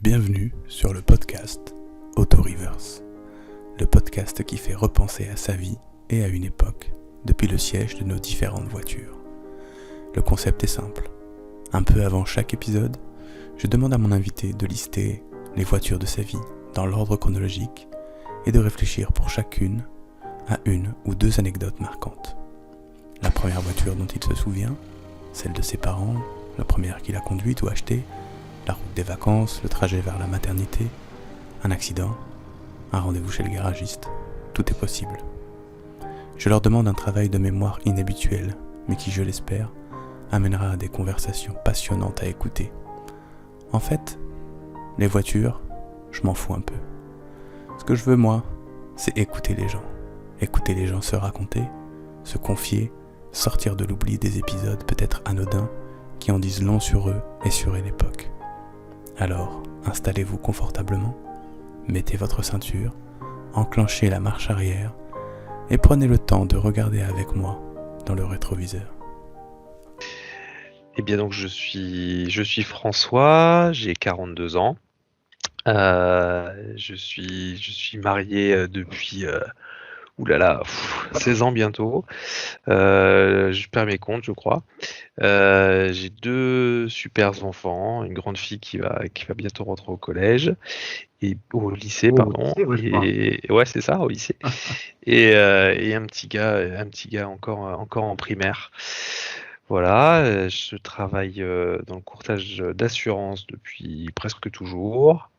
Bienvenue sur le podcast Auto Reverse, le podcast qui fait repenser à sa vie et à une époque depuis le siège de nos différentes voitures. Le concept est simple. Un peu avant chaque épisode, je demande à mon invité de lister les voitures de sa vie dans l'ordre chronologique et de réfléchir pour chacune à une ou deux anecdotes marquantes. La première voiture dont il se souvient, celle de ses parents, la première qu'il a conduite ou achetée, la route des vacances, le trajet vers la maternité, un accident, un rendez-vous chez le garagiste, tout est possible. Je leur demande un travail de mémoire inhabituel, mais qui, je l'espère, amènera à des conversations passionnantes à écouter. En fait, les voitures, je m'en fous un peu. Ce que je veux, moi, c'est écouter les gens se raconter, se confier, sortir de l'oubli des épisodes peut-être anodins qui en disent long sur eux et sur une époque. Alors, installez-vous confortablement, mettez votre ceinture, enclenchez la marche arrière et prenez le temps de regarder avec moi dans le rétroviseur. Eh bien donc je suis François, j'ai 42 ans. Je suis marié depuis 16 ans bientôt. Je perds mes comptes, je crois. J'ai deux super enfants, une grande fille qui va bientôt rentrer au collège et au lycée, pardon. Au lycée, ouais, Ouais, c'est ça, au lycée. Et un petit gars encore en primaire. Voilà, je travaille dans le courtage d'assurance depuis presque toujours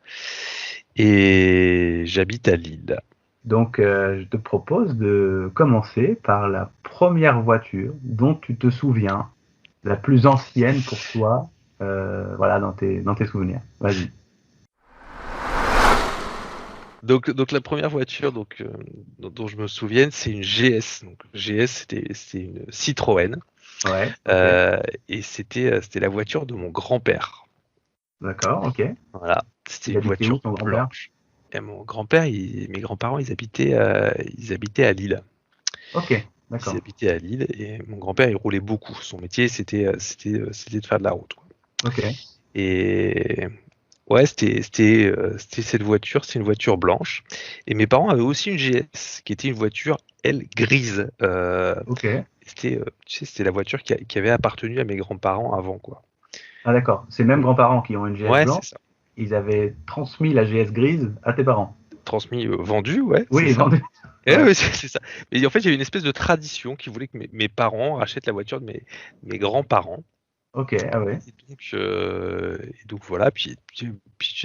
et j'habite à Lille. Donc, je te propose de commencer par la première voiture dont tu te souviens, la plus ancienne pour toi, dans tes souvenirs. Vas-y. Donc la première voiture dont je me souviens, c'est une GS. Donc GS, c'était une Citroën. Ouais. Okay. Et c'était la voiture de mon grand-père. D'accord, ok. Voilà, c'était une voiture blanche. Et mon grand-père, mes grands-parents, ils habitaient à Lille. Ok, d'accord. Ils habitaient à Lille et mon grand-père, il roulait beaucoup. Son métier, c'était de faire de la route, quoi. Ok. Et ouais, c'était cette voiture, c'est une voiture blanche. Et mes parents avaient aussi une GS, qui était une voiture, elle, grise. Ok. C'était la voiture qui avait appartenu à mes grands-parents avant, quoi. Ah d'accord, c'est les mêmes grands-parents qui ont une GS blanche. C'est ça. Ils avaient transmis la GS grise à tes parents. Transmis, vendu, ouais. Oui, vendu. Ouais, c'est ça. Mais en fait, il y avait une espèce de tradition qui voulait que mes parents rachètent la voiture de mes grands-parents. Ok, ah ouais. Et donc voilà, puis tu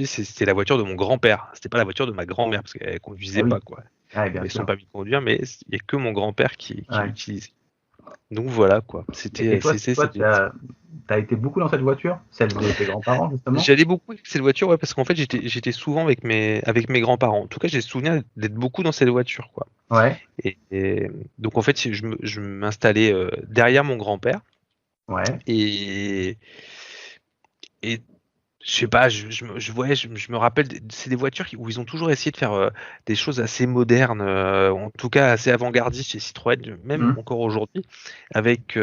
sais, c'était la voiture de mon grand-père. C'était pas la voiture de ma grand-mère parce qu'elle conduisait pas, quoi. Ah, bien Ils sûr. sont pas mis de conduire, mais il y a que mon grand-père qui Ouais. l'utilisait. Donc voilà, quoi. Et toi, t'as été beaucoup dans cette voiture, celle de tes grands-parents, justement? J'allais beaucoup avec cette voiture, ouais, parce qu'en fait, j'étais souvent avec mes grands-parents. En tout cas, j'ai le souvenir d'être beaucoup dans cette voiture, quoi. Ouais. Et donc, en fait, je m'installais derrière mon grand-père. Ouais. Et je sais pas, je me rappelle, c'est des voitures où ils ont toujours essayé de faire des choses assez modernes, en tout cas assez avant-gardistes chez Citroën, même encore aujourd'hui, avec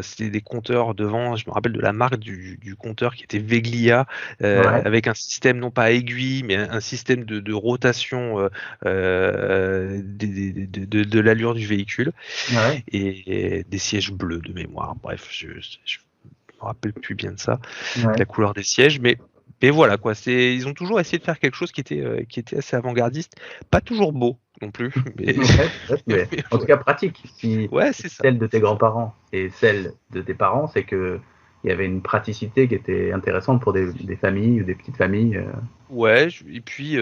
c'était des compteurs devant, je me rappelle de la marque du compteur qui était Veglia, avec un système non pas aiguille, mais un système de rotation de l'allure du véhicule, et des sièges bleus de mémoire. Bref, je me rappelle plus bien de ça, la couleur des sièges, mais voilà, quoi. Ils ont toujours essayé de faire quelque chose qui était assez avant-gardiste, pas toujours beau non plus, mais en tout cas pratique. Si c'est ça. Celle de tes grands-parents et celle de tes parents, c'est que il y avait une praticité qui était intéressante pour des familles ou des petites familles. Ouais, et puis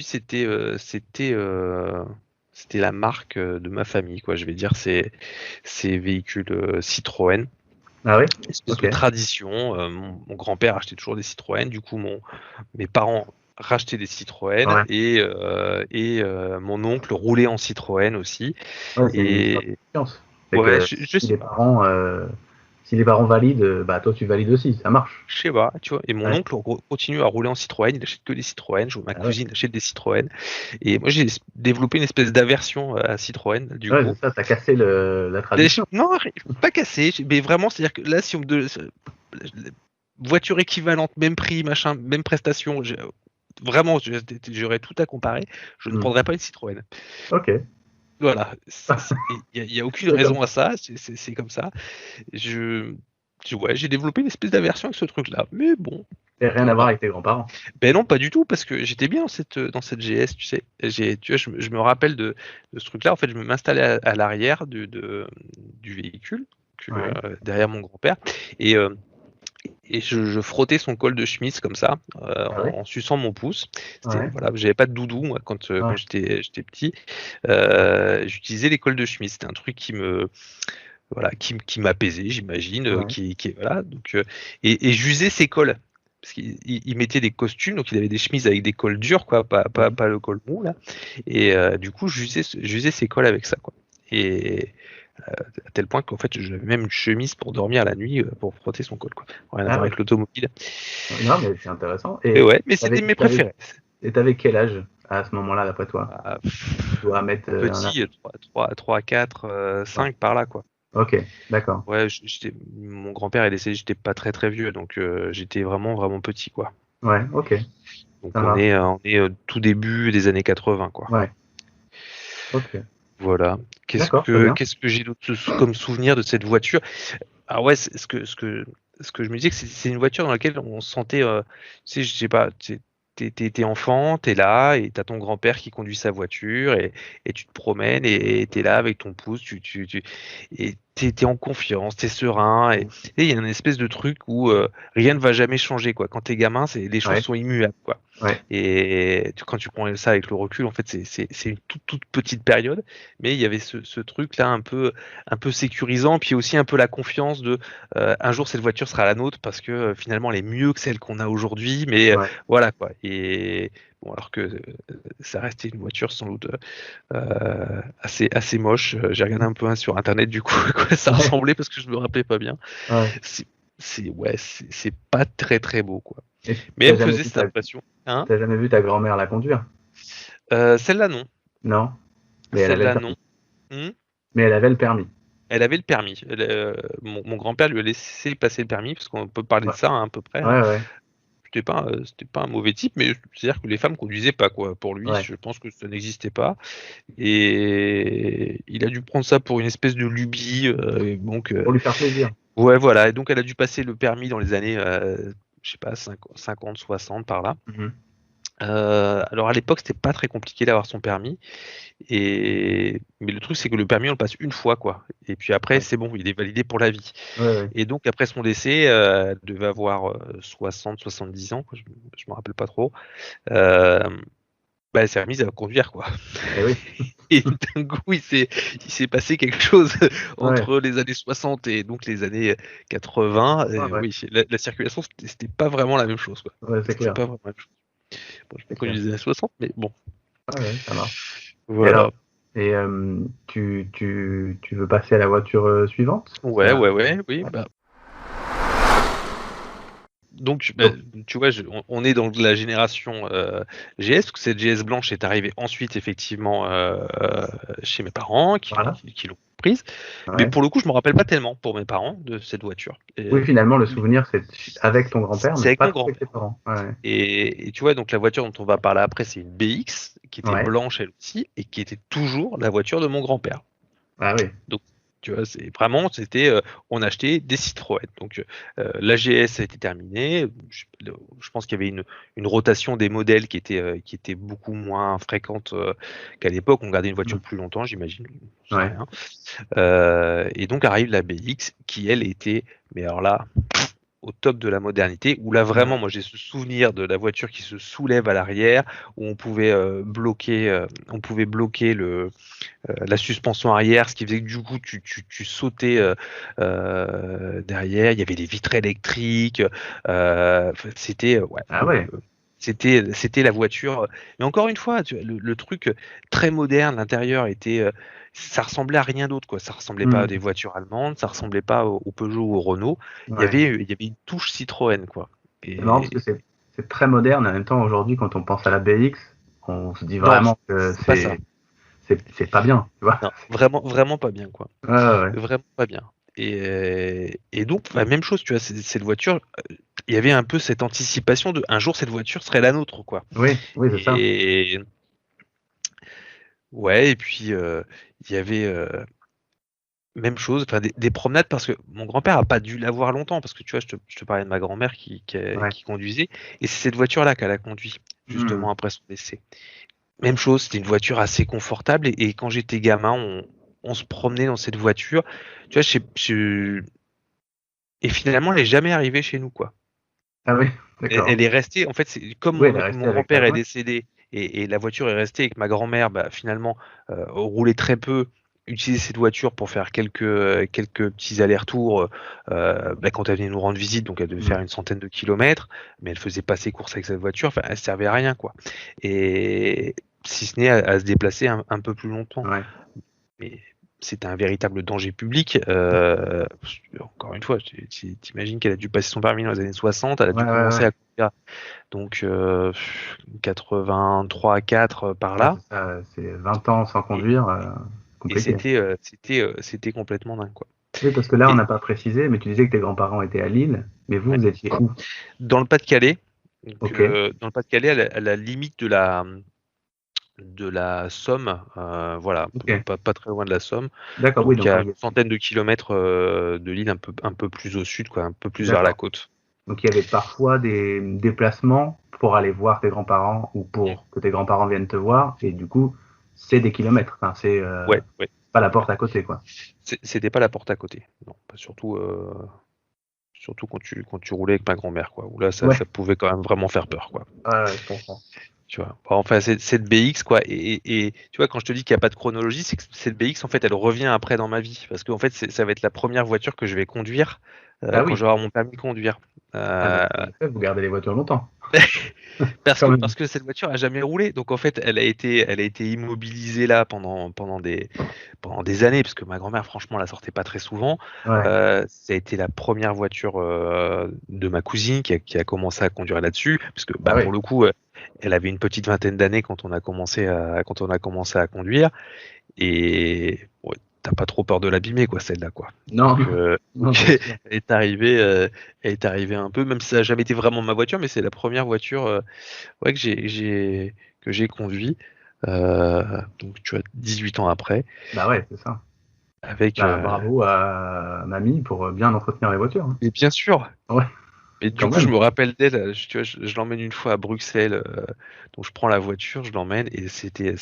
c'était la marque de ma famille, quoi. Je vais dire ces véhicules Citroën. Ah oui. Une espèce de tradition. Mon grand-père achetait toujours des Citroën, du coup mes parents rachetaient des Citroën, et mon oncle roulait en Citroën aussi. Ouais, c'est si les parents valident, toi tu valides aussi, ça marche. Je sais pas, tu vois. Et mon oncle continue à rouler en Citroën, il achète que des Citroën. Ma cousine achète des Citroën. Et moi j'ai développé une espèce d'aversion à Citroën, du coup. C'est ça, t'as cassé la tradition. Non, pas cassé, mais vraiment, c'est-à-dire que là, si on me voiture équivalente, même prix, machin, même prestation. Vraiment, j'aurais tout à comparer. Je ne prendrais pas une Citroën. Ok. Voilà. Il n'y a aucune raison à ça. C'est comme ça. J'ai développé une espèce d'aversion avec ce truc-là. Mais bon. Et rien à voir avec tes grands-parents. Ben non, pas du tout, parce que j'étais bien dans cette GS, tu sais. Tu vois, je me rappelle de ce truc-là. En fait, je m'installais à l'arrière du véhicule, derrière mon grand-père, et je frottais son col de chemise comme ça, en suçant mon pouce. Voilà, j'avais pas de doudou moi quand j'étais petit. J'utilisais les cols de chemise. C'était un truc qui m'apaisait, j'imagine, voilà. Donc, et j'usais ces cols. Parce qu'il mettait des costumes, donc il avait des chemises avec des cols durs, quoi, pas le col mou là. Et du coup, j'usais ces cols avec ça, quoi. Et à tel point qu'en fait, j'avais même une chemise pour dormir la nuit pour frotter son col, quoi. Rien à voir avec l'automobile. Non, mais c'est intéressant. Et ouais, mais c'était mes préférés. Et t'avais quel âge à ce moment-là, d'après toi? Tu dois mettre petit, 3, 4, 5 par là, quoi. Ok, d'accord. Ouais, mon grand-père est décédé, j'étais pas très très vieux, donc j'étais vraiment vraiment petit, quoi. Ouais, ok. Donc on est tout début des années 80, quoi. Ouais. Ok. Voilà. Qu'est-ce que j'ai d'autre comme souvenir de cette voiture? Ah ouais, ce que je me disais, que c'est une voiture dans laquelle on se sentait, tu sais, je sais pas, t'es enfant, t'es là et t'as ton grand-père qui conduit sa voiture et tu te promènes et t'es là avec ton pouce, et t'es en confiance, t'es serein et il y a une espèce de truc où rien ne va jamais changer, quoi. Quand t'es gamin, les choses sont immuables, quoi. Ouais. Et quand tu prends ça avec le recul, en fait, c'est une toute petite période, mais il y avait ce truc-là un peu sécurisant, puis aussi un peu la confiance de un jour cette voiture sera la nôtre parce que finalement elle est mieux que celle qu'on a aujourd'hui, mais voilà, quoi. Et bon, alors que ça restait une voiture sans doute assez moche. J'ai regardé un peu sur internet du coup à quoi ça ressemblait parce que je me rappelais pas bien. C'est pas très très beau, quoi. Mais elle faisait cette impression. T'as jamais vu ta grand-mère la conduire? Celle-là non. Non. Celle-là non. Mais elle avait le permis. Elle avait le permis. Mon grand-père lui a laissé passer le permis parce qu'on peut parler de ça à peu près. Ouais. C'était pas un mauvais type, mais c'est-à-dire que les femmes conduisaient pas, quoi. Pour lui, je pense que ça n'existait pas. Et il a dû prendre ça pour une espèce de lubie. Donc, pour lui faire plaisir. Ouais, voilà. Et donc, elle a dû passer le permis dans les années, je sais pas, 50, 60 par là. Alors à l'époque, c'était pas très compliqué d'avoir son permis. Mais le truc, c'est que le permis, on le passe une fois, quoi. Et puis après, c'est bon, il est validé pour la vie. Et donc, après son décès, elle devait avoir 60, 70 ans, quoi, je me rappelle pas trop. Elle s'est remise à conduire, quoi. Et d'un coup, il s'est passé quelque chose entre les années 60 et donc les années 80. Oui, la circulation, c'était pas vraiment la même chose, quoi. C'est clair. Pas vraiment la même chose. Bon, je n'ai pas connu les années 60, mais bon. Ça marche. Voilà. Et tu veux passer à la voiture suivante? Oui. Donc, tu vois, on est dans la génération GS, parce que cette GS blanche est arrivée ensuite, effectivement, chez mes parents, qui l'ont prise. Mais pour le coup, je me rappelle pas tellement, pour mes parents, de cette voiture. Oui, finalement, le souvenir, c'est avec ton grand-père, c'est mais pas avec mon avec tes parents. Et tu vois, donc la voiture dont on va parler après, c'est une BX, qui était blanche elle aussi, et qui était toujours la voiture de mon grand-père. Ah oui. Donc, tu vois, on achetait des Citroën. Donc, la GS a été terminée. Je pense qu'il y avait une rotation des modèles qui était beaucoup moins fréquente qu'à l'époque. On gardait une voiture plus longtemps, j'imagine. Et donc arrive la BX, qui elle était, mais alors là, au top de la modernité, où là vraiment, moi j'ai ce souvenir de la voiture qui se soulève à l'arrière, où on pouvait bloquer la suspension arrière, ce qui faisait que du coup tu sautais derrière. Il y avait des vitres électriques. C'était c'était la voiture. Mais encore une fois, le truc très moderne, l'intérieur était, ça ressemblait à rien d'autre, quoi. Ça ressemblait pas à des voitures allemandes, ça ressemblait pas au Peugeot ou au Renault. Il y avait une touche Citroën, quoi. C'est marrant parce que c'est très moderne. En même temps, aujourd'hui, quand on pense à la BX, on se dit vraiment que c'est pas bien, tu vois. Non, vraiment pas bien, quoi. Vraiment pas bien. Et donc, même chose, tu vois, cette voiture, il y avait un peu cette anticipation de un jour cette voiture serait la nôtre, quoi. Oui, c'est ça. Et ouais, et puis il y avait même chose, enfin des promenades, parce que mon grand-père a pas dû l'avoir longtemps, parce que tu vois, je te parlais de ma grand-mère qui conduisait, et c'est cette voiture-là qu'elle a conduit justement après son décès. Même chose, c'était une voiture assez confortable, et quand j'étais gamin, on se promenait dans cette voiture, tu vois, et finalement, elle est jamais arrivée chez nous, quoi. Ah oui, d'accord. Elle est restée, en fait, c'est comme Oui, elle est restée mon avec grand-père ta est main. décédé, et la voiture est restée, et que ma grand-mère, finalement, roulait très peu, utilisait cette voiture pour faire quelques petits allers-retours quand elle venait nous rendre visite, donc elle devait faire une centaine de kilomètres, mais elle faisait pas ses courses avec cette voiture, enfin, elle servait à rien, quoi. Et si ce n'est à se déplacer un peu plus longtemps. Ouais. Mais c'était un véritable danger public. Encore une fois, t'imagines qu'elle a dû passer son permis dans les années 60, elle a dû commencer à conduire, donc 83 à 4 par là. C'est 20 ans sans conduire, compliqué. Et c'était complètement dingue, quoi. Oui, parce que là, on n'a pas précisé, mais tu disais que tes grands-parents étaient à Lille, mais vous étiez où? Dans le Pas-de-Calais. Donc, Ok. dans le Pas-de-Calais, à la limite de la Somme, voilà, Ok. pas très loin de la Somme. D'accord, Donc, oui. à une centaine de kilomètres de Lille, un peu plus au sud, quoi, un peu plus vers la côte. Donc il y avait parfois des déplacements pour aller voir tes grands-parents ou pour que tes grands-parents viennent te voir, et du coup, c'est des kilomètres. Enfin, c'est Ouais. pas la porte à côté, quoi. C'était pas la porte à côté. Non, surtout quand tu roulais avec ma grand-mère, quoi. Où là, ça pouvait quand même vraiment faire peur, quoi. Ouais, je comprends. Tu vois. Enfin, cette BX, quoi. Et tu vois, quand je te dis qu'il n'y a pas de chronologie, c'est que cette BX, en fait, elle revient après dans ma vie. Parce qu'en fait, ça va être la première voiture que je vais conduire quand je vais avoir mon permis de conduire. Vous gardez les voitures longtemps. Parce que cette voiture a jamais roulé. Donc, en fait, elle a été immobilisée là pendant des années, parce que ma grand-mère, franchement, la sortait pas très souvent. Ça a été la première voiture de ma cousine qui a commencé à conduire là-dessus, parce que pour le coup, elle avait une petite vingtaine d'années quand on a commencé à conduire, et t'as pas trop peur de l'abîmer, quoi, celle-là, quoi. Non. Donc, elle est arrivée un peu, même si ça n'a jamais été vraiment ma voiture, mais c'est la première voiture que j'ai conduit. Donc tu vois, 18 ans après. Bah ouais, c'est ça. Avec bravo à mamie pour bien entretenir les voitures. Mais bien sûr. Ouais. Et du coup, je me rappelle d'elle. Tu vois, je l'emmène une fois à Bruxelles. Donc je prends la voiture, je l'emmène, et c'était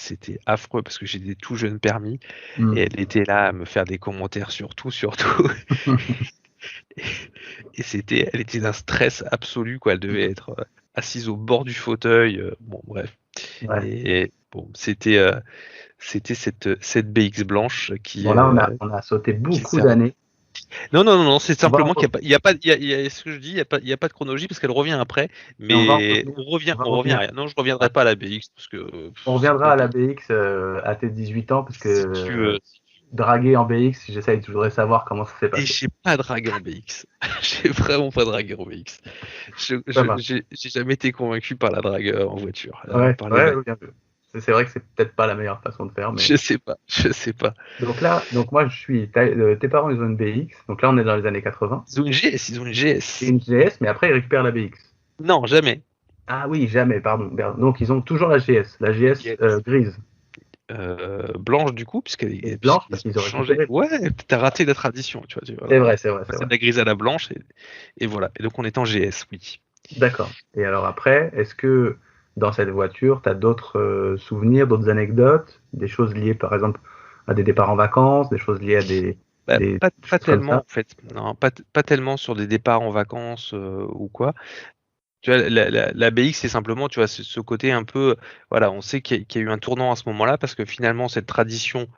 affreux parce que j'ai des tout jeunes permis, et elle était là à me faire des commentaires sur tout. Et elle était d'un stress absolu, quoi. Elle devait être assise au bord du fauteuil. Bon, bref. Ouais. Et bon, c'était cette BX blanche qui. Bon, là, on a sauté beaucoup d'années. Non, c'est simplement qu'il n'y a pas, ce que je dis, il y a pas de chronologie parce qu'elle revient après, mais on revient à rien. Non, je reviendrai pas à la BX parce que. On reviendra à la BX à tes 18 ans parce que si tu veux. Draguer en BX, j'essaye toujours de savoir comment ça s'est passé. Et j'ai pas dragué en BX. J'ai vraiment pas dragué en BX. J'ai jamais été convaincu par la drague en voiture. C'est vrai que c'est peut-être pas la meilleure façon de faire. Mais... Je sais pas. Donc moi je suis. Tes parents ils ont une BX, donc là on est dans les années 80. Ils ont une GS. C'est une GS, mais après ils récupèrent la BX. Non, jamais. Ah oui, jamais, pardon. Donc ils ont toujours la GS grise. Blanche du coup, puisqu'elle est blanche parce qu'ils auraient changé. Ouais, t'as raté la tradition, tu vois. C'est vrai. C'est de la grise à la blanche, et voilà. Et donc on est en GS, oui. D'accord. Et alors après, est-ce que dans cette voiture, tu as d'autres souvenirs, d'autres anecdotes, des choses liées par exemple à des départs en vacances, des choses liées à des... pas tellement en fait. Non, pas tellement sur des départs en vacances ou quoi. Tu vois, la BX, c'est simplement, tu vois, ce côté un peu, voilà, on sait qu'il y a eu un tournant à ce moment-là, parce que finalement, cette tradition,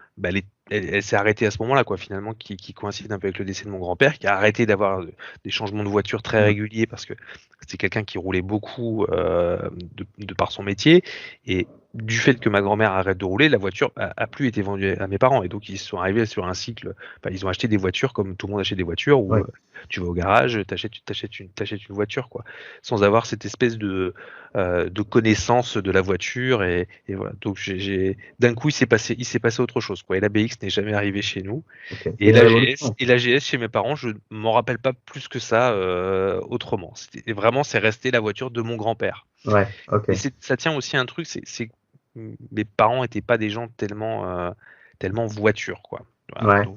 elle s'est arrêtée à ce moment-là, quoi, finalement, qui coïncide un peu avec le décès de mon grand-père, qui a arrêté d'avoir des changements de voiture très réguliers, parce que c'était quelqu'un qui roulait beaucoup de par son métier, et du fait que ma grand-mère arrête de rouler, la voiture a plus été vendue à mes parents. Et donc, ils sont arrivés sur un cycle. Ils ont acheté des voitures comme tout le monde achète des voitures où tu vas au garage, t'achètes une voiture, quoi. Sans avoir cette espèce de connaissance de la voiture. Et voilà. Donc, d'un coup, il s'est passé autre chose, quoi. Et la BX n'est jamais arrivée chez nous. Okay. Et la GS chez mes parents, je m'en rappelle pas plus que ça autrement. C'est resté la voiture de mon grand-père. Ouais, ok. Et ça tient aussi à un truc, c'est que mes parents n'étaient pas des gens tellement voiture, quoi. Voilà, ouais.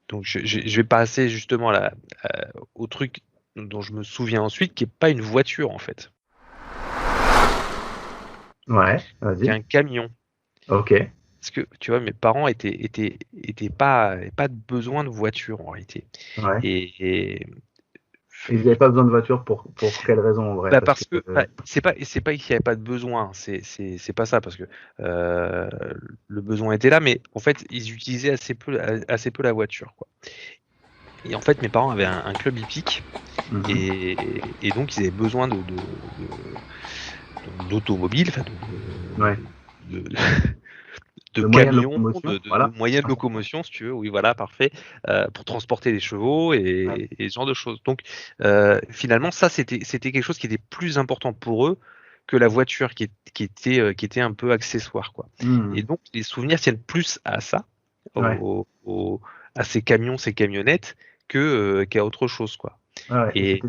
Donc je vais passer justement au truc dont je me souviens ensuite, qui n'est pas une voiture en fait. Ouais, vas-y. Qui est un camion. Ok. Parce que tu vois, mes parents étaient pas de besoin de voiture en réalité. Ouais. Et ils n'avaient pas besoin de voiture pour quelle raison en vrai? Parce que c'est pas qu'il n'y avait pas de besoin, c'est pas ça, parce que le besoin était là, mais en fait ils utilisaient assez peu la voiture, quoi. Et en fait mes parents avaient un club hippique et donc ils avaient besoin d'automobile, de camions, de moyens de locomotion, si tu veux, oui, voilà, parfait, pour transporter les chevaux et ce genre de choses. Donc, finalement, ça, c'était quelque chose qui était plus important pour eux que la voiture, qui était un peu accessoire, quoi. Et donc, les souvenirs tiennent plus à ça, à ces camions, ces camionnettes, qu'à autre chose, quoi. Et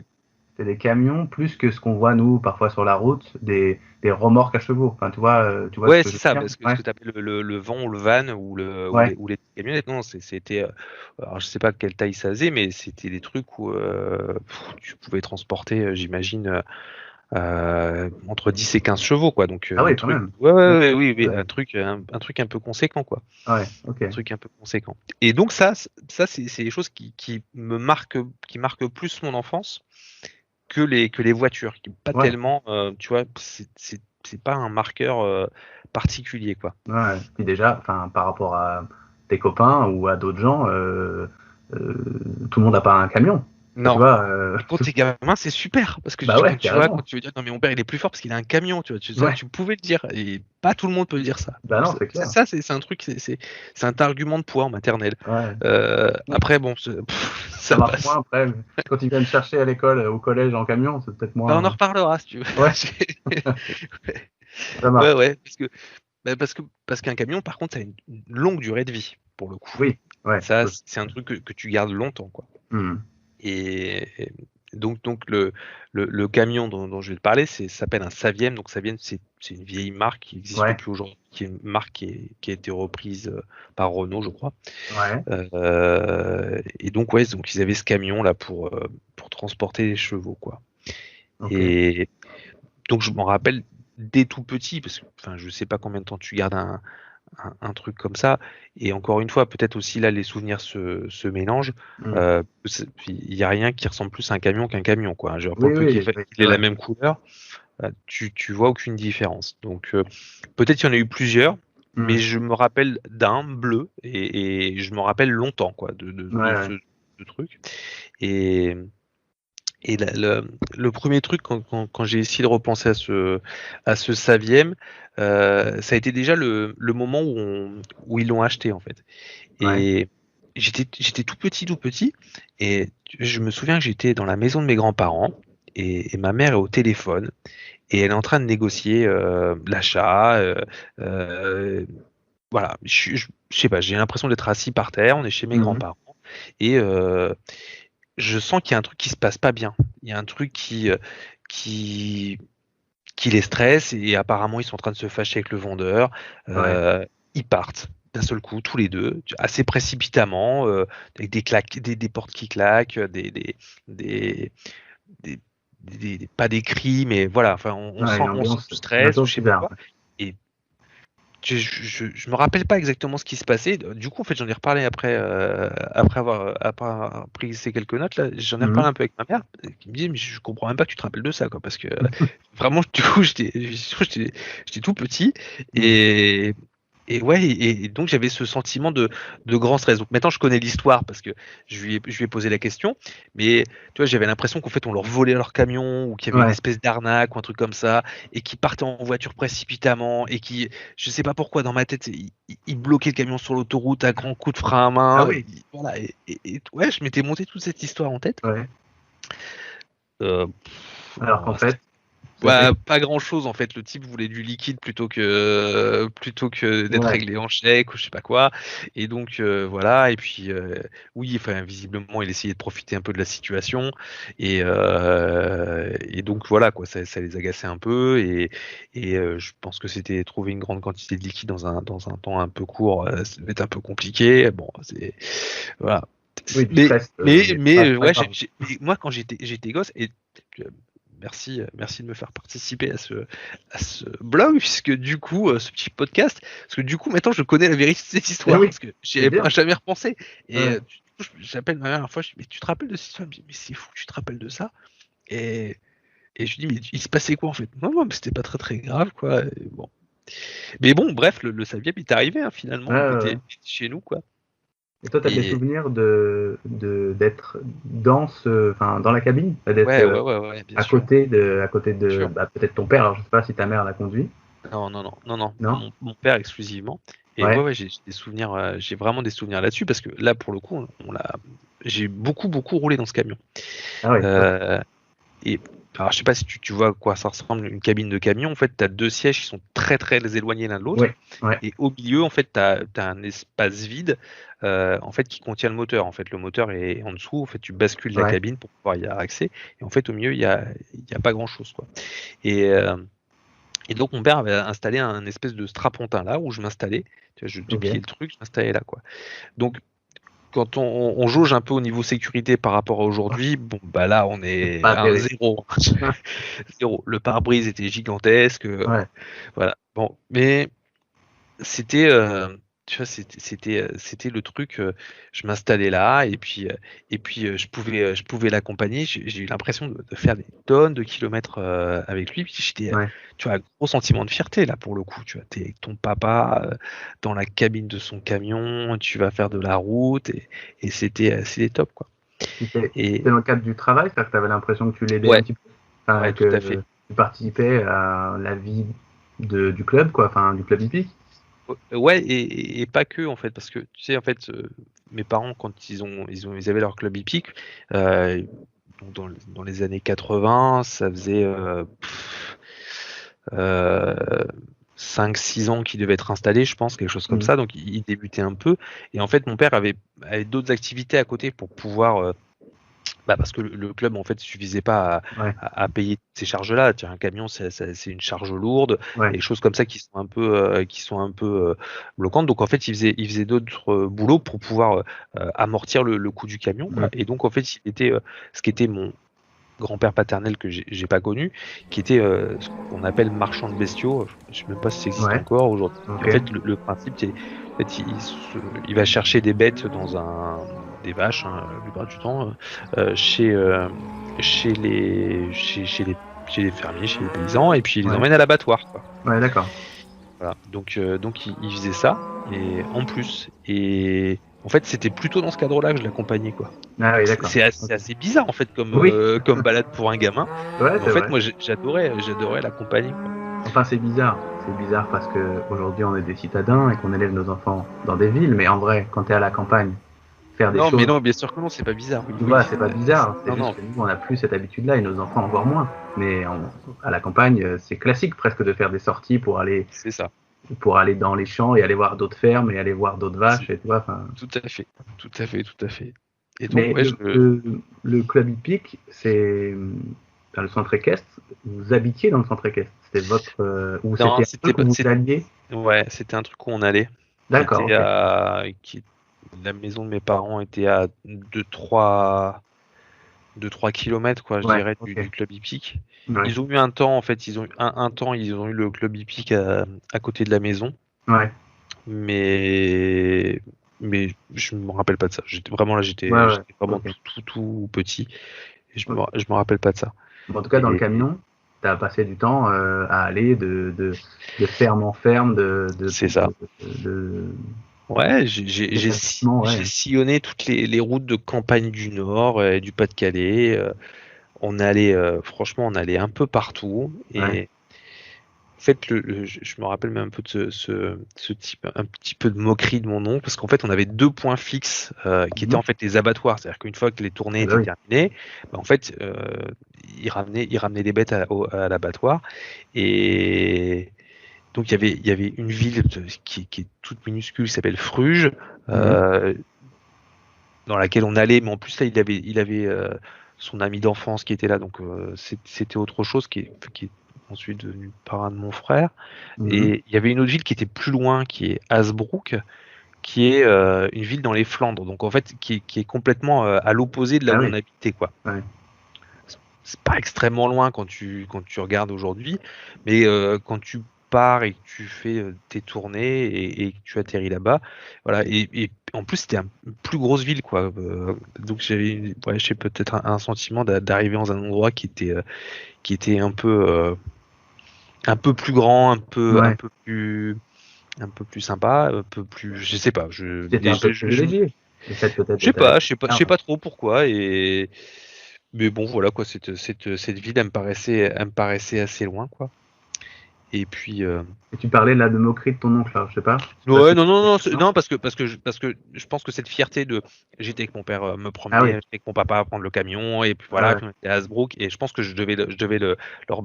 c'est des camions plus que ce qu'on voit nous parfois sur la route, des remorques à chevaux. Enfin, tu vois. Ouais, c'est ça, parce que ce que tu appelles le van ou le van ou les camionnettes, non, c'était. Alors, je sais pas quelle taille ça faisait, mais c'était des trucs où tu pouvais transporter, j'imagine, entre 10 et 15 chevaux, quoi. Donc, ah oui, quand même. Oui, un truc un peu conséquent, quoi. Ouais, ok. Un truc un peu conséquent. Et donc, ça c'est des choses qui marquent plus mon enfance que les voitures, qui pas tellement, tu vois, c'est pas un marqueur particulier, quoi. Ouais. Puis déjà, par rapport à tes copains ou à d'autres gens, tout le monde n'a pas un camion. Non. Tu vois, quand t'es gamin, c'est super parce que quand tu veux dire non mais mon père il est plus fort parce qu'il a un camion, tu vois, tu pouvais le dire et pas tout le monde peut dire ça. Bah non, c'est clair. Ça c'est un truc, c'est un argument de poids en maternelle. Après bon, ça marche moins après. Quand ils viennent chercher à l'école, au collège en camion, c'est peut-être moins. On en reparlera si tu veux. Ouais. Ça marche. Ouais, parce qu'un camion par contre ça a une longue durée de vie pour le coup. Oui. Ouais. Ça c'est un truc que tu gardes longtemps, quoi. Et donc le camion dont je vais te parler, ça s'appelle un Saviem. Donc Saviem, c'est une vieille marque qui n'existe plus aujourd'hui, qui est une marque qui a été reprise par Renault, je crois. Et donc ils avaient ce camion là pour transporter les chevaux, quoi. Et donc je m'en rappelle dès tout petit, parce que je sais pas combien de temps tu gardes un truc comme ça, et encore une fois peut-être aussi là les souvenirs se mélangent. Il y a rien qui ressemble plus à un camion qu'un camion, quoi. Genre, pour peu qu'il ait la même couleur, tu vois aucune différence. Donc peut-être qu'il y en a eu plusieurs, mais je me rappelle d'un bleu et je me rappelle longtemps, quoi, de ce truc. Et le premier truc quand j'ai essayé de repenser à ce Saviem, ça a été déjà le moment où ils l'ont acheté, en fait. Et j'étais tout petit, et je me souviens que j'étais dans la maison de mes grands-parents et ma mère est au téléphone et elle est en train de négocier l'achat. Voilà, je sais pas, j'ai l'impression d'être assis par terre, on est chez mes grands-parents et je sens qu'il y a un truc qui se passe pas bien. Il y a un truc qui les stresse et apparemment ils sont en train de se fâcher avec le vendeur. Ils partent d'un seul coup tous les deux, assez précipitamment, avec des portes qui claquent, pas des cris, mais voilà. Enfin, on sent du stress, je sais pas quoi. Et je me rappelle pas exactement ce qui se passait. Du coup, en fait, j'en ai reparlé après avoir pris ces quelques notes là. J'en ai reparlé un peu avec ma mère, qui me dit mais je comprends même pas que tu te rappelles de ça, quoi, parce que vraiment, du coup, j'étais tout petit et et donc j'avais ce sentiment de grand stress. Donc maintenant je connais l'histoire parce que je lui ai posé la question, mais tu vois, j'avais l'impression qu'en fait on leur volait leur camion ou qu'il y avait une espèce d'arnaque ou un truc comme ça et qu'ils partaient en voiture précipitamment et qui, je sais pas pourquoi dans ma tête, ils bloquaient le camion sur l'autoroute à grands coups de frein à main. Ah oui. Voilà, et ouais, je m'étais monté toute cette histoire en tête. Ouais. Alors Bon, qu'en fait, pas grand chose en fait. Le type voulait du liquide plutôt que d'être réglé en chèque ou je sais pas quoi. Et donc voilà. Et puis oui, enfin visiblement il essayait de profiter un peu de la situation. Et donc voilà quoi, ça les agaçait un peu. Et je pense que c'était trouver une grande quantité de liquide dans un temps un peu court, ça devait être un peu compliqué. Bon, c'est voilà. Oui, mais moi quand j'étais gosse et merci de me faire participer à ce blog, puisque du coup, ce petit podcast, parce que du coup, maintenant, je connais la vérité de cette histoire, parce que j'y avais jamais repensé. Et du coup, j'appelle ma mère la fois, je dis, mais tu te rappelles de cette histoire? Elle me dit, mais c'est fou, tu te rappelles de ça? Et je lui dis, mais il se passait quoi en fait? Non, mais c'était pas très très grave, quoi. Et bon. Mais bon, bref, le Saviep est arrivé, hein, finalement, il était chez nous, quoi. Et toi, tu as des souvenirs d'être dans dans la cabine, d'être à côté de peut-être ton père. Alors, je sais pas si ta mère l'a conduit. Non. Mon père exclusivement. Et j'ai des souvenirs, j'ai vraiment des souvenirs là-dessus parce que là, pour le coup, j'ai beaucoup roulé dans ce camion. Ah ouais. Et alors, je sais pas si tu vois à quoi ça ressemble une cabine de camion. En fait, tu as deux sièges qui sont très très éloignés l'un de l'autre. Ouais. Et au milieu, en fait, tu as un espace vide en fait, qui contient le moteur. En fait, le moteur est en dessous. En fait, tu bascules la cabine pour pouvoir y avoir accès. Et en fait, au milieu, il y a pas grand-chose, quoi. Et donc, mon père avait installé un espèce de strapontin là où je m'installais. Tu vois, je dépliais le truc, je m'installais là, quoi. Donc, quand on jauge un peu au niveau sécurité par rapport à aujourd'hui, bon bah là on est à un 0. 0. Le pare-brise était gigantesque. Voilà. Bon, mais c'était tu vois, c'était le truc. Je m'installais là et puis je pouvais l'accompagner. J'ai eu l'impression de faire des tonnes de kilomètres avec lui. Puis j'étais, tu vois, un gros sentiment de fierté là pour le coup. Tu vois, t'es avec ton papa dans la cabine de son camion, tu vas faire de la route et c'était top, quoi. Et dans le cadre du travail, c'est-à-dire que tu avais l'impression que tu l'aidais un petit peu, tout à fait. Tu participais à la vie du club, quoi, enfin du club hippique. Ouais, et pas que en fait, parce que tu sais en fait, mes parents quand ils avaient leur club hippique, dans les années 80, ça faisait 5-6 ans qu'ils devaient être installés, je pense, quelque chose comme ça. Donc ils débutaient un peu. Et en fait, mon père avait d'autres activités à côté pour pouvoir parce que le club en fait suffisait pas à payer ces charges-là. Un camion, c'est une charge lourde, et des choses comme ça qui sont un peu bloquantes. Donc en fait, il faisait d'autres boulots pour pouvoir amortir le coût du camion, quoi. Et donc en fait, il était ce qui était mon grand-père paternel que j'ai pas connu, qui était ce qu'on appelle marchand de bestiaux. Je sais même pas si ça existe encore aujourd'hui. En fait, le principe, c'est en fait, il va chercher des bêtes des vaches, hein, la plupart du temps, chez les fermiers, chez les paysans, et puis il les emmène à l'abattoir, quoi. Ouais, d'accord. Voilà. Donc il faisait ça, et en plus, et en fait c'était plutôt dans ce cadre-là que je l'accompagnais, quoi. Ah oui, d'accord. C'est assez bizarre en fait comme balade pour un gamin. Ouais, en fait, moi j'adorais l'accompagner, quoi. Enfin, c'est bizarre parce que aujourd'hui on est des citadins et qu'on élève nos enfants dans des villes, mais en vrai, quand tu es à la campagne, faire des choses. Mais non, bien sûr que non, c'est pas bizarre. Tu vois, c'est pas bizarre. C'est juste que nous, on n'a plus cette habitude-là et nos enfants encore moins. Mais à la campagne, c'est classique presque de faire des sorties pour aller. C'est ça. Pour aller dans les champs et aller voir d'autres fermes et aller voir d'autres vaches, et tu vois. Tout à fait. Et donc, mais le club hippique, c'est le centre équestre. Vous habitiez dans le centre équestre. C'était votre ou c'était un truc où vous alliez. Ouais, c'était un truc où on allait. D'accord. La maison de mes parents était à 2-3 kilomètres, quoi, je dirais, du club hippique. Ouais. Ils ont eu un temps, en fait, ils ont eu le club hippique à côté de la maison. Ouais. Mais je me rappelle pas de ça. J'étais vraiment tout petit. Et je me rappelle pas de ça. En tout cas, dans le camion, as passé du temps à aller de ferme en ferme, C'est ça. Ouais, j'ai sillonné toutes les routes de campagne du Nord et du Pas-de-Calais. On allait, franchement, on allait un peu partout. Et en fait, je me rappelle même un peu de ce type, un petit peu de moquerie de mon oncle, parce qu'en fait, on avait 2 points fixes qui étaient en fait les abattoirs. C'est-à-dire qu'une fois que les tournées étaient terminées, en fait, ils ramenaient des bêtes à l'abattoir. Et donc il y avait une ville qui est toute minuscule, qui s'appelle Fruges, dans laquelle on allait, mais en plus là il avait son ami d'enfance qui était là, donc c'était autre chose qui est ensuite devenu le parrain de mon frère. Et il y avait une autre ville qui était plus loin, qui est Hasbrook, qui est une ville dans les Flandres, donc en fait qui est complètement à l'opposé de là où on habitait, quoi. C'est pas extrêmement loin quand tu regardes aujourd'hui, mais quand tu pars et que tu fais tes tournées et que tu atterris là-bas, voilà. Et en plus c'était une plus grosse ville, quoi. Donc j'avais, j'ai peut-être un sentiment d'arriver dans un endroit qui était un peu plus grand, un peu plus sympa, un peu plus, je sais pas, je sais pas trop pourquoi. Mais bon, voilà, quoi, cette ville, elle me paraissait assez loin, quoi. Et puis. Et tu parlais là de moquerie de ton oncle, là, je sais pas. Ouais, non, parce que je pense que cette fierté de, j'étais avec mon père me promener, j'étais avec mon papa à prendre le camion, et puis voilà, puis on était à Hasbrook, et je pense que je devais leur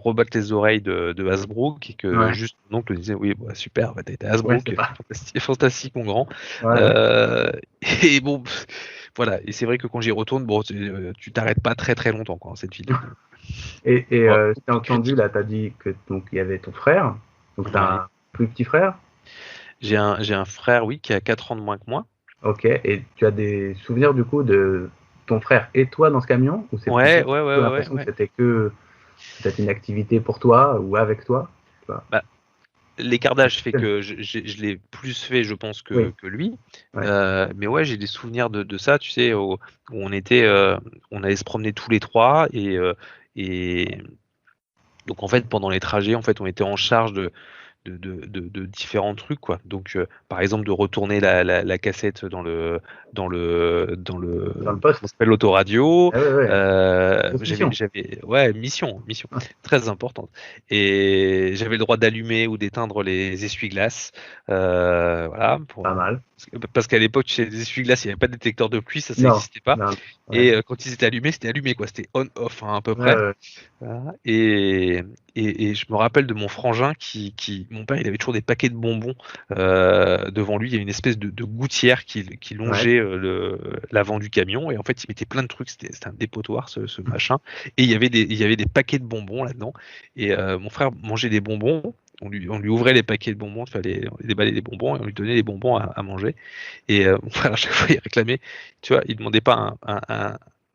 rebattre les oreilles de Hasbrook, et que juste mon oncle disait, oui, bah, super, bah, t'as été à Hasbrook, fantastique, mon grand. Et bon. Voilà, et c'est vrai que quand j'y retourne, bon, tu t'arrêtes pas très très longtemps, quoi, cette ville. Et je t'ai entendu, là, t'as dit que donc il y avait ton frère, donc t'as un plus petit frère. J'ai un frère, oui, qui a 4 ans de moins que moi. Ok, et tu as des souvenirs du coup de ton frère et toi dans ce camion, ou c'est l'impression que c'était que peut-être une activité pour toi ou avec toi, tu vois. Bah, l'écart d'âge fait que je l'ai plus fait, je pense, que lui. Mais ouais, j'ai des souvenirs de ça, tu sais, où on allait se promener tous les trois, et donc en fait pendant les trajets, en fait, on était en charge de différents trucs, quoi. Donc par exemple de retourner la cassette dans le poste, on s'appelle l'autoradio. J'avais mission très importante, et j'avais le droit d'allumer ou d'éteindre les essuie-glaces, voilà, pas mal, parce qu'à l'époque, chez les essuie-glaces, il n'y avait pas de détecteur de pluie, ça n'existait pas. Et quand ils étaient allumés, c'était allumé, quoi. C'était on-off, hein, à peu près. Voilà. Et je me rappelle de mon frangin mon père, il avait toujours des paquets de bonbons devant lui. Il y a une espèce de gouttière qui longeait l'avant du camion, et en fait, il mettait plein de trucs. C'était un dépotoir, ce machin. Et il y avait des paquets de bonbons là-dedans. Et mon frère mangeait des bonbons. On lui ouvrait les paquets de bonbons, il fallait déballer les bonbons, et on lui donnait les bonbons à manger. Et mon frère, à chaque fois, il réclamait, tu vois, il demandait pas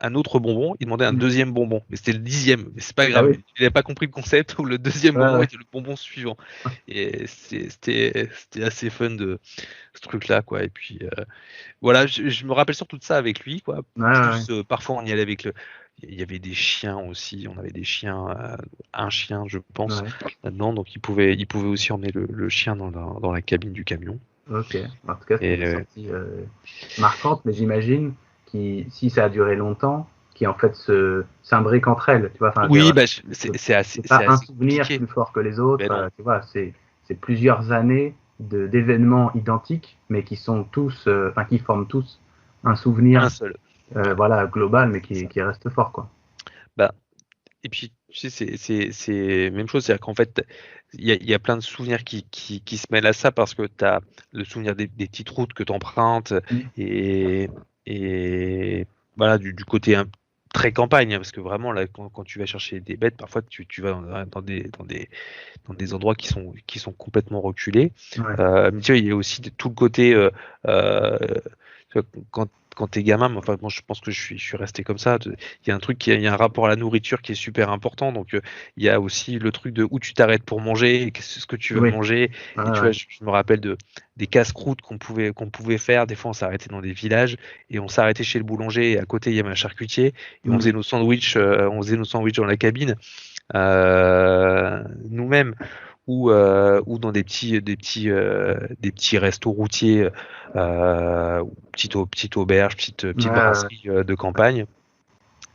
un autre bonbon, il demandait un deuxième bonbon, mais c'était le 10e, mais c'est pas grave, il n'avait pas compris le concept où le deuxième bonbon était le bonbon suivant. Et c'était assez fun de ce truc-là, quoi. Et puis voilà, je me rappelle surtout de ça avec lui, quoi. Parfois on y allait avec il y avait des chiens aussi, on avait des chiens, un chien, je pense, là-dedans, donc il pouvait aussi emmener le chien dans la cabine du camion. Ok, en tout cas c'est une sortie marquante, mais j'imagine si ça a duré longtemps, qui en fait s'imbriquent entre elles, tu vois. Oui, c'est pas un souvenir plus fort que les autres, tu vois, c'est plusieurs années d'événements identiques, mais qui sont tous, qui forment tous un souvenir, un seul. Voilà, global, mais qui reste fort, quoi. Et puis, tu sais, c'est même chose, c'est-à-dire qu'en fait, il y a plein de souvenirs qui se mêlent à ça, parce que tu as le souvenir des petites routes que tu empruntes, et voilà, du côté très campagne, parce que vraiment, là, quand tu vas chercher des bêtes, parfois tu vas dans des endroits qui sont complètement reculés. Mais tu vois, il y a aussi tout le côté quand t'es gamin, enfin moi je pense que je suis resté comme ça. Il y a il y a un rapport à la nourriture qui est super important. Donc il y a aussi le truc de où tu t'arrêtes pour manger, ce que tu veux manger. Et tu vois, je me rappelle des casse-croûtes qu'on pouvait faire. Des fois, on s'arrêtait dans des villages et on s'arrêtait chez le boulanger. Et à côté, il y avait un charcutier, et on faisait nos sandwichs. Dans la cabine. nous-mêmes ou dans des petits restos routiers, petite auberge, petite brasserie de campagne.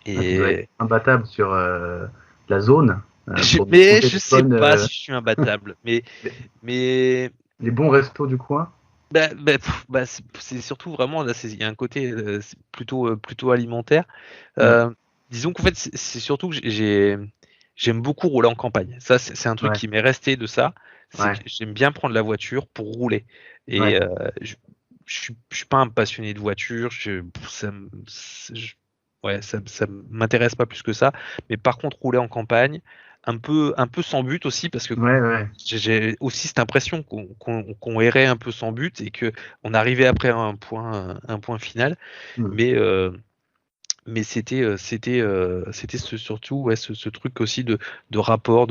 Et imbattable sur la zone. Mais je sais pas si je suis imbattable, mais les bons restos du coin. C'est surtout vraiment là, il y a un côté plutôt alimentaire. Disons qu'en fait c'est surtout que j'aime beaucoup rouler en campagne. Ça c'est un truc qui m'est resté de ça. C'est que j'aime bien prendre la voiture pour rouler. Et je suis pas un passionné de voiture. Ça m'intéresse pas plus que ça. Mais par contre rouler en campagne, un peu sans but aussi, parce que j'ai aussi cette impression qu'on errait un peu sans but et que on arrivait après un point final. Mais c'était surtout ce truc aussi de rapport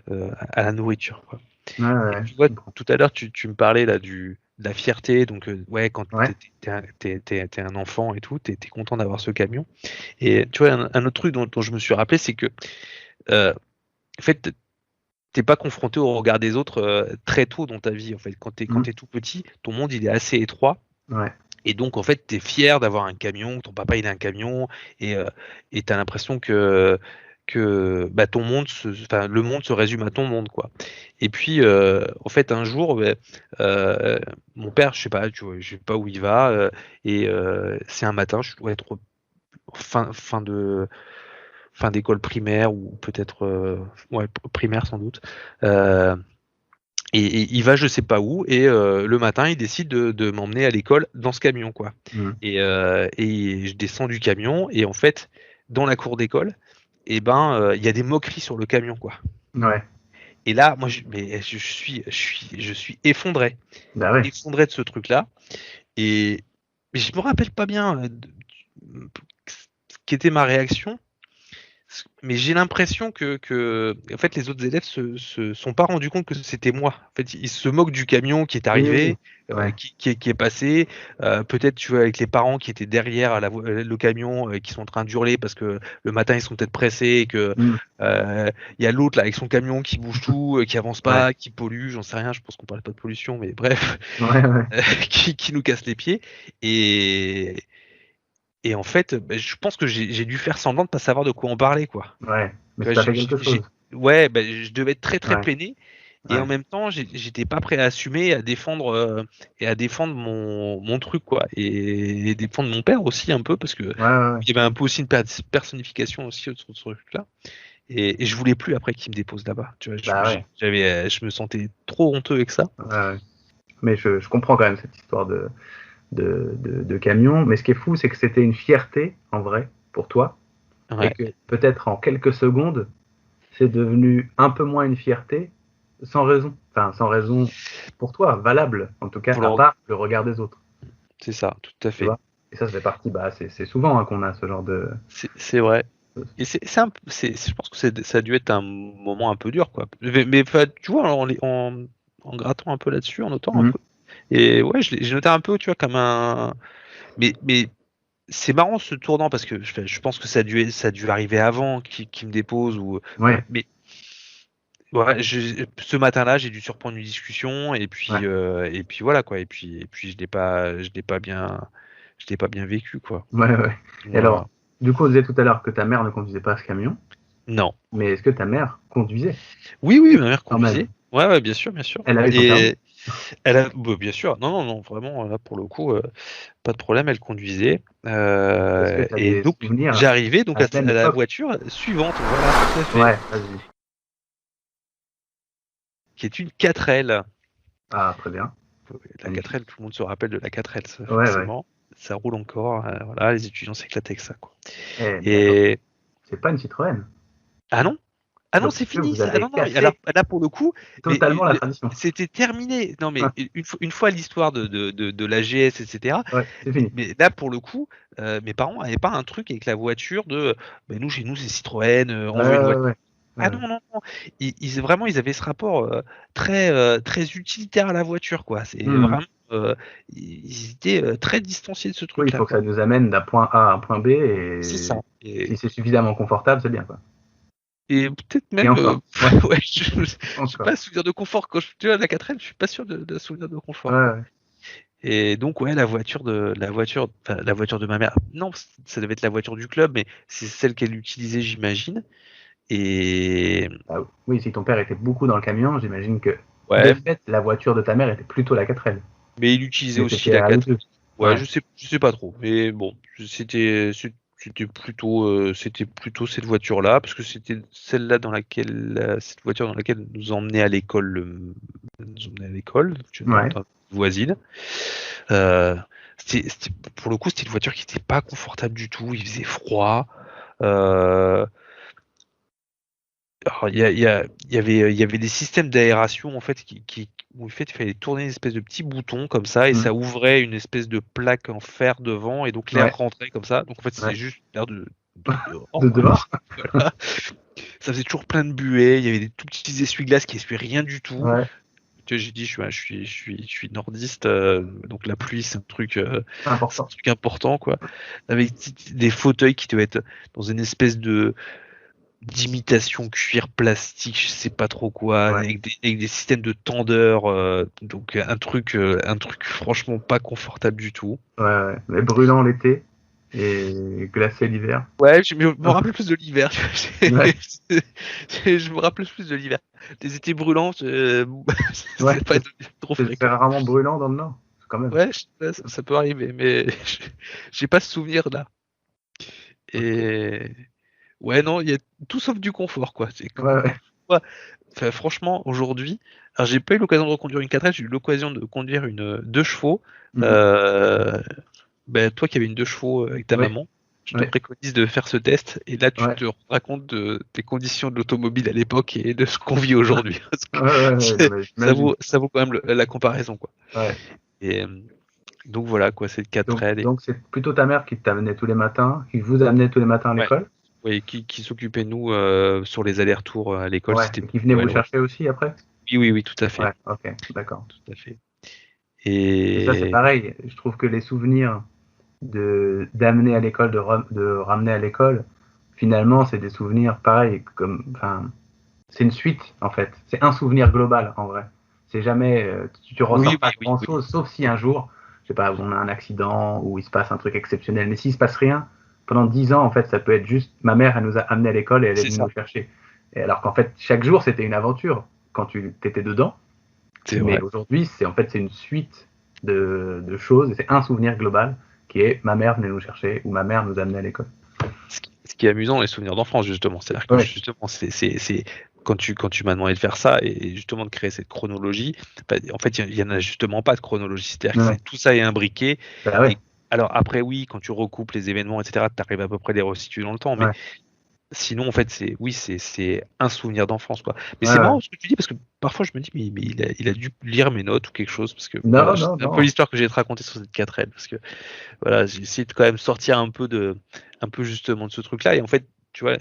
à la nourriture, quoi. Et tu vois, tout à l'heure tu me parlais là de la fierté, donc quand t'es un enfant et tout, t'es content d'avoir ce camion. Et tu vois, un autre truc dont je me suis rappelé, c'est que en fait, t'es pas confronté au regard des autres très tôt dans ta vie. En fait, quand t'es tout petit, ton monde il est assez étroit. Et donc en fait, t'es fier d'avoir un camion, ton papa il a un camion, et t'as l'impression que ton monde, le monde se résume à ton monde, quoi. Et puis en fait un jour, mon père, je sais pas où il va, et c'est un matin, je dois être fin d'école primaire ou peut-être primaire sans doute. Et il va je sais pas où, et le matin il décide de m'emmener à l'école dans ce camion, quoi. Et je descends du camion, et en fait dans la cour d'école, et il y a des moqueries sur le camion, quoi. Et là moi je suis effondré, effondré de ce truc là, mais je me rappelle pas bien ce qu'était ma réaction. Mais j'ai l'impression que en fait, les autres élèves se sont pas rendus compte que c'était moi. En fait, ils se moquent du camion qui est arrivé, qui est passé. Peut-être, tu vois, avec les parents qui étaient derrière le camion, qui sont en train d'hurler parce que le matin ils sont peut-être pressés, et que y a l'autre là avec son camion qui bouge tout, qui avance pas, qui pollue. J'en sais rien. Je pense qu'on parle pas de pollution, mais bref, qui nous casse les pieds. Et en fait, je pense que j'ai dû faire semblant de pas savoir de quoi on parlait, quoi. Mais ça fait quelque chose. Je devais être très très peiné, et en même temps, j'étais pas prêt à assumer, et à défendre mon truc, quoi, et défendre mon père aussi un peu, parce que il y avait un peu aussi une personnification aussi autour de ce truc-là. Et je voulais plus après qu'il me dépose là-bas. Tu vois, je me sentais trop honteux avec ça. Mais je comprends quand même cette histoire de camion, mais ce qui est fou, c'est que c'était une fierté en vrai pour toi, et que peut-être en quelques secondes c'est devenu un peu moins une fierté, sans raison pour toi, valable en tout cas, à part le regard des autres. C'est ça, tout à fait. Et ça fait partie, c'est souvent qu'on a ce genre de... C'est vrai. Et je pense que ça a dû être un moment un peu dur, quoi. Mais tu vois, en grattant un peu là-dessus, en notant un peu. Et j'ai noté un peu, tu vois, comme un. Mais c'est marrant ce tournant, parce que je pense que ça a dû arriver avant qu'il me dépose, ou. Mais ce matin-là, j'ai dû surprendre une discussion, et puis voilà, quoi. Et puis je l'ai pas bien vécu, quoi. Et alors, du coup, on disait tout à l'heure que ta mère ne conduisait pas ce camion. Non. Mais est-ce que ta mère conduisait? Oui, ma mère conduisait. Ouais, bien sûr. Elle avait son permis. Bien sûr, non, vraiment, là pour le coup, pas de problème, elle conduisait. Et donc j'arrivais donc à la voiture suivante, voilà, tout à fait. Vas-y. Qui est une 4L. Ah, très bien. La 4L, tout le monde se rappelle de la 4L, forcément. Ça roule encore, voilà, les étudiants s'éclatent avec ça, quoi. Et c'est pas une Citroën. Ah non? Ah non, c'est fini. Là pour le coup, totalement la tradition. C'était terminé. Non, mais une fois l'histoire de la GS, etc. C'est fini. Mais là pour le coup, mes parents n'avaient pas un truc avec la voiture de. Nous, chez nous, c'est Citroën. On veut une voiture. Ah non. Ils avaient ce rapport très très utilitaire à la voiture, quoi. C'est vraiment. Ils étaient très distanciés de ce truc-là. Il faut que ça nous amène d'un point A à un point B, et c'est ça. Si c'est suffisamment confortable, c'est bien, quoi. Et peut-être Et même, encore. ouais, je sais Encore. pas, souvenir de confort. Quand je suis à la 4L, je suis pas sûr de souvenir de confort. Ouais. Et donc, ouais, la voiture de ma mère. Non, ça devait être la voiture du club, mais c'est celle qu'elle utilisait, j'imagine. Et Ah oui, si ton père était beaucoup dans le camion, j'imagine que de ouais, fait, la voiture de ta mère était plutôt la 4L. mais il utilisait Mais aussi c'était la à eux 4. deux. Ouais, Ouais. je sais pas trop, mais bon, c'était plutôt cette voiture-là, parce que c'était celle-là cette voiture dans laquelle nous emmenait à l'école, nous emmenait à l'école, Ouais. dans la voisine. Euh, pour le coup, c'était une voiture qui était pas confortable du tout. Il faisait froid. Euh, alors, il y avait des systèmes d'aération en fait où en fait, il fallait tourner une espèce de petit bouton comme ça et Mm. ça ouvrait une espèce de plaque en fer devant et donc l'air Ouais. rentrait comme ça. Donc en fait, c'était Ouais. juste l'air de dehors. De dehors. Voilà. Ça faisait toujours plein de buées. Il y avait des tout petits essuie-glaces qui essuyaient rien du tout. Ouais. Tu sais, j'ai dit, je suis nordiste, donc la pluie, c'est un Important. truc important, quoi. Avec des fauteuils qui devaient être dans une espèce de d'imitation cuir plastique, je sais pas trop quoi, Ouais. avec des systèmes de tendeurs, donc un truc franchement pas confortable du tout. Ouais. Mais brûlant l'été et glacé l'hiver. Ouais, je me rappelle plus de l'hiver. Ouais. Je me rappelle plus de l'hiver. Les étés brûlants, Ouais. c'est pas trop C'est fréquent. rarement brûlant dans le nord, quand même. Ouais, ça peut arriver, mais j'ai pas ce souvenir là. Ok. Et ouais, non, il y a tout sauf du confort, quoi. Ouais. Ouais. Enfin, franchement, aujourd'hui, alors j'ai pas eu l'occasion de reconduire une 4L, j'ai eu l'occasion de conduire une 2 chevaux. Mhm. Euh, Ben, toi qui avais une 2 chevaux avec ta Ouais. maman, je te Ouais. préconise de faire ce test et là tu Ouais. te rendras compte des conditions de l'automobile à l'époque et de ce qu'on vit aujourd'hui. Parce que Non, mais j'imagine. ça vaut quand même la comparaison, quoi. Ouais. Et donc voilà, quoi, cette 4L. Donc c'est plutôt ta mère qui t'amenait tous les matins, qui vous amenait tous les matins à Ouais. l'école? Oui, qui s'occupait de nous sur les allers-retours à l'école, Ouais. c'était Et qui venait vous ouais. chercher aussi après? Oui, tout à fait. Ouais. Ok. D'accord. Tout à fait. Et ça, c'est Et pareil. Je trouve que les souvenirs d'amener à l'école, de ramener à l'école, finalement, c'est des souvenirs pareils. Enfin, c'est une suite, en fait. C'est un souvenir global, en vrai. C'est jamais, tu ressens pas oui. grand-chose, sauf si un jour, je sais pas, on a un accident ou il se passe un truc exceptionnel. Mais s'il se passe rien, pendant 10 ans, en fait, ça peut être juste, ma mère, elle nous a amenés à l'école et elle est C'est venue ça. nous chercher. Et alors qu'en fait, chaque jour, c'était une aventure quand tu étais dedans. C'est Mais vrai. aujourd'hui, c'est une suite de choses et c'est un souvenir global qui est ma mère venait nous chercher ou ma mère nous amenait à l'école. Ce qui est amusant dans les souvenirs d'enfance, justement, c'est-à-dire que Ouais. justement, c'est quand tu m'as demandé de faire ça et justement de créer cette chronologie, bah, en fait, il y en a justement pas de chronologie. C'est-à-dire que Ouais. tout ça est imbriqué. Bah ouais. Et alors après, oui, quand tu recoupes les événements, etc., tu arrives à peu près à les resituer dans le temps, mais Ouais. sinon, en fait, c'est un souvenir d'enfance, quoi. Mais Ouais, c'est ouais. marrant ce que tu dis parce que parfois je me dis, mais il a dû lire mes notes ou quelque chose parce que Non, voilà, non, c'est un peu non. l'histoire que j'ai te raconter sur cette 4L parce que voilà, j'ai essayé de quand même sortir un peu justement de ce truc-là et en fait, tu vois,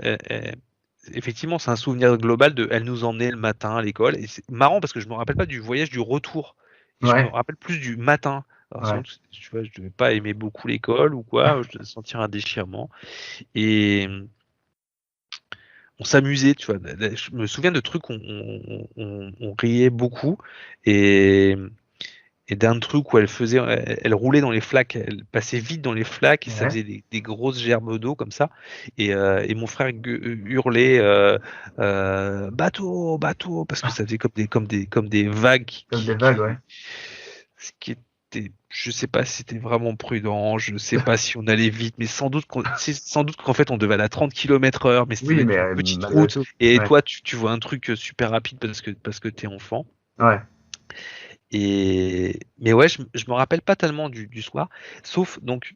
effectivement, c'est un souvenir global de, elle nous emmenait le matin à l'école et c'est marrant parce que je me rappelle pas du voyage du retour et je me Ouais. rappelle plus du matin. Alors, sans Ouais. doute, tu vois, je devais pas aimer beaucoup l'école ou quoi, je devais sentir un déchirement et on s'amusait, tu vois. Je me souviens de trucs où on riait beaucoup et, et d'un truc où elle roulait dans les flaques, elle passait vite dans les flaques et ça Ouais. faisait des grosses gerbes d'eau comme ça. Et mon frère hurlait bateau, bateau, parce que ça faisait comme des vagues Comme des vagues, ouais. ce qui était, je sais pas si c'était vraiment prudent, je sais pas si on allait vite, mais c'est sans doute qu'en fait on devait aller à 30 km/h, mais c'était Oui, mais une petite malgré route. tout. Et Ouais. toi, tu vois un truc super rapide parce que t'es enfant. Ouais. Mais ouais, je me rappelle pas tellement du soir, sauf donc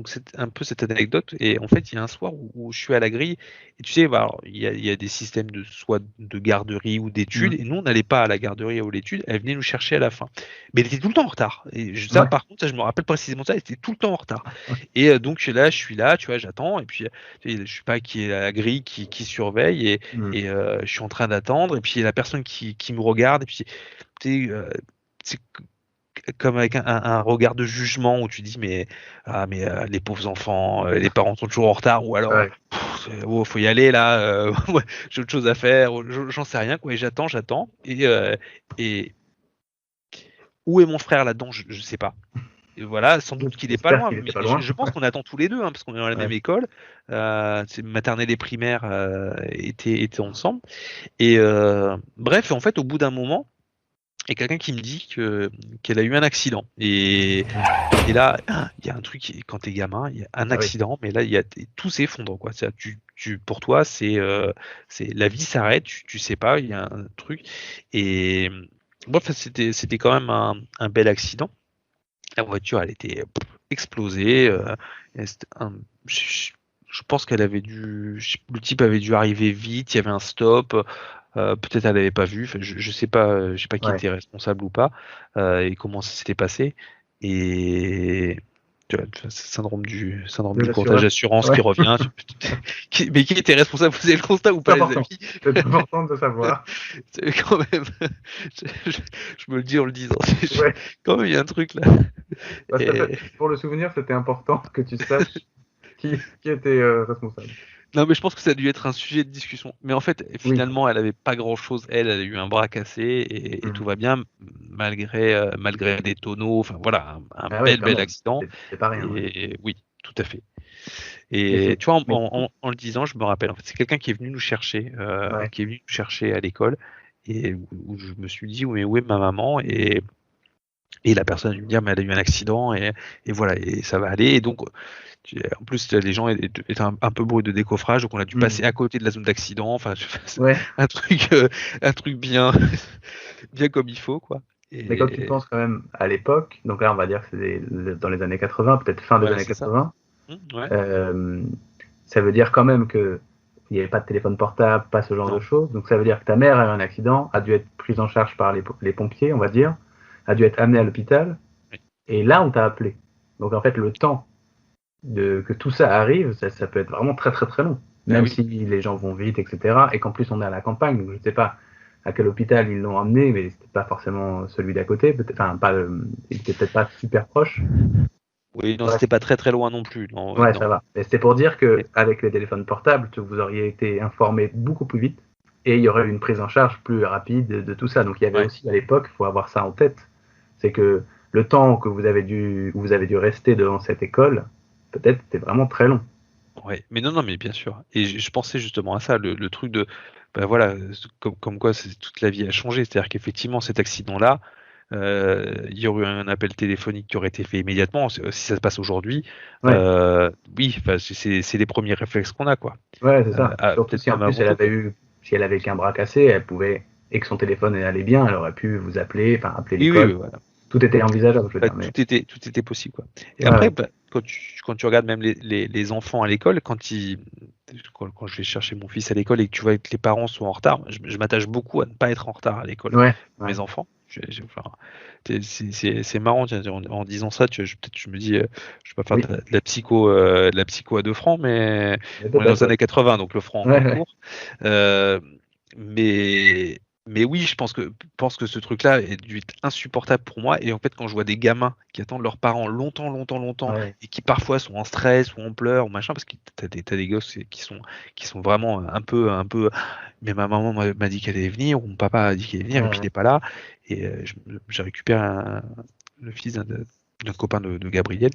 c'est un peu cette anecdote. Et en fait, il y a un soir où je suis à la grille. Et tu sais, bah, alors, il y a des systèmes de soit de garderie ou d'études. Mm. Et nous, on n'allait pas à la garderie ou à l'étude. Elle venait nous chercher à la fin. Mais elle était tout le temps en retard. Et ça, Ouais. par contre, ça, je me rappelle précisément ça. Elle était tout le temps en retard. Ouais. Et donc je suis là, tu vois, j'attends. Et puis, tu sais, je suis pas qui est à la grille, qui surveille. Mm. Je suis en train d'attendre. Et puis, il y a la personne qui me regarde. Et puis, tu sais, c'est comme avec un regard de jugement où tu dis mais les pauvres enfants, les parents sont toujours en retard ou alors faut y aller là, ouais, j'ai autre chose à faire, j'en sais rien quoi, et j'attends et où est mon frère là-dedans, je sais pas. Et voilà, sans doute qu'il est pas loin, mais je pense qu'on attend tous les deux, hein, parce qu'on est dans la même école. Maternelle et primaire étaient ensemble. Et bref, en fait, au bout d'un moment, il y a quelqu'un qui me dit qu'elle a eu un accident. Et là, il y a un truc, quand t'es gamin, il y a un accident, mais là, tout s'effondre, quoi. Pour toi, c'est la vie s'arrête, tu sais pas, il y a un truc. Et bref, c'était quand même un bel accident. La voiture, elle était explosée. Je pense qu'elle avait le type avait dû arriver vite. Il y avait un stop. Peut-être elle n'avait pas vu. Enfin, je sais pas qui était responsable ou pas et comment ça s'était passé. Et tu vois, syndrome du courtage d'assurance qui revient. Mais qui était responsable? Vous avez le constat ou pas, les amis? C'est important de savoir. Quand même, je me le dis en le disant. Quand même, il y a un truc là. Pour le souvenir, c'était important que tu saches qui était responsable. Non, mais je pense que ça a dû être un sujet de discussion. Mais en fait, finalement, elle avait pas grand-chose. Elle a eu un bras cassé et tout va bien malgré des tonneaux. Enfin voilà, un bel accident. C'est pas rien. Et oui, tout à fait. Et tu vois, en le disant, je me rappelle. En fait, c'est quelqu'un qui est venu nous chercher, à l'école, et où je me suis dit, mais où est ma maman? Et la personne a dû me dire, mais elle a eu un accident et voilà, et ça va aller. Et donc, en plus, les gens étaient un peu bruit de décoffrage, donc on a dû passer à côté de la zone d'accident. Enfin, un truc bien comme il faut, quoi. Mais quand tu penses quand même à l'époque, donc là, on va dire que c'est dans les années 80, peut-être fin des années 80. Ça veut dire quand même que il n'y avait pas de téléphone portable, pas ce genre de choses. Donc ça veut dire que ta mère a eu un accident, a dû être prise en charge par les pompiers, on va dire, a dû être amenée à l'hôpital. Et là, on t'a appelé. Donc en fait, le temps que tout ça arrive, ça peut être vraiment très très très long. Même si les gens vont vite, etc. Et qu'en plus on est à la campagne, donc je ne sais pas à quel hôpital ils l'ont emmené, mais c'était pas forcément celui d'à côté. Il était peut-être pas super proche. Oui, non, c'était pas très très loin non plus. Non, ça va. Mais c'était pour dire que avec les téléphones portables, vous auriez été informé beaucoup plus vite et il y aurait eu une prise en charge plus rapide de tout ça. Donc il y avait aussi à l'époque, il faut avoir ça en tête, c'est que le temps que vous avez dû rester devant cette école, peut-être c'était vraiment très long. Ouais, mais non, mais bien sûr. Et je pensais justement à ça, le truc de, voilà, comme quoi toute la vie a changé. C'est-à-dire qu'effectivement, cet accident-là, il y aurait eu un appel téléphonique qui aurait été fait immédiatement. Si ça se passe aujourd'hui, oui, c'est les premiers réflexes qu'on a, quoi. Ouais, c'est ça. Surtout si en plus si elle avait qu'un bras cassé, elle pouvait, et que son téléphone allait bien, elle aurait pu vous appeler, appeler l'école. Oui, voilà. Tout était envisageable, je veux dire. Tout était possible, quoi. Et après, quand tu regardes même les enfants à l'école, quand je vais chercher mon fils à l'école et que tu vois que les parents sont en retard, je m'attache beaucoup à ne pas être en retard à l'école. Mes enfants. C'est marrant, en disant ça, peut-être je me dis, je vais pas faire de la psycho à 2 francs, mais on est dans les années 80, donc le franc en cours. Mais oui, je pense que ce truc-là est dû être insupportable pour moi. Et en fait, quand je vois des gamins qui attendent leurs parents longtemps, et qui parfois sont en stress ou en pleurs ou machin, parce que t'as des gosses qui sont vraiment un peu. Mais ma maman m'a dit qu'elle allait venir, ou mon papa a dit qu'il allait venir, et puis il n'est pas là. Et j'ai récupéré le fils d'un copain de Gabriel,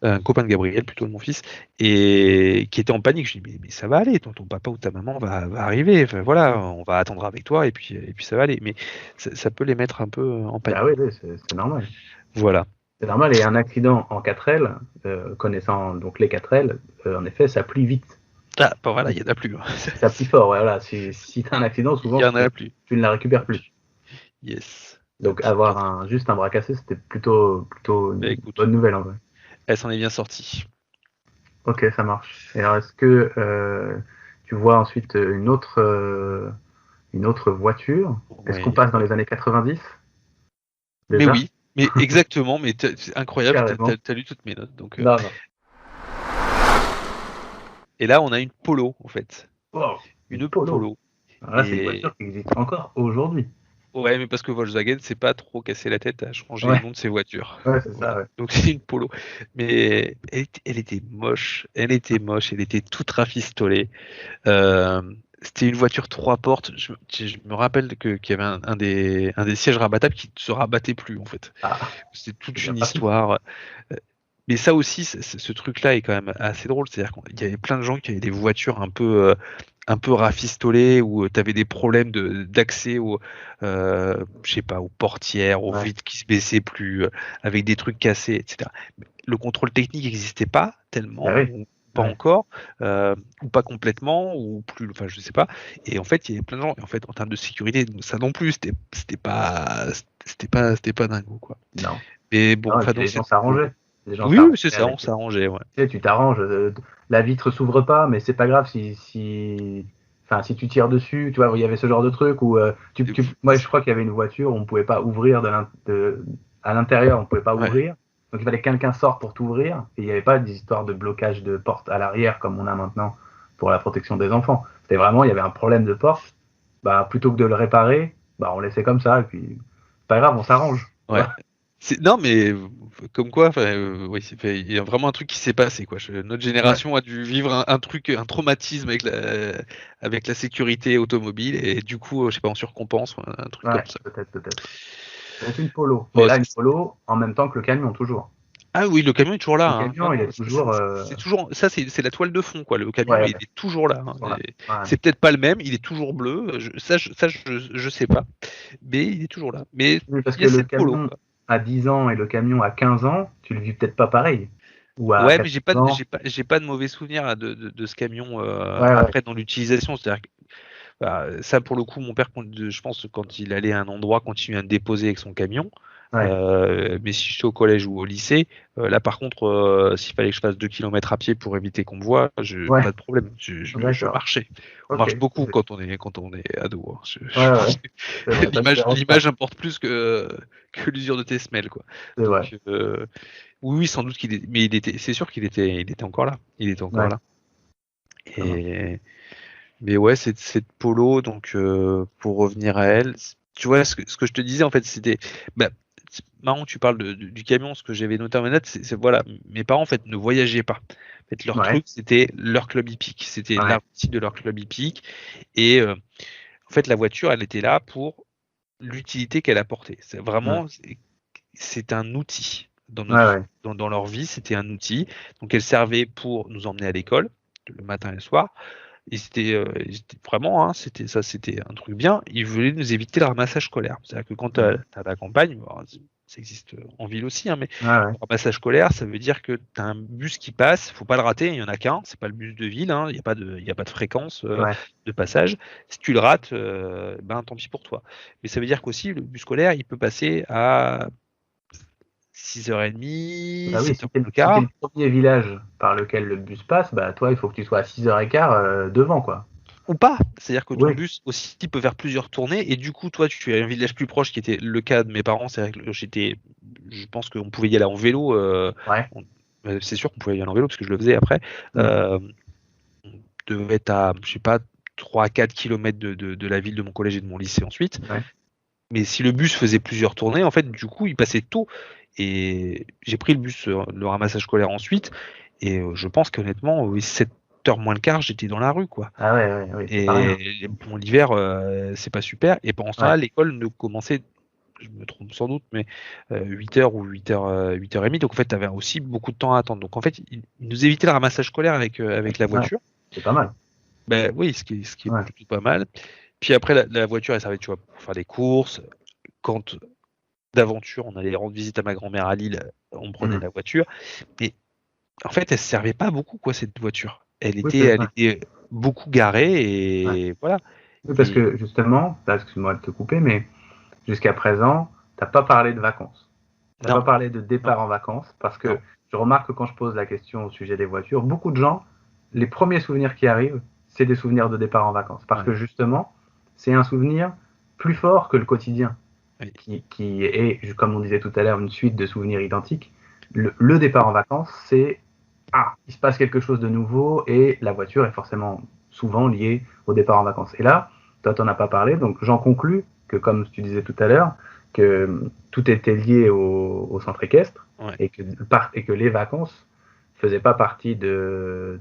un copain de Gabriel plutôt de mon fils, et qui était en panique. Je dis mais ça va aller, ton papa ou ta maman va arriver, enfin, voilà, on va attendre avec toi et puis ça va aller. Mais ça peut les mettre un peu en panique. Ah oui, c'est normal. Voilà. C'est normal, et un accident en 4L, connaissant donc les 4L, en effet, ça plie vite. Ah, voilà, il y en a plus. Ça plie fort, voilà. Si tu as un accident, souvent, il y en a plus. Tu ne la récupères plus. Yes. Donc avoir juste un bras cassé, c'était plutôt une bonne nouvelle en vrai. Elle s'en est bien sortie. Ok, ça marche. Et alors, est-ce que tu vois ensuite une autre voiture? Est-ce qu'on passe dans les années 90 déjà? Mais oui, mais exactement, mais c'est incroyable, t'as lu toutes mes notes. Donc, non. Et là, on a une Polo, en fait. Wow, une Polo. Alors là, c'est une voiture qui existe encore aujourd'hui. Ouais, mais parce que Volkswagen s'est pas trop cassé la tête à changer Ouais. le nom de ses voitures. Ouais, c'est Voilà. ça, ouais. Donc c'est une Polo. Mais elle était moche. Elle était moche. Elle était toute rafistolée. C'était une voiture 3 portes. Je me rappelle qu'il y avait un des sièges rabattables qui ne se rabattait plus, en fait. Ah, C'était toute c'est bien une pratique. histoire. Mais ça aussi, ce truc-là est quand même assez drôle. C'est-à-dire qu'il y avait plein de gens qui avaient des voitures un peu rafistolées où tu avais des problèmes d'accès je sais pas, aux portières, aux Ouais. vitres qui se baissaient plus, avec des trucs cassés, etc. Le contrôle technique n'existait pas Bah tellement, oui. ou pas Ouais. encore, ou pas complètement, ou plus, enfin je sais pas. Et en fait, il y avait plein de gens. Et en fait, en termes de sécurité, ça non plus, c'était pas dingo, quoi. Non. Mais bon, Non, et enfin puis donc les gens c'est s'arrangeaient. Les gens oui, oui, s'arrangeaient c'est ça, on avec. Tu s'arrangeait, ouais. sais, tu t'arranges. La vitre s'ouvre pas, mais c'est pas grave enfin, si tu tires dessus, tu vois, il y avait ce genre de truc où moi, je crois qu'il y avait une voiture où on pouvait pas ouvrir à l'intérieur, on pouvait pas Ouais. ouvrir. Donc il fallait que quelqu'un sorte pour t'ouvrir. Et il n'y avait pas d'histoire de blocage de porte à l'arrière comme on a maintenant pour la protection des enfants. C'était vraiment, il y avait un problème de porte. Bah, plutôt que de le réparer, bah, on laissait comme ça. Et puis, c'est pas grave, on s'arrange. Tu Ouais. vois. Non, mais comme quoi, enfin, oui, il y a vraiment un truc qui s'est passé, quoi. Notre Ouais, génération a dû vivre un truc, un traumatisme avec la sécurité automobile, et du coup, je sais pas, on surcompense, un truc ouais, comme ça. peut-être. Donc une polo. Mais Oh, là, une polo en même temps que le camion, toujours. ah oui, le camion est toujours là, Le hein. Non, camion, il non, est toujours. c'est toujours, ça, c'est la toile de fond, quoi. Le camion, Ouais, il est toujours là, hein. voilà. Ouais. C'est peut-être pas le même, il est toujours bleu. Je sais pas, mais il est toujours là. Mais Oui, parce il y que a le cette polo, camion quoi. à 10 ans et le camion à 15 ans, tu le vis peut-être pas pareil. Ou à Ouais, mais 14 ans. j'ai pas de mauvais souvenirs là, de ce camion Ouais. après dans l'utilisation. C'est-à-dire que ça, pour le coup, mon père, je pense, quand il allait à un endroit, continuait à me déposer avec son camion. Ouais. Mais si j'étais au collège ou au lycée, là par contre, s'il fallait que je fasse 2 kilomètres à pied pour éviter qu'on me voie, Ouais. pas de problème. Je D'accord. marchais. On Ok. marche beaucoup quand on est ado, hein. Ouais. C'est vrai, ça ne me dérange pas. L'image importe plus que l'usure de tes semelles, quoi. C'est vrai. Donc, oui, sans doute mais c'est sûr il était encore là. Il était encore Ouais. là. Ça marche. Mais ouais, cette polo, donc pour revenir à elle, tu vois, ce que je te disais en fait, c'était bah, c'est marrant que tu parles du camion. Ce que j'avais noté en note, voilà, mes parents en fait ne voyageaient pas. En fait, leur Ouais. truc, c'était leur club hippique, c'était la Ouais. routine de leur club hippique. Et en fait, la voiture, elle était là pour l'utilité qu'elle apportait. C'est Mm. vraiment, c'est un outil dans Ouais, notre ouais. dans leur vie, c'était un outil. Donc elle servait pour nous emmener à l'école le matin et le soir. Ils étaient vraiment, hein, c'était un truc bien. Ils voulaient nous éviter le ramassage scolaire. C'est-à-dire que quand tu Mm. as la campagne, bon, ça existe en ville aussi, hein, mais Ouais. le ramassage scolaire, ça veut dire que tu as un bus qui passe, faut pas le rater, il y en a qu'un, c'est pas le bus de ville, hein, il y a pas de fréquence Ouais. de passage. Si tu le rates, ben tant pis pour toi. Mais ça veut dire qu'aussi le bus scolaire, il peut passer à 6h30, Bah oui, si 7h15. t'es le premier village par lequel le bus passe, bah toi, il faut que tu sois à 6h15 devant, quoi. Ou pas. C'est-à-dire que ton Oui. bus aussi peut faire plusieurs tournées et du coup, toi, tu as un village plus proche qui était le cas de mes parents. C'est-à-dire que je pense qu'on pouvait y aller en vélo. Ouais. C'est sûr qu'on pouvait y aller en vélo parce que je le faisais après. Mm. On devait être à, je sais pas, 3 à 4 km de la ville de mon collège et de mon lycée ensuite. Ouais. Mais si le bus faisait plusieurs tournées, en fait, du coup, il passait tôt. Et j'ai pris le bus, le ramassage scolaire ensuite. Et je pense qu'honnêtement, oui, 7h moins le quart, j'étais dans la rue, quoi. Ah ouais, c'est pas rien. Et bon, l'hiver, c'est pas super. Et pendant ce Ouais. temps-là, l'école ne commençait, je me trompe sans doute, mais 8h ou 8h30. Donc en fait, tu avais aussi beaucoup de temps à attendre. Donc en fait, ils nous évitaient le ramassage scolaire avec la Ouais. voiture. C'est pas mal. Ben oui, ce qui est Ouais. plutôt pas mal. Puis après, la voiture, elle servait, tu vois, pour faire des courses. Quand d'aventure, on allait rendre visite à ma grand-mère à Lille, on prenait Mm. la voiture. Mais en fait, elle servait pas beaucoup, quoi, cette voiture. Oui, c'est Elle ça. était beaucoup garée Ouais. et voilà. Oui, parce Et que justement, là, excuse-moi de te couper, mais jusqu'à présent, t'as pas parlé de vacances. T'as non, pas parlé de non, départ en vacances, parce non. que je remarque que quand je pose la question au sujet des voitures, beaucoup de gens, les premiers souvenirs qui arrivent, c'est des souvenirs de départ en vacances. Parce Ouais, que justement, c'est un souvenir plus fort que le quotidien, oui. qui est, comme on disait tout à l'heure, une suite de souvenirs identiques. Le départ en vacances, c'est il se passe quelque chose de nouveau et la voiture est forcément souvent liée au départ en vacances. Et là, toi, t'en as pas parlé, donc j'en conclus que, comme tu disais tout à l'heure, que tout était lié au centre équestre et que les vacances faisaient pas partie de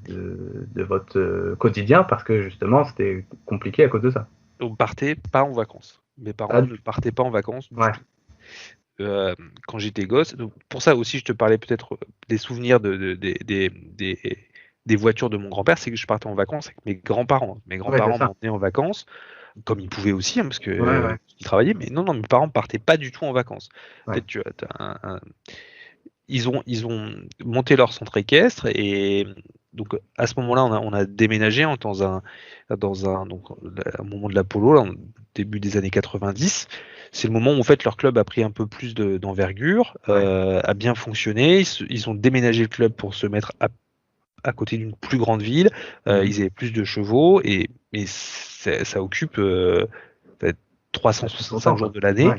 votre quotidien parce que justement c'était compliqué à cause de ça. On ne partait pas en vacances. Mes parents ne partaient pas en vacances du tout. Quand j'étais gosse. Donc pour ça aussi, je te parlais peut-être des souvenirs des voitures de mon grand-père, c'est que je partais en vacances avec mes grands-parents. Mes grands-parents m'emmenaient en vacances, comme ils pouvaient aussi, parce que ils travaillaient. Mais non, mes parents ne partaient pas du tout en vacances. En fait, ils ont monté leur centre équestre et donc à ce moment-là, on a déménagé dans un au moment de l'Apollo, au début des années 90. C'est le moment où en fait leur club a pris un peu plus d'envergure, a bien fonctionné. Ils ont déménagé le club pour se mettre à côté d'une plus grande ville. Ils avaient plus de chevaux et ça occupe 365 jours de l'année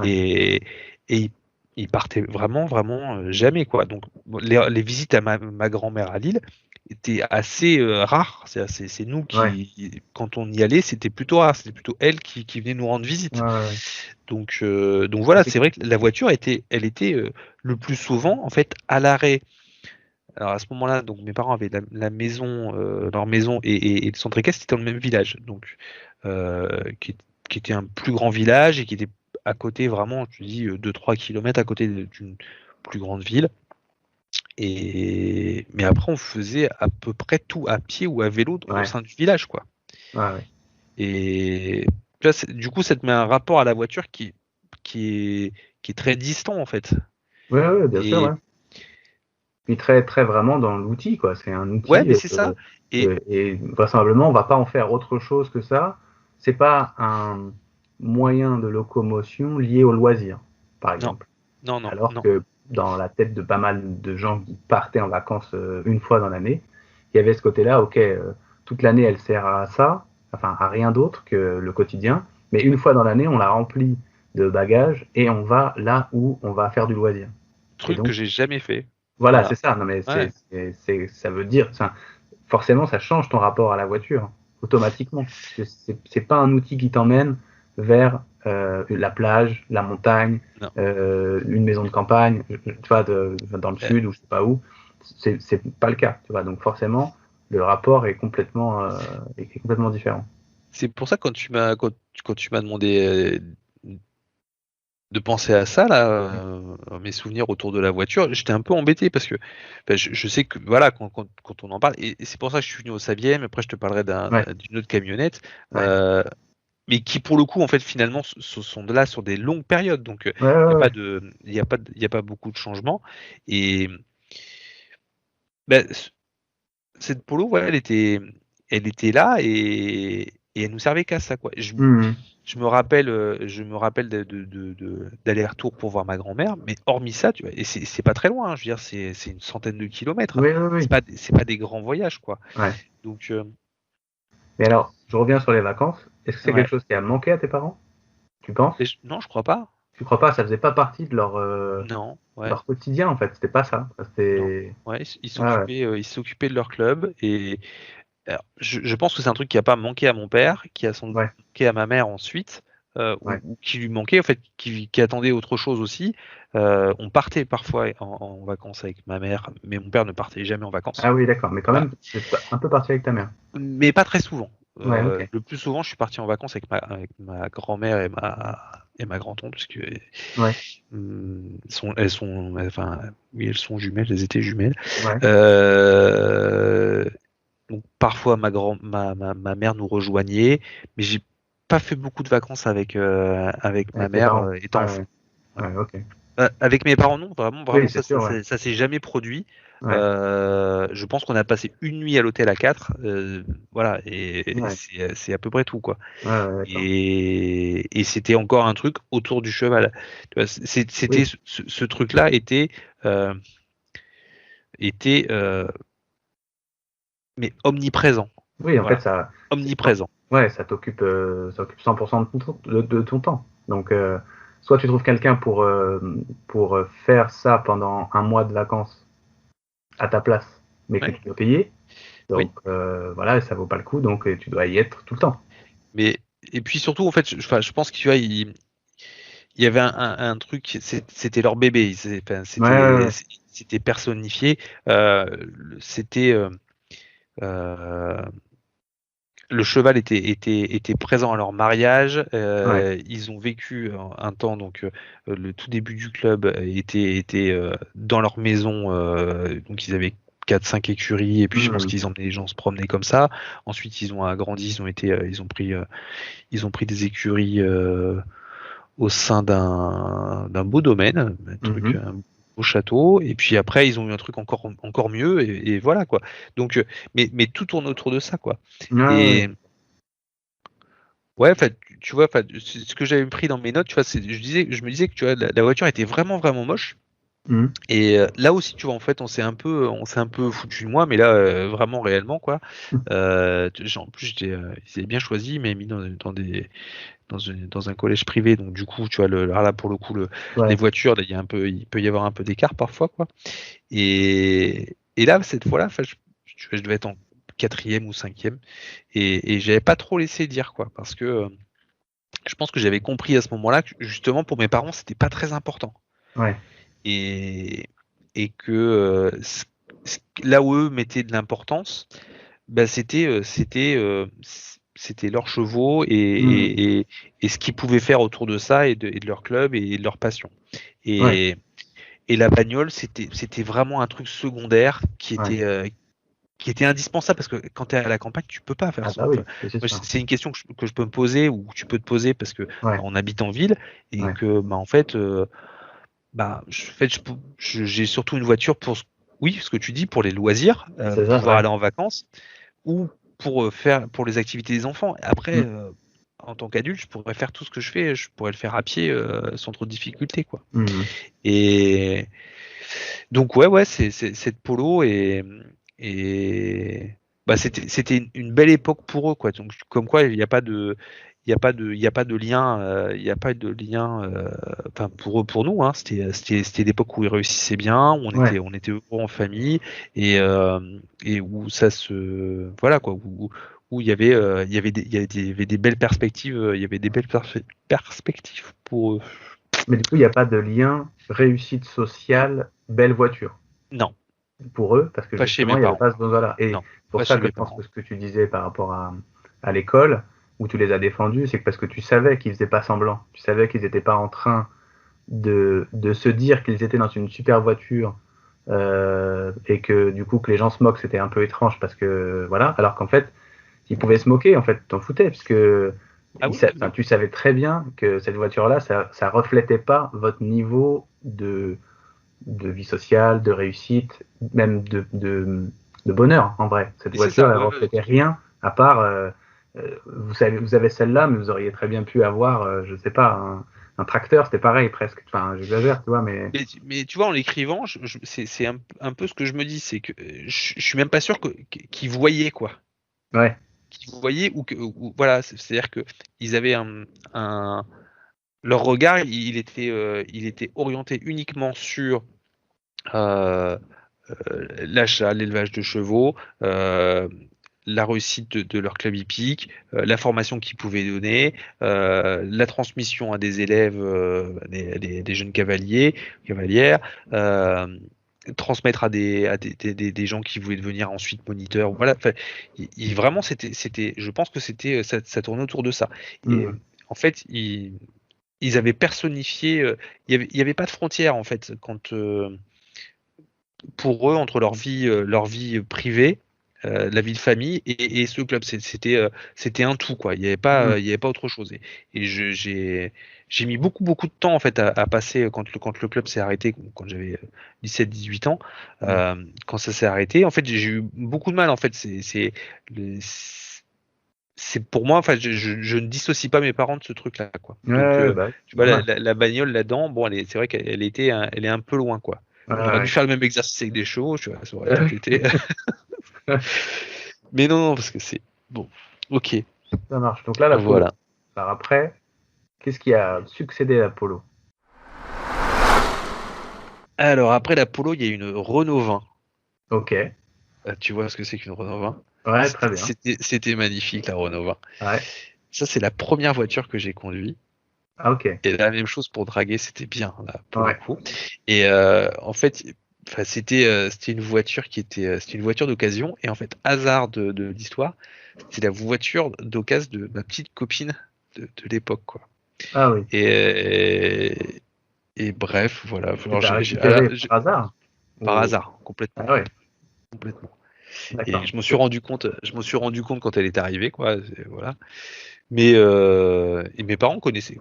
et ils partaient vraiment jamais quoi. Donc les visites à ma grand-mère à Lille étaient assez rares. C'est nous qui, quand on y allait, c'était plutôt rare. C'était plutôt elle qui venait nous rendre visite. Donc voilà, c'est vrai que la voiture elle était le plus souvent en fait à l'arrêt. Alors à ce moment-là, donc mes parents avaient la maison, leur maison et le centre équestre était dans le même village, donc qui était un plus grand village et qui était à côté vraiment, je te dis 2-3 km à côté d'une plus grande ville. Mais après on faisait à peu près tout à pied ou à vélo au sein du village quoi. Et là, du coup ça te met un rapport à la voiture qui est très distant en fait. Oui, bien sûr. Puis très vraiment dans l'outil quoi. C'est un outil. Mais c'est ça. Et vraisemblablement on va pas en faire autre chose que ça. C'est pas un moyen de locomotion lié au loisir, par exemple. Non. Alors que dans la tête de pas mal de gens qui partaient en vacances une fois dans l'année, il y avait ce côté-là, toute l'année elle sert à ça, enfin à rien d'autre que le quotidien, mais une fois dans l'année on la remplit de bagages et on va là où on va faire du loisir. Truc que j'ai jamais fait. Voilà, c'est ça. Non mais ça veut dire, forcément ça change ton rapport à la voiture automatiquement. C'est pas un outil qui t'emmène vers la plage, la montagne, une maison de campagne, tu vois, dans le sud ou je sais pas où. C'est pas le cas, tu vois. Donc forcément, le rapport est complètement différent. C'est pour ça quand tu m'as demandé de penser à ça là, mes souvenirs autour de la voiture, j'étais un peu embêté parce que je sais que voilà quand on en parle et c'est pour ça que je suis venu au Saviem. Après je te parlerai d'une autre camionnette. Mais qui pour le coup en fait finalement sont là sur des longues périodes, donc il y a pas beaucoup de changements et cette Polo elle était là et elle nous servait qu'à ça quoi. Je me rappelle d'aller-retour pour voir ma grand-mère, mais hormis ça, tu vois, et c'est pas très loin, je veux dire, c'est une centaine de kilomètres. C'est pas des grands voyages, quoi. Donc. Mais alors, je reviens sur les vacances. Est-ce que c'est quelque chose qui a manqué à tes parents? Tu penses? Non, je crois pas. Tu crois pas? Ça faisait pas partie de leur quotidien en fait. C'était pas ça. Ils s'occupaient de leur club et. Alors, je pense que c'est un truc qui a pas manqué à mon père, qui a sans doute manqué à ma mère ensuite, ou qui lui manquait en fait, qui attendait autre chose aussi. On partait parfois en vacances avec ma mère, mais mon père ne partait jamais en vacances. Ah oui, d'accord, mais quand même, c'est un peu parti avec ta mère. Mais pas très souvent. Le plus souvent, je suis parti en vacances avec ma grand-mère et ma grand-tante, puisque elles sont jumelles, elles étaient jumelles. Donc parfois ma mère nous rejoignait, mais j'ai pas fait beaucoup de vacances avec ma mère étant enfant. Avec mes parents non, vraiment ça s'est jamais produit. Je pense qu'on a passé une nuit à l'hôtel à 4, voilà, et c'est à peu près tout quoi. Et c'était encore un truc autour du cheval. C'était ce truc-là était mais omniprésent. Oui, en fait, ça. Omniprésent. Ça t'occupe 100% de ton temps. Donc, soit tu trouves quelqu'un pour faire ça pendant un mois de vacances à ta place, mais que tu dois payer. Donc, voilà, ça vaut pas le coup. Donc, tu dois y être tout le temps. Mais et puis surtout, en fait, je pense qu'il il y avait un truc, c'était leur bébé. C'était personnifié. C'était le cheval était présent à leur mariage. Ils ont vécu un temps, donc le tout début du club était dans leur maison. Donc ils avaient 4-5 écuries, et puis je pense qu'ils emmenaient les gens se promener comme ça. Ensuite, ils ont agrandi, ils ont pris des écuries au sein d'un beau domaine, un beau château, et puis après ils ont eu un truc encore mieux, et voilà quoi. Donc, mais tout tourne autour de ça quoi. Et ouais, tu vois, ce que j'avais pris dans mes notes, tu vois, je me disais que tu vois, la voiture était vraiment vraiment moche. Et là aussi, tu vois, en fait, on s'est un peu foutu de moi, mais là, vraiment réellement quoi. En plus, ils avaient bien choisi, mais mis dans un collège privé, donc du coup, tu vois, là pour le coup, les voitures, là, il peut y avoir un peu d'écart parfois, quoi. Et là, cette fois-là, je devais être en 4e ou 5e, et j'avais pas trop laissé dire, quoi, parce que je pense que j'avais compris à ce moment-là que justement pour mes parents, c'était pas très important. Et que là où eux mettaient de l'importance, bah, c'était leurs chevaux et ce qu'ils pouvaient faire autour de ça et de leur club et de leur passion. Et la bagnole, c'était vraiment un truc secondaire qui était indispensable, parce que quand tu es à la campagne, tu peux pas faire ça. C'est une question que je peux me poser, ou tu peux te poser, parce que on habite en ville et que en fait, j'ai surtout une voiture pour ce que tu dis, pour les loisirs, pouvoir aller en vacances, ou pour les activités des enfants. Après, en tant qu'adulte, je pourrais faire tout ce que je fais, je pourrais le faire à pied sans trop de difficultés, quoi. Et donc c'est cette Polo, et c'était une belle époque pour eux, quoi. Donc comme quoi, il n'y a pas de lien, enfin pour eux, pour nous, hein. C'était l'époque où ils réussissaient bien, où on était heureux en famille, et où ça se, voilà quoi, où il y avait des belles perspectives, perspectives pour eux. Mais du coup, il n'y a pas de lien réussite sociale, belle voiture. Non. Pour eux, parce que pas justement, il n'y avait pas ce besoin-là. Et pour ça que je pense que ce que tu disais par rapport à l'école, où tu les as défendus, c'est que parce que tu savais qu'ils faisaient pas semblant. Tu savais qu'ils n'étaient pas en train de se dire qu'ils étaient dans une super voiture, et que du coup, que les gens se moquent, c'était un peu étrange, parce que voilà, alors qu'en fait, ils pouvaient se moquer, en fait, t'en foutais, puisque tu savais très bien que cette voiture-là, ça reflétait pas votre niveau de vie sociale, de réussite, même de bonheur, en vrai. Cette voiture, elle ne reflétait rien, à part, vous avez celle-là, mais vous auriez très bien pu avoir, je sais pas, un tracteur, c'était pareil presque. Enfin, j'exagère, tu vois, mais tu vois, en l'écrivant, c'est un peu ce que je me dis, c'est que je suis même pas sûr qu'ils voyaient, quoi. Ouais. Qu'ils voyaient, ou voilà, c'est-à-dire que ils avaient leur regard, il était orienté uniquement sur l'achat, l'élevage de chevaux, la réussite de leur club hippique, la formation qu'ils pouvaient donner, la transmission à des élèves, des jeunes cavalières, transmettre à des gens qui voulaient devenir ensuite moniteurs. Voilà, vraiment, je pense que ça tournait autour de ça. Et en fait, ils avaient personnifié. Il y avait pas de frontière, en fait, pour eux, entre leur vie privée, la vie de famille et ce club. C'était un tout, quoi. Il n'y avait pas autre chose. Et j'ai mis beaucoup de temps, en fait, à passer quand le club s'est arrêté, quand j'avais 17-18 ans. Quand ça s'est arrêté, en fait, j'ai eu beaucoup de mal, en fait. C'est pour moi, enfin, je ne dissocie pas mes parents de ce truc-là, quoi. Donc, tu vois, la bagnole là-dedans, bon, c'est vrai qu'elle est un peu loin, quoi. J'aurais dû faire le même exercice avec des chevaux, tu vois, ça aurait peut-être été. Mais non, parce que c'est bon. Ok. Ça marche. Donc là, la Polo. Voilà. Alors après, qu'est-ce qui a succédé à la Polo? Alors après la Polo, il y a une Renault 20. Ok. Tu vois ce que c'est qu'une Renault 20? Ouais, très bien. C'était magnifique, la Renault 20. Ouais. Ça, c'est la première voiture que j'ai conduite. Ah, ok. Et la même chose pour draguer, c'était bien, là, pour Ouais. le coup. Et en fait, c'était une voiture c'était une voiture d'occasion. Et en fait, hasard de l'histoire, c'était la voiture d'occasion de ma petite copine de l'époque, quoi. Ah oui. Et bref, voilà. Tu Alors, t'as récupéré par hasard? par Ou- hasard, complètement. Ah ouais, Complètement. d'accord. Et je me suis rendu compte quand elle est arrivée, quoi. Voilà. Et mes parents connaissaient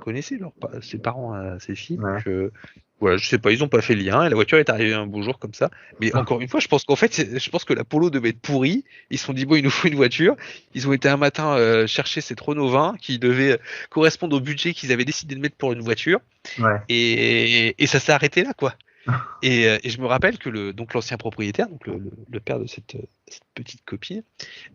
ses parents à ses filles. Ouais. Donc, voilà, je sais pas, ils ont pas fait le lien. Et la voiture est arrivée un beau jour comme ça. Mais encore une fois, je pense qu'en fait, je pense que la Polo devait être pourrie. Ils se sont dit, bon, il nous faut une voiture. Ils ont été un matin chercher cette Renault 20 qui devait correspondre au budget qu'ils avaient décidé de mettre pour une voiture. Ouais. Et ça s'est arrêté là, quoi. Et je me rappelle que donc l'ancien propriétaire, donc le père de cette petite copine,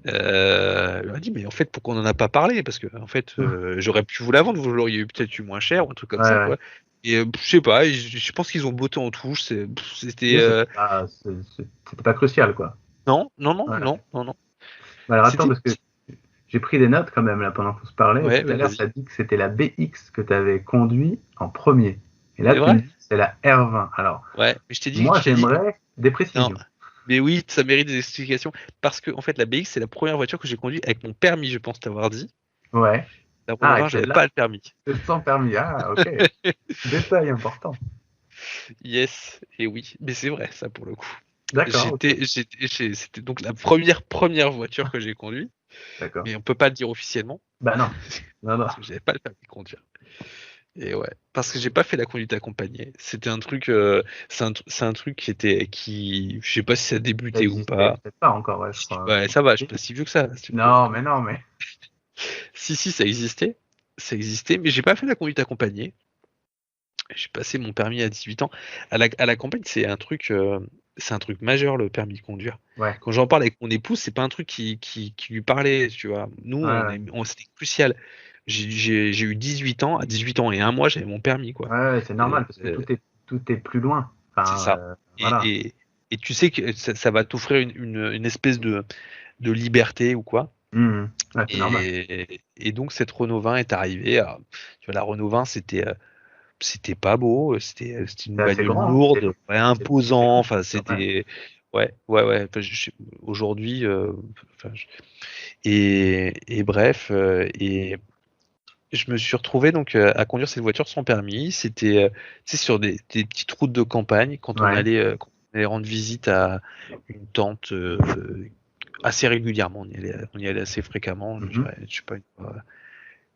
leur a dit, mais en fait, pourquoi on n'en a pas parlé? Parce que en fait, j'aurais pu vous la vendre, vous l'auriez peut-être eu moins cher ou un truc comme ça, Ouais. quoi. Et je sais pas, je pense qu'ils ont botté en touche. C'était C'était pas crucial, quoi. non. Ouais. Bah, Alors attends, parce que j'ai pris des notes quand même là pendant qu'on se parlait. Ouais, Tout à l'heure, vas-y. tu as dit que c'était la BX que tu avais conduit en premier. Et là, C'est tu vrai? me dis que c'est la R20. Alors, Ouais, mais je t'ai dit, moi, j'aimerais des non. précisions. Mais oui, ça mérite des explications parce que en fait, la BX, c'est la première voiture que j'ai conduite avec mon permis, je pense t'avoir dit. Ouais. La Renault 20, et j'avais là, pas le permis. c'est sans permis. Ah, ok. Détail important. Yes, et oui, mais c'est vrai, ça pour le coup. D'accord. Ok. C'était donc la première voiture que j'ai conduite, D'accord. mais on peut pas le dire officiellement Bah non. Non. parce que j'avais pas le permis de conduire. Et ouais, parce que j'ai pas fait la conduite accompagnée. C'était un truc, c'est un truc je sais pas si ça a Ça débuté ou existait pas. peut-être pas encore, ouais, je crois. Ouais, ça va, je suis pas si vieux que ça. Non, mais. Si, ça existait, mais j'ai pas fait la conduite accompagnée. J'ai passé mon permis à 18 ans. À la campagne, c'est un truc majeur, le permis de conduire. Ouais. Quand j'en parle avec mon épouse, c'est pas un truc qui lui parlait, tu vois. Nous, Ouais. c'était crucial. J'ai eu 18 ans, à 18 ans et un mois, j'avais mon permis, quoi. Ouais, c'est normal parce que tout est plus loin. C'est Enfin, ça. voilà. Et tu sais que ça va t'offrir une espèce de liberté ou quoi. Ouais, c'est normal. Et donc, cette Renault 20 est arrivée. Tu vois, la Renault 20, c'était pas beau, c'était une C'est assez bagnole grand. lourde, ouais, imposant, c'est enfin c'était ouais. Enfin, aujourd'hui enfin, et bref et je me suis retrouvé donc à conduire cette voiture sans permis. C'était tu sais, sur des petites routes de campagne quand Ouais. quand on allait rendre visite à une tante assez régulièrement, on y allait assez fréquemment, je sais pas,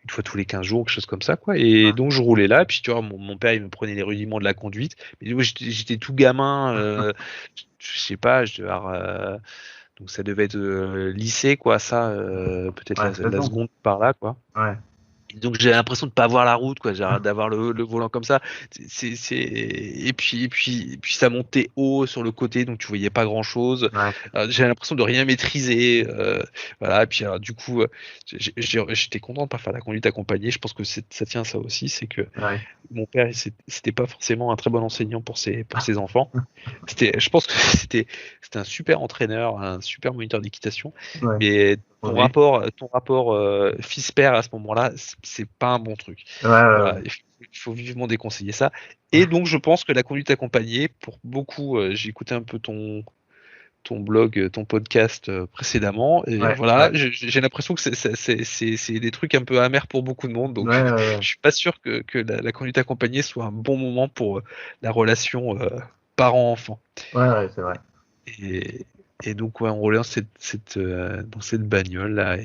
une fois tous les 15 jours, quelque chose comme ça, quoi. Et donc, je roulais là, et puis, tu vois, mon père, il me prenait les rudiments de la conduite. Mais moi, j'étais tout gamin, je sais pas, donc ça devait être lycée, quoi, ça, peut-être Ouais, la seconde par là, quoi. Ouais. Donc j'ai l'impression de pas voir la route, quoi, d'avoir le volant comme ça. Et puis ça montait haut sur le côté, donc tu voyais pas grand chose. Ouais. J'avais l'impression de rien maîtriser. Voilà. Et puis alors, du coup, j'étais content de pas faire la conduite accompagnée. Je pense que ça tient à ça aussi, c'est que Ouais. mon père, c'était pas forcément un très bon enseignant pour ses enfants. Je pense que c'était un super entraîneur, un super moniteur d'équitation, Ouais. mais ton Oui. rapport fils-père à ce moment-là, c'est pas un bon truc. Ouais. Voilà, il faut vivement déconseiller ça. Et donc, je pense que la conduite accompagnée, pour beaucoup, j'ai écouté un peu ton blog, ton podcast précédemment, et Ouais, voilà, ouais. j'ai l'impression que c'est des trucs un peu amers pour beaucoup de monde, donc Ouais. je suis pas sûr que la conduite accompagnée soit un bon moment pour la relation parent-enfant. Ouais, c'est vrai. Et donc, ouais, on roulait dans cette bagnole là,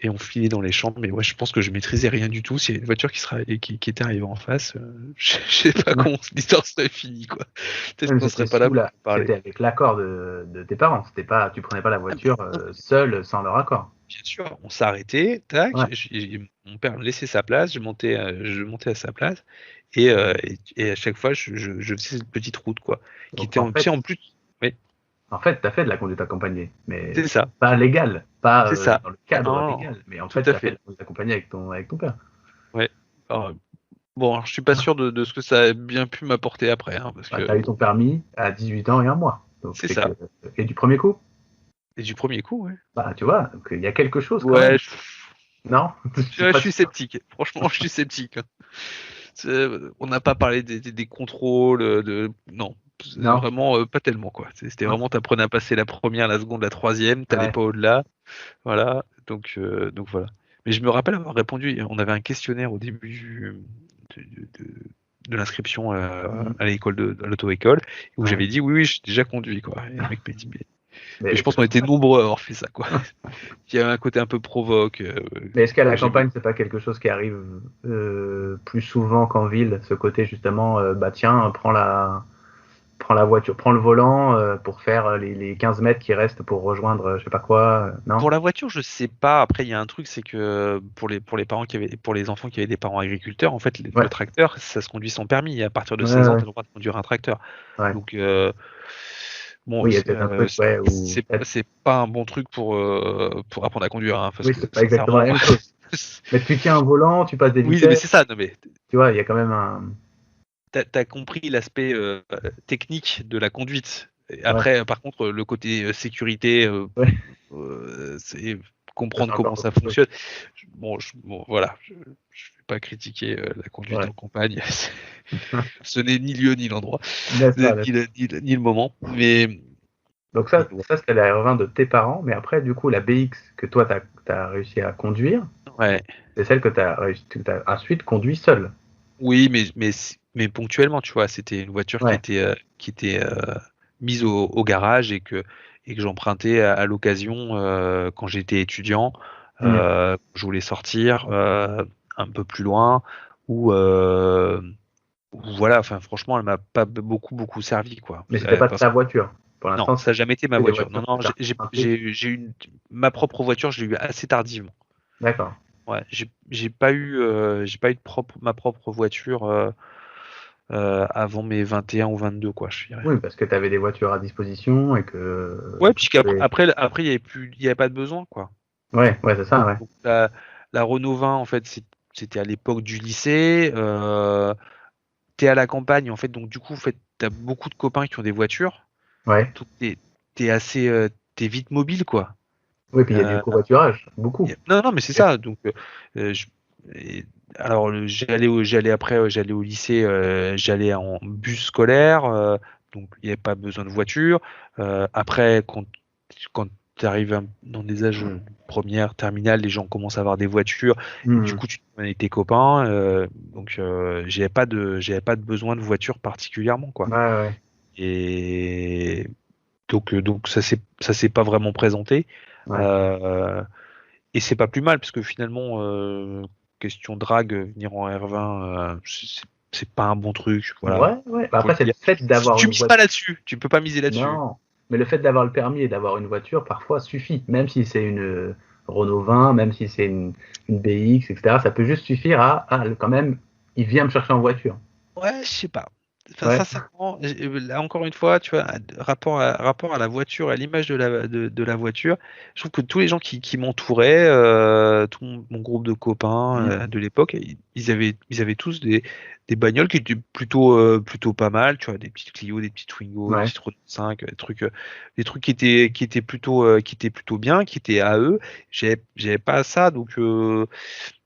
et on filait dans les champs, mais ouais, je pense que je maîtrisais rien du tout. S'il y a une voiture qui était arrivée en face, je sais pas comment l'histoire serait finie, quoi. Peut-être qu'on serait pas là pour parler. C'était avec l'accord de tes parents. Tu prenais pas la voiture seule sans leur accord. Bien sûr, on s'arrêtait, tac, Ouais. mon père me laissait sa place, je montais à sa place, et à chaque fois, je faisais cette petite route, quoi, qui Donc, était tu sais, en plus, oui, en fait, tu as fait de la conduite accompagnée, mais c'est ça, pas légale, pas c'est ça. dans le cadre Non, légal. Mais en tout fait, tu à as fait de fait. la conduite accompagnée avec ton père. Ouais. Alors, bon, alors, je suis pas sûr de ce que ça a bien pu m'apporter après, hein, parce Bah, que tu as eu ton permis à 18 ans et un mois. Donc, c'est ça. Et du premier coup, Et du premier coup, ouais. bah, tu vois, donc, il y a quelque chose quand Ouais, même. Non. Je suis sceptique. Franchement, je suis sceptique. On n'a pas parlé des contrôles, non. Non. Vraiment pas tellement quoi. C'était vraiment t'apprenais à passer la première, la seconde, la troisième, t'allais Ouais. pas au-delà. Voilà. Donc voilà. Mais je me rappelle avoir répondu. On avait un questionnaire au début de l'inscription à l'école de l'auto-école où Ouais. j'avais dit oui, j'ai déjà conduit quoi. Et le mec m'a dit mais je Mais pense qu'on était nombreux à avoir fait ça quoi. Il y avait un côté un peu provoque. est-ce qu'à la j'ai campagne, c'est pas quelque chose qui arrive plus souvent qu'en ville, ce côté justement, bah tiens, prends la voiture, prends le volant pour faire les 15 mètres qui restent pour rejoindre je sais pas quoi, non? Pour la voiture, je sais pas. Après, il y a un truc, c'est que pour les parents pour les enfants qui avaient des parents agriculteurs, en fait, Ouais. le tracteur, ça se conduit sans permis. Et à partir de Ouais, 16 ans, ouais. tu as le droit de conduire un tracteur. Ouais. Donc, bon, Oui, il y a peut-être un truc, ouais, où c'est pas un bon truc pour apprendre à conduire, hein, parce oui, que c'est pas exactement la même chose. Mais tu tiens un volant, tu passes des oui, mais vitesses, c'est ça. Non, mais tu vois, il y a quand même un. t'as compris l'aspect technique de la conduite. Et Ouais. après, par contre, le côté sécurité, Ouais. c'est Ça, comprendre c'est comment encore ça autre chose. fonctionne. Bon, voilà, je vais pas critiquer la conduite Ouais. en campagne. Ce n'est ni lieu ni l'endroit, N'est-ce ni, pas, ni le moment. Mais donc ouais. ça c'était la R20 de tes parents, mais après, du coup, la BX que toi, tu as réussi à conduire, Ouais. c'est celle que tu as ensuite conduit seul. Oui, mais ponctuellement, tu vois, c'était une voiture Ouais. qui était mise au garage et que j'empruntais à l'occasion quand j'étais étudiant. Mhm. Je voulais sortir un peu plus loin ou voilà. Enfin, franchement, elle m'a pas beaucoup servi, quoi. Mais c'était pas Parce ta voiture. Pour non, l'instant, ça n'a jamais été ma c'est des voiture. Non, voitures non, que tu as empruntées. j'ai eu ma propre voiture, je l'ai eu assez tardivement. D'accord. Ouais, j'ai pas eu ma propre voiture avant mes 21 ou 22 quoi, je dirais. Oui, parce que tu avais des voitures à disposition et que Ouais, tu puisqu'après pouvais. après il y avait pas de besoin quoi. Ouais, ouais, c'est ça, ouais. Donc, la Renault 20 en fait c'était à l'époque du lycée. T'es à la campagne en fait, donc du coup en fait t'as beaucoup de copains qui ont des voitures. Ouais. Donc t'es assez t'es vite mobile quoi. Oui, puis il y a du Euh, covoiturage, beaucoup. Non, non, mais c'est ça. Donc, et- alors, j'allais au lycée, j'allais en bus scolaire, donc il n'y avait pas besoin de voiture. Après, quand tu arrives dans des âges première, terminale, les gens commencent à avoir des voitures, et du Mhm. coup, tu te mets avec tes copains, donc j'avais pas de besoin de voiture particulièrement, quoi. Ouais, ouais, Et donc ça s'est pas vraiment présenté. ouais. Euh, et c'est pas plus mal, parce que finalement, question drague, venir en R20, c'est pas un bon truc. Voilà. Ouais, ouais. Bah, Faut le après, c'est le dire. fait d'avoir Tu une mises pas voiture. là-dessus. Tu peux pas miser là-dessus. Non, mais le fait d'avoir le permis et d'avoir une voiture, parfois, suffit. Même si c'est une Renault 20, même si c'est une BX, etc., ça peut juste suffire quand même, il vient me chercher en voiture. Ouais, je sais pas. Enfin, Ouais. sincèrement, là encore une fois, tu vois, rapport à la voiture, à l'image de la voiture, je trouve que tous les gens qui m'entouraient, tout mon groupe de copains Mhm. de l'époque, ils avaient tous des bagnoles qui étaient plutôt pas mal, tu vois, des petites Clio, des petites Twingo, des Ouais. petites Renault 5, des trucs qui étaient plutôt bien, qui étaient à eux. J'avais pas ça, donc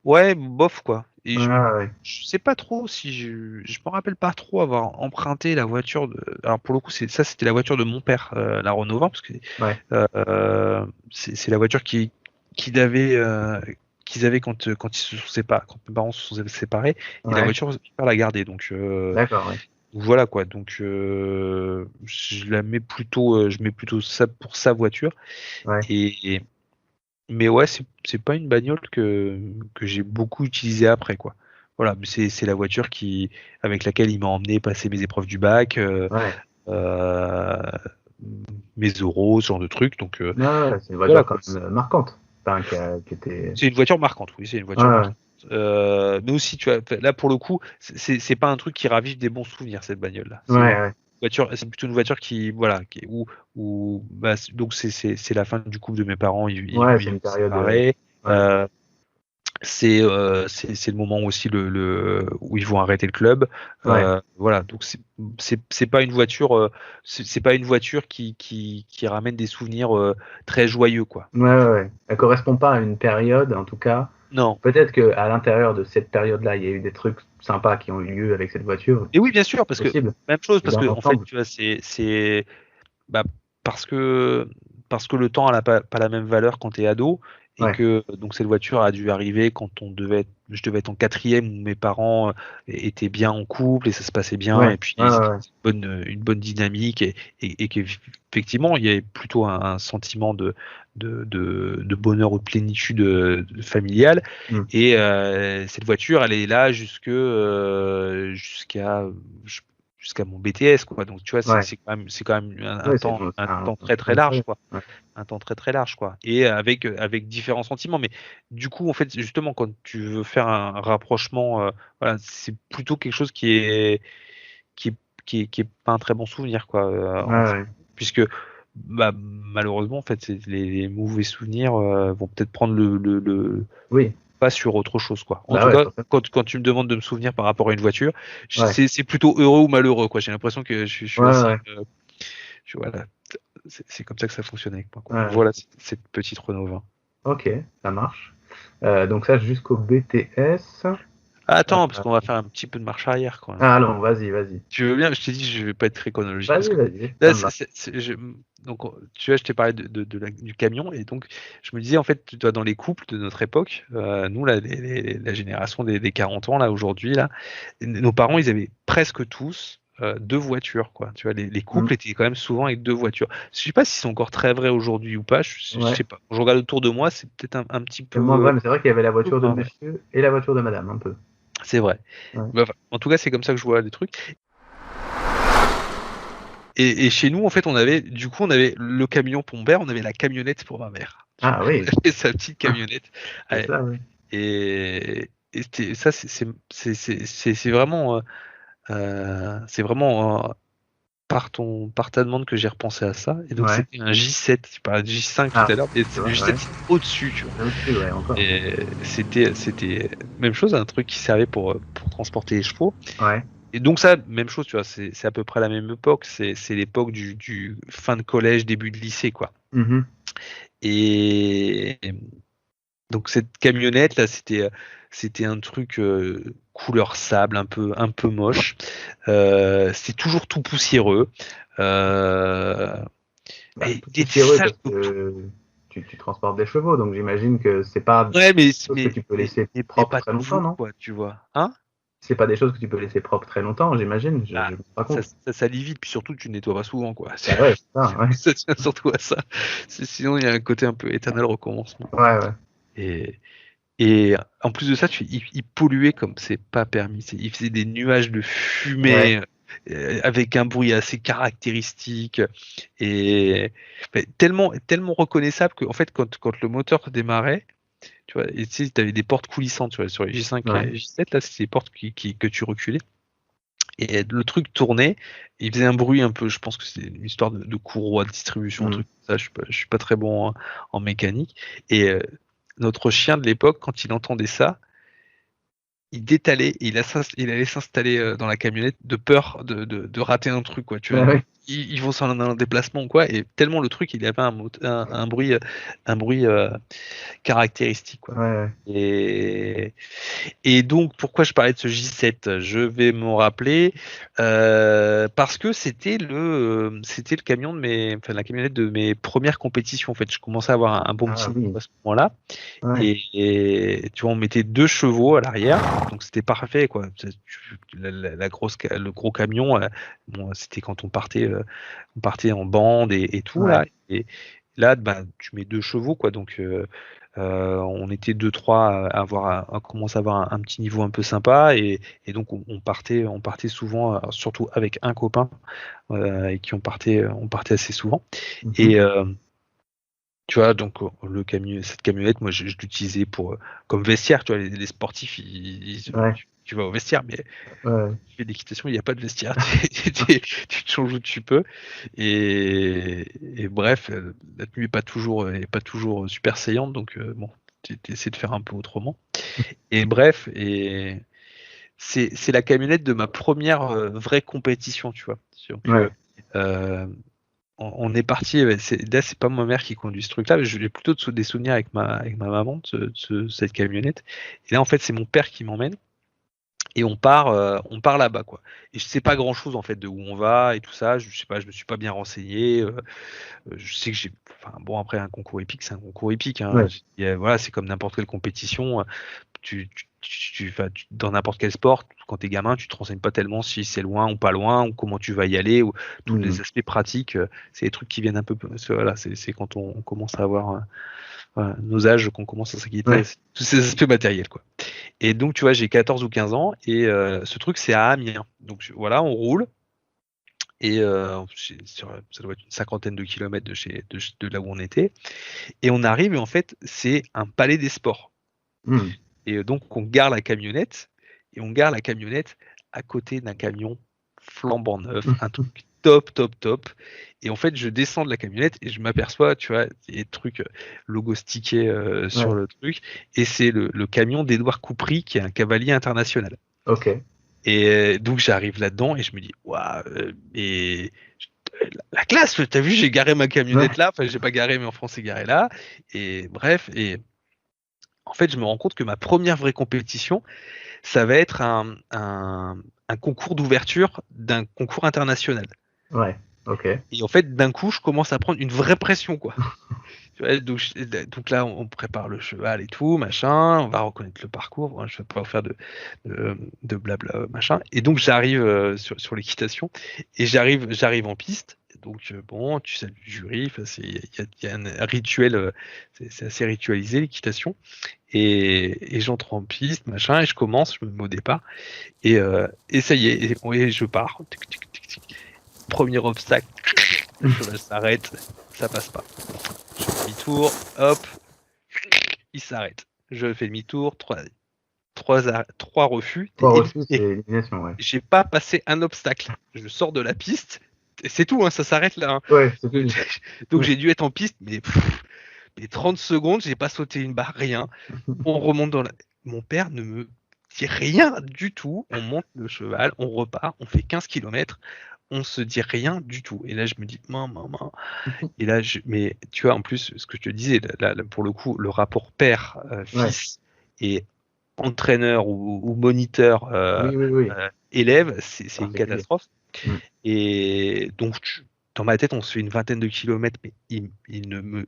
ouais, bof quoi. Et Ouais, ouais. je sais pas trop si je me rappelle pas trop avoir emprunté la voiture de. Alors pour le coup, c'était la voiture de mon père, la Renault 20, parce que Ouais. c'est la voiture qu'il avait qu'ils avaient quand ils se sont séparés, quand mes parents se sont séparés, et la Ouais. voiture, mon père l'a gardée. Donc D'accord, ouais. voilà quoi. Donc je mets plutôt ça pour sa voiture. Ouais. Et mais ouais, c'est pas une bagnole que j'ai beaucoup utilisée après, quoi. Voilà, mais c'est la voiture avec laquelle il m'a emmené passer mes épreuves du bac, Ouais. euh, mes euros, ce genre de trucs. Donc Ouais, ouais, c'est une voilà, voiture quoi. quand même marquante. Enfin, qui était. C'est une voiture marquante, oui, c'est une Ouais, voiture ouais. marquante. Mais aussi, tu vois, là pour le coup, c'est pas un truc qui ravive des bons souvenirs, cette bagnole-là. Ouais, ouais. C'est plutôt une voiture qui, voilà, bah, donc c'est la fin du couple de mes parents, Ouais, c'est ils vont une se période. séparer. Ouais. C'est le moment aussi où ils vont arrêter le club. Ouais. Voilà, donc c'est pas une voiture, c'est pas une voiture qui ramène des souvenirs très joyeux, quoi. Ouais, ouais, ouais. Elle correspond pas à une période, en tout cas, Non. Peut-être qu'à l'intérieur de cette période-là, il y a eu des trucs sympas qui ont eu lieu avec cette voiture. Et oui, bien sûr, parce Possible. que même chose, Mais parce dans que en fait, l'ensemble, tu vois, c'est bah, parce que le temps n'a pas la même valeur quand t'es ado et ouais, que donc cette voiture a dû arriver quand je devais être en quatrième où mes parents étaient bien en couple et ça se passait bien ouais, et puis ouais, c'était ouais, une bonne dynamique et qu'effectivement il y avait plutôt un sentiment de bonheur ou de plénitude familiale mm, et cette voiture elle est là jusqu'à mon BTS quoi. Donc tu vois ouais, c'est quand même ouais, un c'est temps un très très temps large incroyable. quoi. Ouais. Un temps très très large quoi. Et avec différents sentiments mais du coup en fait justement quand tu veux faire un rapprochement voilà, c'est plutôt quelque chose qui est qui est pas un très bon souvenir quoi Ouais, en fait. ouais. Puisque bah, malheureusement en fait les mauvais souvenirs vont peut-être prendre Oui, pas sur autre chose quoi. En bah tout ouais, cas, forcément. quand tu me demandes de me souvenir par rapport à une voiture, Ouais, c'est plutôt heureux ou malheureux quoi. J'ai l'impression que je suis ouais, assez, ouais, voilà, c'est comme ça que ça fonctionne avec moi quoi. ouais. Voilà cette petite Renault 20. Ok, ça marche. Donc ça jusqu'au BTS. Ah, Euh, attends, parce qu'on va faire un petit peu de marche arrière quoi. ah, allons, vas-y, vas-y. Tu veux bien, je t'ai dit, je vais pas être très chronologique parce Vas-y, que vas-y, ça là, me va. donc, tu vois, je t'ai parlé du camion et donc je me disais en fait, tu vois, dans les couples de notre époque, nous là, la génération des 40 ans là aujourd'hui là, nos parents ils avaient presque tous deux voitures quoi. Tu vois, les Mm, couples étaient quand même souvent avec deux voitures. Je sais pas si c'est encore très vrai aujourd'hui ou pas. Je ouais, sais pas. Je regarde autour de moi, c'est peut-être un petit c'est moins peu, vrai, mais c'est vrai qu'il y avait la peu voiture de moins vrai. monsieur et la voiture de madame, un peu. C'est vrai. Ouais. Bah, enfin, en tout cas, c'est comme ça que je vois les trucs. Et chez nous, en fait, on avait le camion pour mon père, on avait la camionnette pour ma mère. Tu vois, Ah oui, elle avait sa petite camionnette. c'est Ouais. ça, oui. Ça, c'est vraiment, c'est vraiment par ta demande que j'ai repensé à ça. Et donc, Ouais. c'était un J7. Tu parlais de J5 tout Ah, à l'heure, mais tu le vois, J7, ouais. c'était au-dessus, tu vois. Là-dessus, ouais, encore. Et c'était même chose, un truc qui servait pour transporter les chevaux. Ouais. Et donc ça, même chose, tu vois, c'est à peu près la même époque, c'est l'époque du fin de collège, début de lycée, quoi. Mhm. Et donc cette camionnette là, c'était un truc couleur sable, un peu moche. C'est toujours tout poussiéreux. Euh, Bah, et tout des poussiéreux sales parce que tu transportes des chevaux, donc j'imagine que c'est pas ouais, des choses que tu peux laisser mais propres pas très longtemps, tout, non? quoi, tu vois. Hein? C'est pas des choses que tu peux laisser propres très longtemps, j'imagine. Ah, Je me rends compte. ça salit vite, puis surtout tu nettoies pas souvent, quoi. Bah ouais, c'est ça, ouais. Ça tient surtout à ça. Sinon, il y a un côté un peu éternel recommencement. Ouais, ouais. Et, et en plus de ça, il polluait comme c'est pas permis. Il faisait des nuages de Ouais. fumée avec un bruit assez caractéristique et mais tellement reconnaissable que en fait, quand le moteur démarrait, tu vois, et tu sais, avais des portes coulissantes, tu vois, sur les J5 Ouais. et J7, là, c'est des portes que tu reculais. Et le truc tournait, il faisait un bruit un peu, je pense que c'est une histoire de courroie de distribution, un Mm. truc comme ça, je suis pas très bon en mécanique. Et notre chien de l'époque, quand il entendait ça, il détalait et il allait s'installer dans la camionnette de peur de rater un truc, quoi. Tu vois, Ah ouais. ils vont sur un déplacement, quoi, et tellement le truc, il avait un bruit caractéristique, quoi. Ouais, ouais. Et, et donc, pourquoi je parlais de ce J7? Je vais m'en rappeler parce que c'était le camion enfin la camionnette de mes premières compétitions. En fait, je commençais à avoir un bon Ah petit niveau oui. à ce moment-là. Ouais. Et tu vois, on mettait deux chevaux à l'arrière, donc c'était parfait, quoi. Le gros camion, bon, c'était quand on partait en bande et tout Ouais. là. Et là, bah, tu mets deux chevaux, quoi. Donc on était deux, trois à commencer à avoir un petit niveau un peu sympa et donc on partait souvent, surtout avec un copain et on partait assez souvent. Mhm. Et tu vois, donc cette camionnette, moi je l'utilisais comme vestiaire, tu vois, les sportifs, Ouais. tu vas au vestiaire, mais Ouais. tu fais d'équitation, il n'y a pas de vestiaire, tu te changes où tu peux. Et bref, la tenue est pas toujours super saillante, donc bon, tu essaies de faire un peu autrement. Et bref, et c'est la camionnette de ma première vraie compétition, tu vois. Donc, Ouais. euh, on est parti. Là, c'est pas ma mère qui conduit ce truc-là, mais j'ai plutôt des souvenirs avec ma maman de cette camionnette. Et là, en fait, c'est mon père qui m'emmène. Et on part là-bas, quoi. Et je sais pas grand-chose en fait de où on va et tout ça. Je sais pas, je me suis pas bien renseigné. Je sais que enfin bon, après un concours épique, c'est un concours épique. Hein. Ouais. Voilà, c'est comme n'importe quelle compétition. Dans n'importe quel sport, quand t'es gamin, tu te renseignes pas tellement si c'est loin ou pas loin, ou comment tu vas y aller, ou tous les aspects pratiques. C'est des trucs qui viennent un peu. Voilà, c'est quand on commence à avoir nos âges qu'on commence à s'inquiéter, tous ces aspects matériels, quoi. Et donc, tu vois, j'ai 14 ou 15 ans, et ce truc, c'est à Amiens. Donc, voilà, on roule, et ça doit être une cinquantaine de kilomètres de là où on était. Et on arrive, et en fait, c'est un palais des sports. Et donc, on gare la camionnette, à côté d'un camion flambant neuf, un truc top. Et en fait, je descends de la camionnette et je m'aperçois, tu vois, il y a des trucs logo stickés sur le truc. Et c'est le camion d'Édouard Coupry, qui est un cavalier international. Ok. Et donc, j'arrive là-dedans et je me dis, waouh, et la classe, t'as vu, j'ai garé ma camionnette là. Enfin, j'ai pas garé, mais en France, c'est garé là. Et bref, et en fait, je me rends compte que ma première vraie compétition, ça va être un concours d'ouverture d'un concours international. Ouais, ok. Et en fait, d'un coup, je commence à prendre une vraie pression, quoi. Tu vois, donc là, on prépare le cheval et tout, machin, on va reconnaître le parcours, hein, je vais pas faire de blabla, machin. Et donc, j'arrive sur l'équitation, et j'arrive en piste. Donc, bon, tu salues le jury, il y a un rituel, c'est assez ritualisé, l'équitation. Et j'entre en piste, machin, et je commence, je me mets au départ, et ça y est, et je pars. Premier obstacle, le cheval s'arrête, ça passe pas. Je fais demi-tour, hop, il s'arrête. Je fais demi-tour, trois refus. Trois refus, c'est élimination, ouais. J'ai pas passé un obstacle. Je sors de la piste, et c'est tout, hein, ça s'arrête là. Hein. Ouais, c'est fini. Donc j'ai dû être en piste, mais 30 secondes, j'ai pas sauté une barre, rien. On remonte dans la... Mon père ne me dit rien du tout. On monte le cheval, on repart, on fait 15 km. On se dit rien du tout. Et là, je me dis, maman. Et là, mais tu vois, en plus, ce que je te disais, là, pour le coup, le rapport père-fils et entraîneur ou moniteur élève, c'est une catastrophe. Et donc, dans ma tête, on se fait une vingtaine de kilomètres, mais il ne me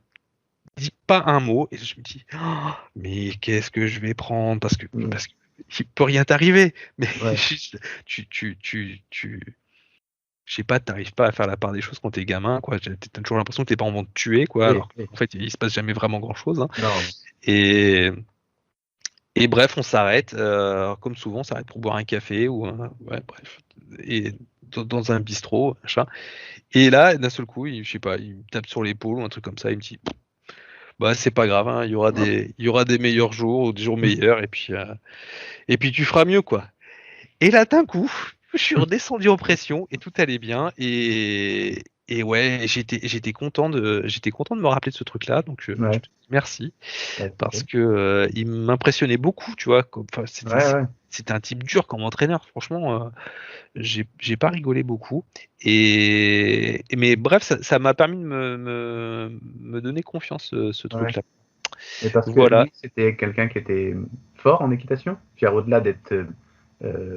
dit pas un mot. Et je me dis, oh, mais qu'est-ce que je vais prendre parce que il peut rien t'arriver. Mais je sais pas, t'arrives pas à faire la part des choses quand t'es gamin, quoi. T'as toujours l'impression que t'es pas en train de tuer, quoi. Alors qu'en fait, il se passe jamais vraiment grand chose. Hein. Et bref, on s'arrête, comme souvent, on s'arrête pour boire un café ou bref. Et dans un bistrot, machin. Et là, d'un seul coup, je sais pas, il me tape sur l'épaule ou un truc comme ça, il me dit, bah c'est pas grave, hein, il y aura des meilleurs jours ou des jours meilleurs, et puis tu feras mieux, quoi. Et là, d'un coup, je suis redescendu en pression et tout allait bien, et ouais, j'étais content de me rappeler de ce truc-là, donc je te dis merci, parce que il m'impressionnait beaucoup, tu vois. C'était un type dur comme entraîneur, franchement. J'ai pas rigolé beaucoup, mais bref, ça m'a permis de me donner confiance, ce truc-là. Et parce que lui, c'était quelqu'un qui était fort en équitation, au-delà d'être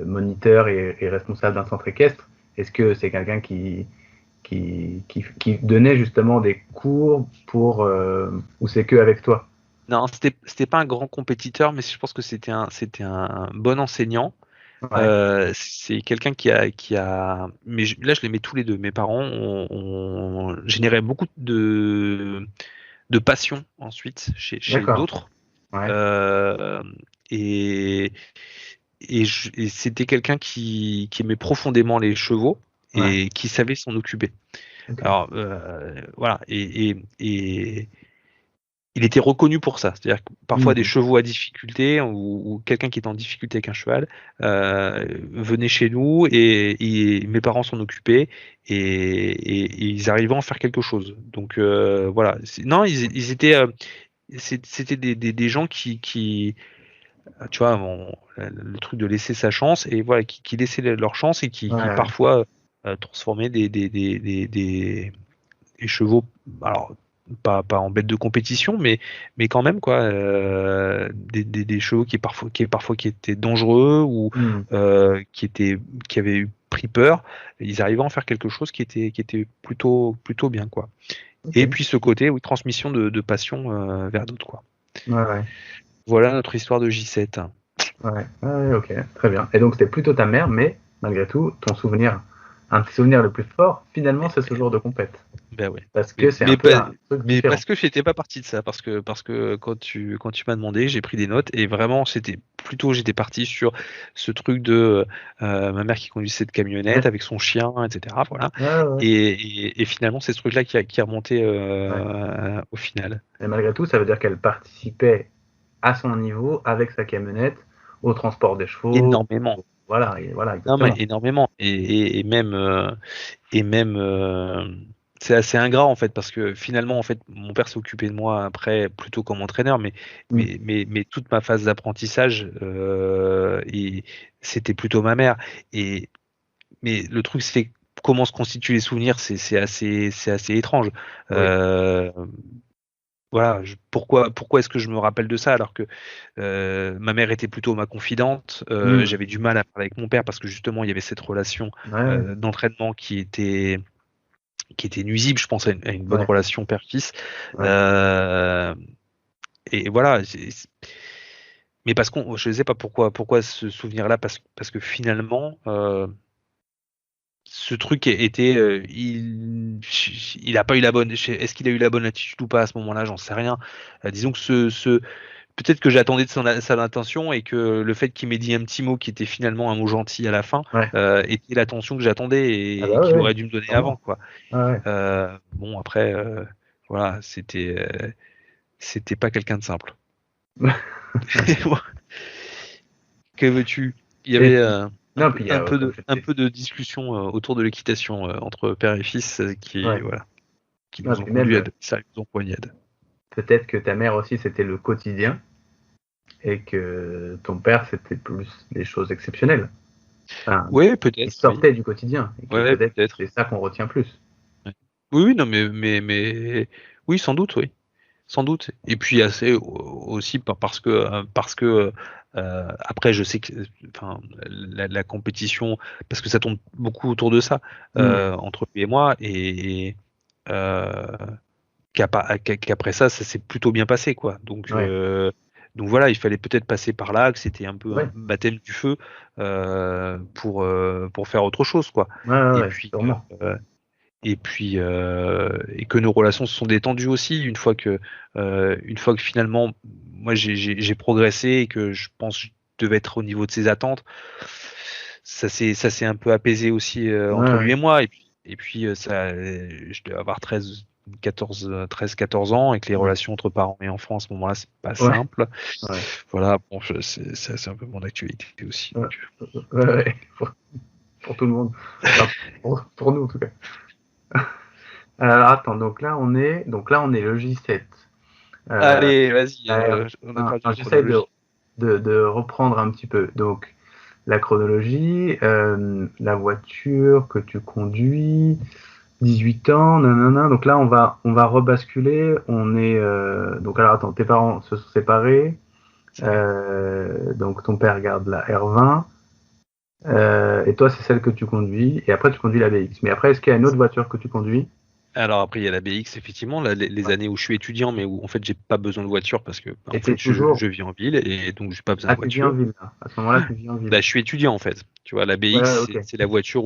moniteur et responsable d'un centre équestre, est-ce que c'est quelqu'un qui donnait justement des cours pour ou c'est que avec toi? Non, c'était pas un grand compétiteur, mais je pense que c'était un bon enseignant. C'est quelqu'un qui a mais là je les mets tous les deux. Mes parents ont généré beaucoup de passion ensuite chez d'autres. Et c'était quelqu'un qui aimait profondément les chevaux et qui savait s'en occuper. Alors voilà, et il était reconnu pour ça, c'est-à-dire que parfois des chevaux à difficulté ou quelqu'un qui était en difficulté avec un cheval venait chez nous et mes parents s'en occupaient et ils arrivaient à en faire quelque chose. Donc voilà, non, ils étaient, c'était des gens qui tu vois, le truc de laisser sa chance et voilà, qui laissaient leur chance et qui parfois transformaient chevaux, alors pas en bête de compétition, mais quand même quoi, des chevaux qui étaient dangereux ou qui avaient eu pris peur, ils arrivaient à en faire quelque chose qui était plutôt bien quoi. Et puis ce côté, oui, transmission de passion vers d'autres quoi. Ouais. Voilà notre histoire de J7. Ouais, ok, très bien. Et donc c'était plutôt ta mère, mais malgré tout, un de tes souvenirs le plus fort, finalement, c'est ce jour de compète. Ben ouais. Parce que c'est un peu un truc mais différent. parce que j'étais pas parti de ça, parce que quand tu m'as demandé, j'ai pris des notes et vraiment j'étais parti sur ce truc de ma mère qui conduisait cette camionnette avec son chien, etc. Voilà. Ouais. Et finalement c'est ce truc-là qui est remonté au final. Et malgré tout, ça veut dire qu'elle participait à son niveau avec sa camionnette au transport des chevaux. Énormément. Voilà, exactement. Non mais énormément et même c'est assez ingrat en fait parce que finalement en fait mon père s'est occupé de moi après plutôt comme entraîneur mais toute ma phase d'apprentissage et c'était plutôt ma mère mais le truc c'est comment se constituent les souvenirs c'est assez étrange. Voilà, pourquoi est-ce que je me rappelle de ça alors que ma mère était plutôt ma confidente, j'avais du mal à parler avec mon père parce que justement il y avait cette relation d'entraînement qui était nuisible, je pense à une bonne relation père-fils. Et voilà, mais parce qu'on, je ne sais pas pourquoi ce souvenir-là, parce que finalement ce truc était, il a pas eu la bonne. Est-ce qu'il a eu la bonne attitude ou pas à ce moment-là? J'en sais rien. Disons que peut-être que j'attendais de son intention et que le fait qu'il m'ait dit un petit mot qui était finalement un mot gentil à la fin était l'attention que j'attendais et qu'il aurait dû me donner avant, quoi. Bon après, voilà, c'était pas quelqu'un de simple. Que veux-tu? Il y avait un peu de discussion autour de l'équitation entre père et fils qui nous ont conduit à de sérieuses empoignades. Peut-être que ta mère aussi c'était le quotidien et que ton père c'était plus des choses exceptionnelles. Enfin, oui, peut-être. Il sortait du quotidien. Et peut-être. C'est ça qu'on retient plus. Oui, non, mais oui, sans doute, oui. Sans doute. Et puis assez aussi parce que après je sais que la compétition parce que ça tourne beaucoup autour de ça entre lui et moi et qu'après ça s'est plutôt bien passé quoi. Donc voilà, il fallait peut-être passer par là, que c'était un peu un baptême du feu pour faire autre chose quoi. Et puis et que nos relations se sont détendues aussi une fois que finalement moi j'ai progressé et que je pense que je devais être au niveau de ses attentes, ça s'est un peu apaisé aussi entre lui et moi et puis ça je devais avoir 14 ans et que les relations entre parents et enfants à ce moment-là c'est pas simple. Voilà, bon c'est un peu mon actualité aussi. Pour tout le monde. Enfin, pour nous en tout cas. Attends, donc là on est le J7. Allez, vas-y. J'essaie de reprendre un petit peu. Donc la chronologie, la voiture que tu conduis, 18 ans, nanana. Donc là on va rebasculer. On est donc alors attends, tes parents se sont séparés. Donc ton père garde la R20. Et toi c'est celle que tu conduis et après tu conduis la BX. Mais après est-ce qu'il y a une autre voiture que tu conduis? Alors après il y a la BX effectivement, les années où je suis étudiant mais où en fait j'ai pas besoin de voiture parce que en fait, je vis en ville et donc j'ai pas besoin de voiture. Tu vis en ville, là. À ce moment-là tu vis en ville. Bah, je suis étudiant en fait. Tu vois la BX c'est la voiture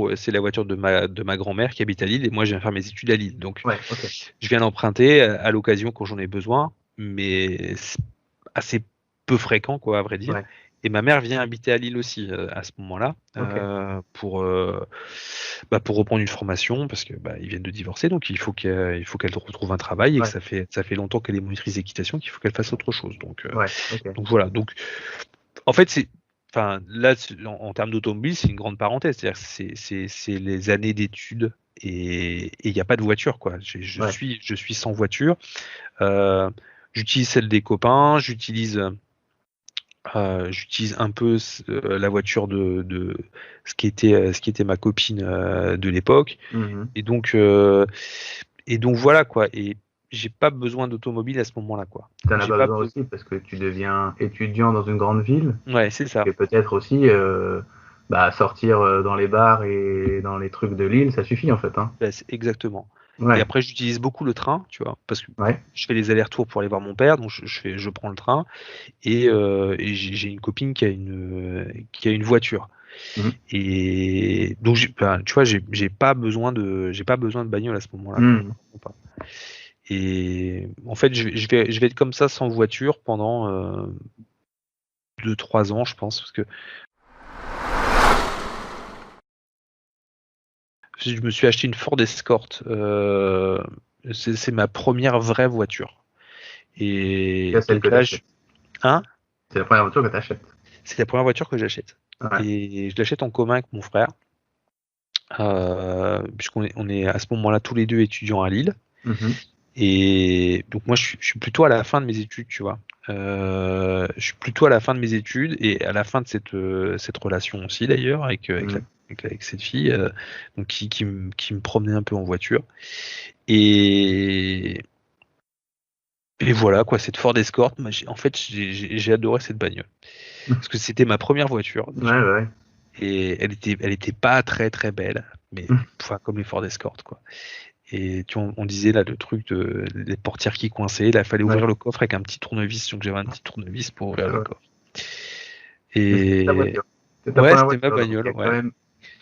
de ma grand-mère qui habite à Lille et moi je viens faire mes études à Lille. Donc je viens l'emprunter à l'occasion quand j'en ai besoin mais c'est assez peu fréquent quoi à vrai dire. Et ma mère vient habiter à Lille aussi à ce moment-là pour reprendre une formation parce que ils viennent de divorcer donc il faut qu'elle retrouve un travail et que ça fait longtemps qu'elle est monitrice d'équitation qu'il faut qu'elle fasse autre chose donc voilà donc en fait là en termes d'automobile c'est une grande parenthèse c'est-à-dire c'est les années d'études et il n'y a pas de voiture quoi je suis sans voiture j'utilise celle des copains j'utilise un peu la voiture de ce qui était ma copine de l'époque et donc et donc voilà quoi. Et j'ai pas besoin d'automobile à ce moment-là quoi. T'en as pas besoin aussi parce que tu deviens étudiant dans une grande ville. Ouais, c'est ça. Et peut-être aussi sortir dans les bars et dans les trucs de l'île, ça suffit en fait. Hein. Exactement. Ouais. Et après, j'utilise beaucoup le train, tu vois, parce que Ouais. je fais les allers-retours pour aller voir mon père, donc je prends le train et j'ai une copine qui a une voiture. Mhm. Et donc, tu vois, j'ai pas besoin de bagnole à ce moment-là. Mhm. Et en fait, je vais être comme ça sans voiture pendant 2-3 ans, je pense, parce que je me suis acheté une Ford Escort. C'est ma première vraie voiture. Et C'est celle donc que là, t'achètes. Hein C'est la première voiture que t'achètes. C'est la première voiture que j'achète. Ouais. Et je l'achète en commun avec mon frère. Puisqu'on est à ce moment-là tous les deux étudiants à Lille. Mhm. Et donc moi, je suis plutôt à la fin de mes études, tu vois. Je suis plutôt à la fin de mes études et à la fin de cette relation aussi d'ailleurs avec cette fille donc qui me promenait un peu en voiture. Et voilà quoi, cette Ford Escort, en fait j'ai adoré cette bagnole parce que c'était ma première voiture déjà. Ouais. Et elle était pas très très belle, mais enfin, comme les Ford Escort quoi. Et on disait là le truc des portières qui coinçaient, là il fallait ouvrir le coffre avec un petit tournevis, donc j'avais un petit tournevis pour ouvrir le coffre. Et c'est ta voiture. C'est ta ouais, première c'était ma voiture, bagnole. donc il y a quand même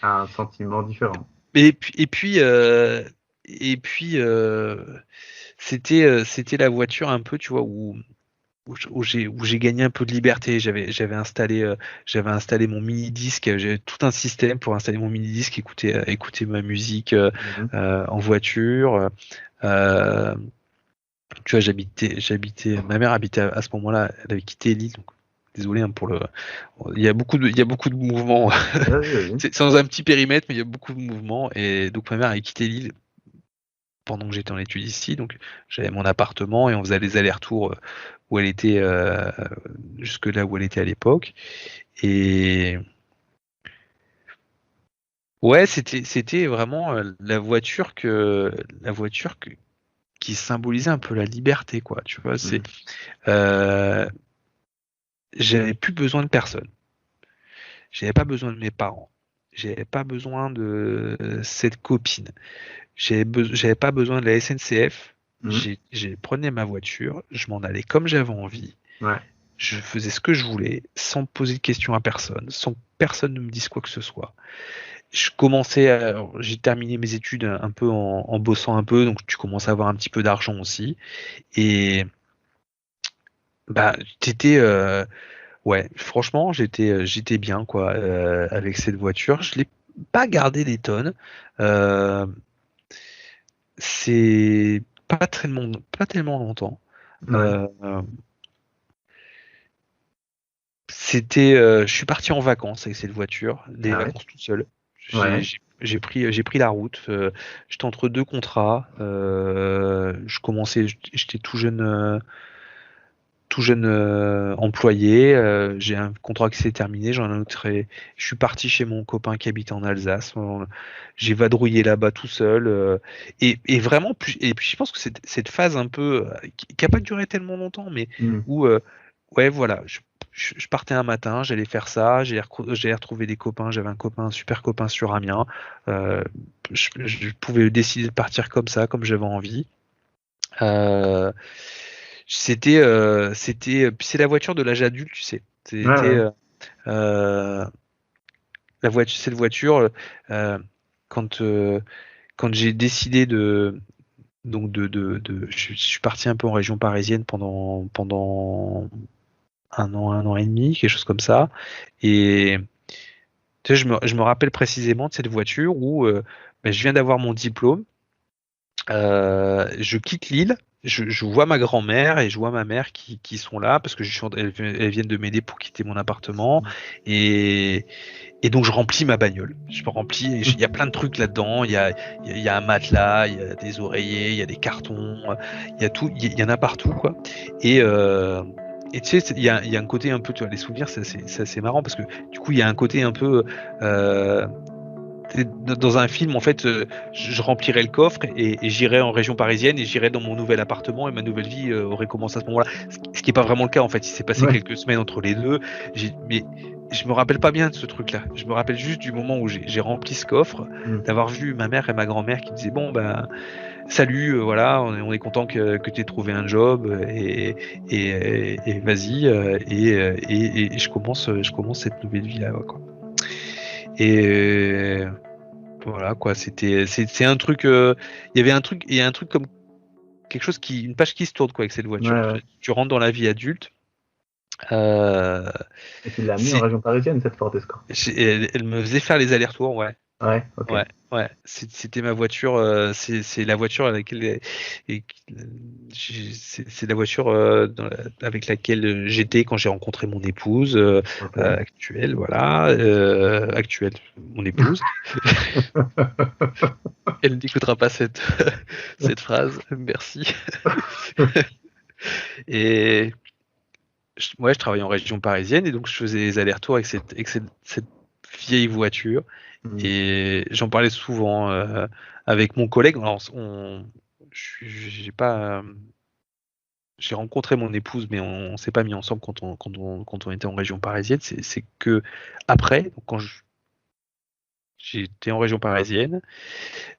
un sentiment différent. Et puis c'était la voiture un peu, tu vois, où j'ai gagné un peu de liberté. J'avais installé mon mini disque. J'avais tout un système pour installer mon mini disque, écouter ma musique en voiture. Tu vois, ma mère habitait à ce moment-là. Elle avait quitté Lille. Donc, désolé pour le. Il y a beaucoup de mouvements. Oui. C'est dans un petit périmètre, mais il y a beaucoup de mouvements. Et donc ma mère avait quitté Lille pendant que j'étais en études ici. Donc j'avais mon appartement et on faisait les allers-retours où elle était jusque là où elle était à l'époque. Et ouais, c'était vraiment la voiture qui symbolisait un peu la liberté, quoi. Tu vois, j'avais plus besoin de personne. J'avais pas besoin de mes parents. J'avais pas besoin de cette copine. J'avais pas besoin de la SNCF. J'ai prenais ma voiture, je m'en allais comme j'avais envie. Ouais. Je faisais ce que je voulais, sans poser de questions à personne, sans que personne ne me dise quoi que ce soit. J'ai terminé mes études un peu en bossant un peu, donc tu commences à avoir un petit peu d'argent aussi. Et bah, ouais, franchement, j'étais bien quoi avec cette voiture. Je l'ai pas gardé des tonnes. C'est pas tellement longtemps. Ouais. Je suis parti en vacances avec cette voiture, des vacances tout seul. J'ai pris la route. J'étais entre deux contrats. J'étais tout jeune employé. J'ai un contrat qui s'est terminé. J'en ai un autre. Je suis parti chez mon copain qui habite en Alsace. J'ai vadrouillé là-bas tout seul. Et vraiment, et puis je pense que cette phase un peu qui a pas duré tellement longtemps, mais où ouais, voilà, je partais un matin, j'allais faire ça, j'allais retrouver des copains, j'avais un super copain sur Amiens, je pouvais décider de partir comme ça, comme j'avais envie. C'est la voiture de l'âge adulte, tu sais. Cette voiture, quand j'ai décidé je suis parti un peu en région parisienne pendant un an et demi, quelque chose comme ça. Et tu sais, je me rappelle précisément de cette voiture où je viens d'avoir mon diplôme. Je quitte Lille, je vois ma grand-mère et je vois ma mère qui sont là parce que elles viennent de m'aider pour quitter mon appartement. Et donc je remplis ma bagnole. Je me remplis, il y a plein de trucs là-dedans. Il y a un matelas, il y a des oreillers, il y a des cartons, il y a tout, il y en a partout quoi. Et tu sais, il y a un côté un peu, tu vois, les souvenirs, c'est assez marrant parce que du coup, il y a un côté un peu, dans un film, en fait, je remplirais le coffre et j'irais en région parisienne et j'irais dans mon nouvel appartement et ma nouvelle vie aurait commencé à ce moment-là. Ce qui n'est pas vraiment le cas, en fait. Il s'est passé quelques semaines entre les deux. Mais je me rappelle pas bien de ce truc-là. Je me rappelle juste du moment où j'ai rempli ce coffre, d'avoir vu ma mère et ma grand-mère qui me disaient bon ben salut, voilà, on est content que tu aies trouvé un job et vas-y et je commence cette nouvelle vie là quoi. Et voilà quoi, c'est un truc. Il y a un truc comme quelque chose une page qui se tourne quoi avec cette voiture. Ouais. Tu rentres dans la vie adulte. Et tu l'as mis en région parisienne, cette Ford Escort. Elle me faisait faire les allers-retours, ouais. Ouais, ok. Ouais. C'était ma voiture. C'est la voiture avec laquelle c'est la voiture avec laquelle j'étais quand j'ai rencontré mon épouse actuelle, voilà. Actuelle, mon épouse. Elle n'écoutera pas cette phrase. Merci. Et je travaillais en région parisienne et donc je faisais les allers-retours avec cette vieille voiture et j'en parlais souvent avec mon collègue. Alors, j'ai rencontré mon épouse, mais on s'est pas mis ensemble quand on était en région parisienne. C'est que après, donc quand j'étais en région parisienne,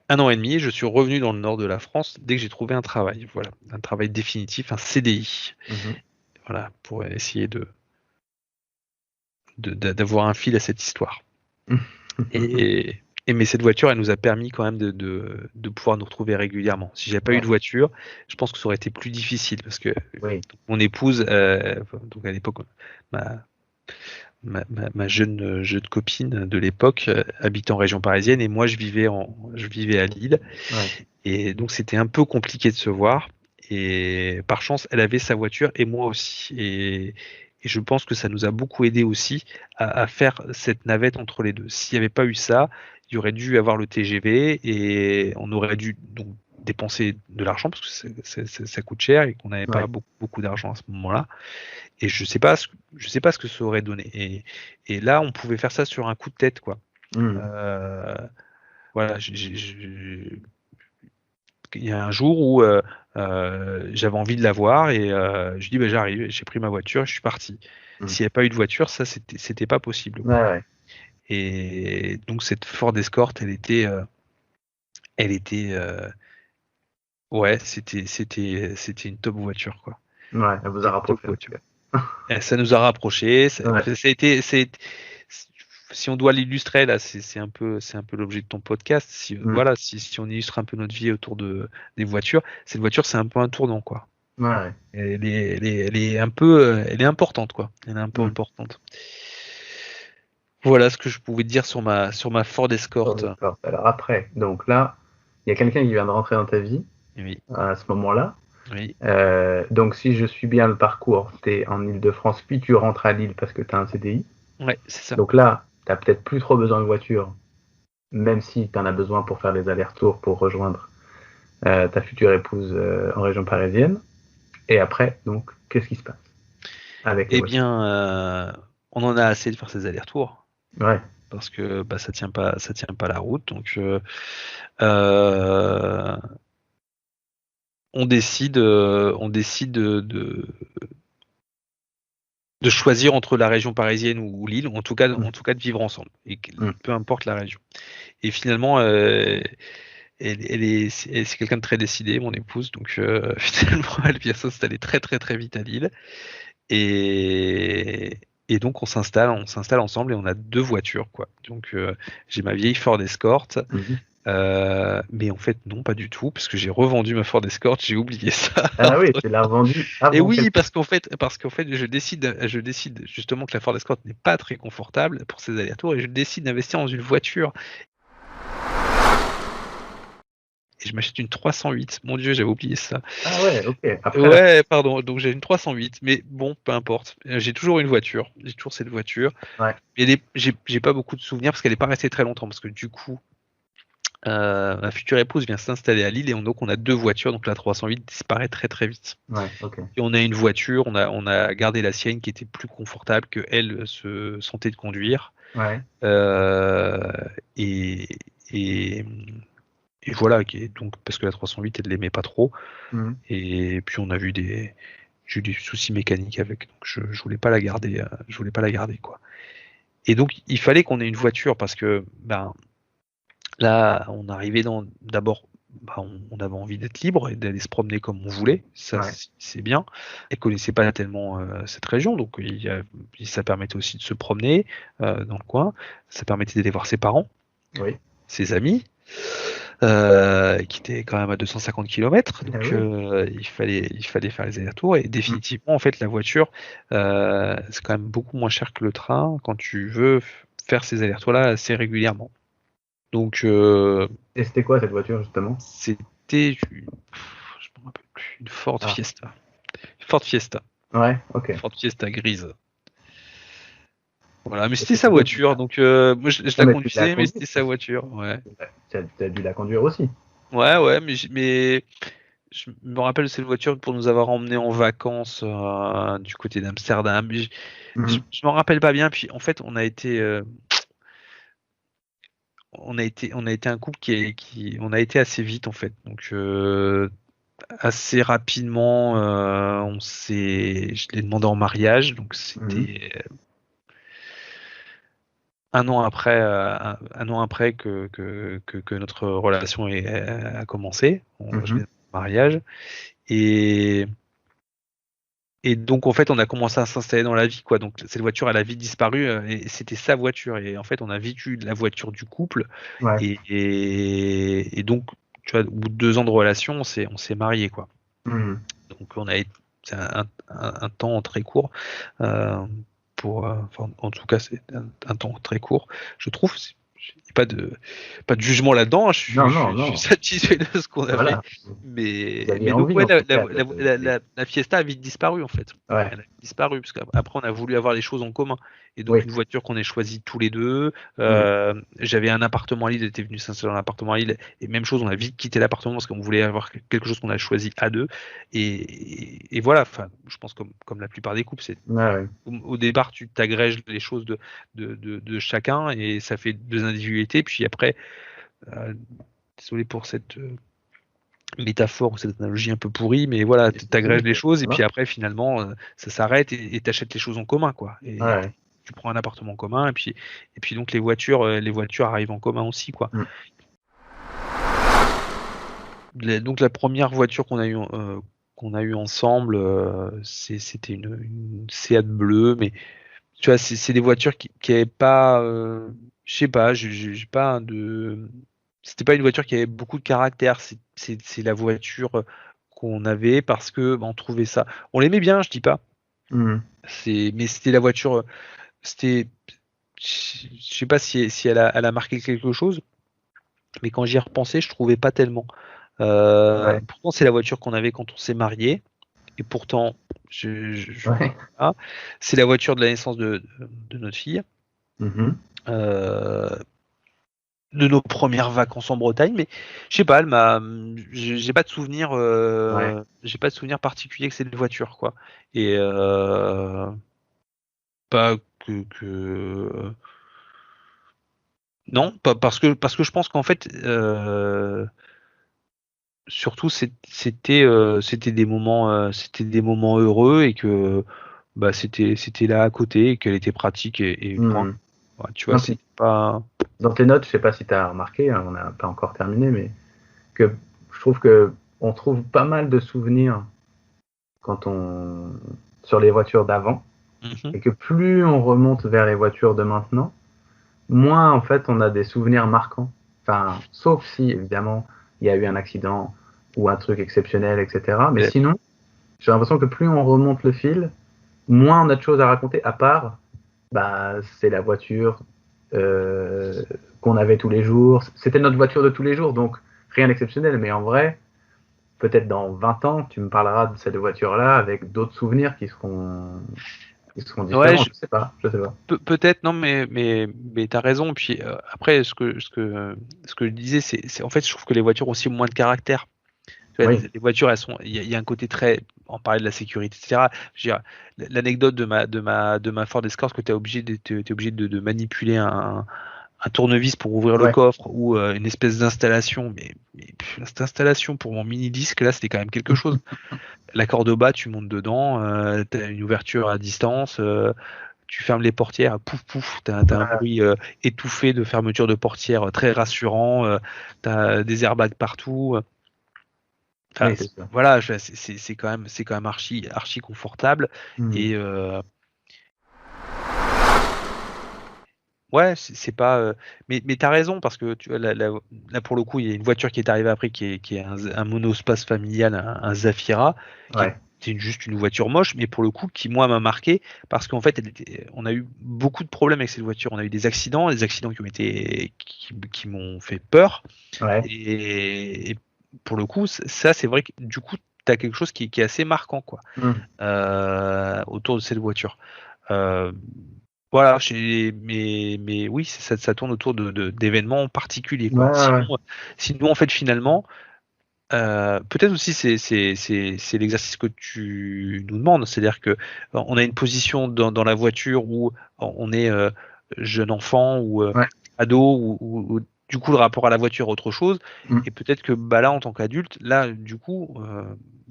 1 an et demi, je suis revenu dans le nord de la France dès que j'ai trouvé un travail. Voilà, un travail définitif, un CDI. Voilà, pour essayer d'avoir un fil à cette histoire. Mais cette voiture, elle nous a permis quand même de pouvoir nous retrouver régulièrement. Si j'avais pas eu de voiture, je pense que ça aurait été plus difficile parce que mon épouse, donc à l'époque, ma jeune copine de l'époque habitait en région parisienne et moi je vivais à Lille. Et donc c'était un peu compliqué de se voir. Et par chance, elle avait sa voiture et moi aussi. Et je pense que ça nous a beaucoup aidé aussi à faire cette navette entre les deux. S'il n'y avait pas eu ça, il y aurait dû avoir le TGV et on aurait dû donc dépenser de l'argent parce que ça coûte cher et qu'on n'avait pas beaucoup d'argent à ce moment-là. Et je sais pas ce que ça aurait donné. Et là, on pouvait faire ça sur un coup de tête, quoi. Voilà, il y a un jour où j'avais envie de la voir et je dis j'arrive, j'ai pris ma voiture et je suis parti. S'il n'y avait pas eu de voiture, ça c'était pas possible. Et donc cette Ford Escort, c'était une top voiture quoi. Ouais, elle vous a rapproché. Ça nous a rapprochés. Si on doit l'illustrer là, c'est un peu l'objet de ton podcast. Si on illustre un peu notre vie autour des voitures, cette voiture c'est un peu un tournant quoi. Elle est importante quoi. Elle est un peu importante. Voilà ce que je pouvais te dire sur ma Ford Escort. Alors après, donc là, il y a quelqu'un qui vient de rentrer dans ta vie à ce moment-là. Donc si je suis bien le parcours, tu es en Ile-de-France, puis tu rentres à Lille parce que tu as un CDI. Ouais, c'est ça. Donc là, tu n'as peut-être plus trop besoin de voiture, même si tu en as besoin pour faire les allers-retours, pour rejoindre ta future épouse en région parisienne. Et après, donc, qu'est-ce qui se passe avec on en a assez de faire ces allers-retours. Parce que ça tient pas la route. Donc, on décide de choisir entre la région parisienne ou Lille, en tout cas de vivre ensemble, et peu importe la région. Et finalement, c'est quelqu'un de très décidé, mon épouse, donc finalement, elle vient s'installer très très très vite à Lille, et donc on s'installe ensemble et on a 2 voitures, quoi. Donc j'ai ma vieille Ford Escort. Mais en fait non, pas du tout, parce que j'ai revendu ma Ford Escort, j'ai oublié ça. Ah oui, tu l'as revendue. Et oui, parce qu'en fait je décide justement que la Ford Escort n'est pas très confortable pour ses allers-retours et je décide d'investir dans une voiture. Et je m'achète une 308. Mon Dieu, j'avais oublié ça. Ah ouais, ok. Après, pardon. Donc j'ai une 308, mais bon, peu importe. J'ai toujours une voiture. J'ai toujours cette voiture. Mais j'ai pas beaucoup de souvenirs parce qu'elle n'est pas restée très longtemps. Parce que du coup, ma future épouse vient s'installer à Lille et donc on a 2 voitures. Donc la 308 disparaît très très vite. Et on a une voiture. On a gardé la sienne qui était plus confortable que elle se sentait de conduire. Et et voilà, donc parce que la 308 elle l'aimait pas trop, et puis on a vu j'ai eu des soucis mécaniques avec, donc je voulais pas la garder, quoi. Et donc il fallait qu'on ait une voiture parce que là on arrivait d'abord, on avait envie d'être libre et d'aller se promener comme on voulait, ça c'est bien. Elle connaissait pas tellement cette région, donc ça permettait aussi de se promener dans le coin, ça permettait d'aller voir ses parents, ses amis. Qui était quand même à 250 km, donc il fallait faire les allers-retours, et définitivement en fait la voiture c'est quand même beaucoup moins cher que le train quand tu veux faire ces allers-retours là assez régulièrement. Donc et c'était quoi cette voiture justement? C'était je me rappelle plus, une Ford Fiesta. Ford Fiesta. Ouais, ok. Ford Fiesta grise. Voilà, mais c'était sa voiture, donc moi je la conduisais, mais c'était sa voiture. Ouais. T'as dû la conduire aussi. Ouais, mais je me rappelle de cette voiture pour nous avoir emmenés en vacances du côté d'Amsterdam. Je m'en rappelle pas bien. Puis en fait, on a été un couple on a été assez vite en fait. Donc assez rapidement, je l'ai demandé en mariage. Donc c'était un an après que notre relation a commencé. Je l'ai demandé en mariage. Et donc en fait on a commencé à s'installer dans la vie, quoi. Donc cette voiture elle a vite disparu, et c'était sa voiture, et en fait on a vite eu la voiture du couple, et donc tu vois, au bout de 2 ans de relation on s'est mariés, quoi. Donc c'est un temps très court en tout cas c'est un temps très court, je trouve. Il n'y a pas de jugement là-dedans, je suis satisfait de ce qu'on a fait. Mais donc la Fiesta a vite disparu en fait. Elle a disparu parce qu'après on a voulu avoir les choses en commun. Et donc une voiture qu'on ait choisie tous les deux. J'avais un appartement à Lille, elle était venue s'installer dans l'appartement à Lille. Et même chose, on a vite quitté l'appartement parce qu'on voulait avoir quelque chose qu'on a choisi à deux. Et voilà, enfin, je pense comme la plupart des couples, au départ tu t'agrèges les choses de chacun et ça fait 2 individualités. Puis après, désolé pour cette métaphore ou cette analogie un peu pourrie, mais voilà, t'agrèges les choses et puis après finalement ça s'arrête et t'achètes les choses en commun, quoi. Et tu prends un appartement en commun et puis donc les voitures arrivent en commun aussi, quoi. Donc la première voiture qu'on a eu ensemble, c'était une Seat bleue, mais tu vois, c'est des voitures qui avaient pas, je sais pas, j'ai pas c'était pas une voiture qui avait beaucoup de caractère. C'est la voiture qu'on avait parce que on trouvait ça, on l'aimait bien, je dis pas. Mais c'était la voiture, je sais pas si elle a marqué quelque chose, mais quand j'y ai repensé, je trouvais pas tellement. Pourtant, c'est la voiture qu'on avait quand on s'est mariés. Et pourtant, c'est la voiture de la naissance de notre fille. De nos premières vacances en Bretagne, mais je sais pas, j'ai pas de souvenir, j'ai pas de souvenir particulier que c'est une voiture, quoi. Et pas que non, pas parce que je pense qu'en fait, surtout c'était des moments heureux, et que c'était là à côté, et qu'elle était pratique, et point. Ouais, tu vois, c'est pas. Dans tes notes, je sais pas si tu as remarqué, on n'a pas encore terminé, mais que je trouve que on trouve pas mal de souvenirs sur les voitures d'avant, et que plus on remonte vers les voitures de maintenant, moins en fait on a des souvenirs marquants. Enfin, sauf si évidemment il y a eu un accident ou un truc exceptionnel, etc. Mais sinon, j'ai l'impression que plus on remonte le fil, moins on a de choses à raconter, à part c'est la voiture qu'on avait tous les jours. C'était notre voiture de tous les jours, donc rien d'exceptionnel. Mais en vrai, peut-être dans 20 ans, tu me parleras de cette voiture-là avec d'autres souvenirs qui seront différents. Ouais, je sais pas. Peut-être, non, mais t'as raison. Puis après, ce que je disais, c'est en fait, je trouve que les voitures ont aussi moins de caractère. Les voitures, il y a un côté très, on parlait de la sécurité, etc. Je veux dire, l'anecdote de ma Ford Escort, que t'es obligé de manipuler un un tournevis pour ouvrir le coffre ou une espèce d'installation, mais cette installation pour mon mini-disque, là, c'était quand même quelque chose. La corde au bas, tu montes dedans, t'as une ouverture à distance, tu fermes les portières, pouf pouf, t'as un bruit étouffé de fermeture de portière très rassurant, t'as des airbags partout. Oui, voilà, c'est quand même archi confortable et ouais, c'est pas. Mais t'as raison parce que tu vois là pour le coup, il y a une voiture qui est arrivée après qui est un monospace familial, un Zafira, c'est juste une voiture moche, mais pour le coup qui moi m'a marqué parce qu'en fait on a eu beaucoup de problèmes avec cette voiture. On a eu des accidents qui ont été qui m'ont fait peur. Et pour le coup, ça c'est vrai que du coup t'as quelque chose qui est assez marquant quoi autour de cette voiture. Voilà, mais oui, ça tourne autour d'événements particuliers quoi. Sinon en fait finalement peut-être aussi c'est l'exercice que tu nous demandes, c'est-à-dire que on a une position dans la voiture où on est jeune enfant ou ado ou du coup le rapport à la voiture est autre chose et peut-être que là en tant qu'adulte là du coup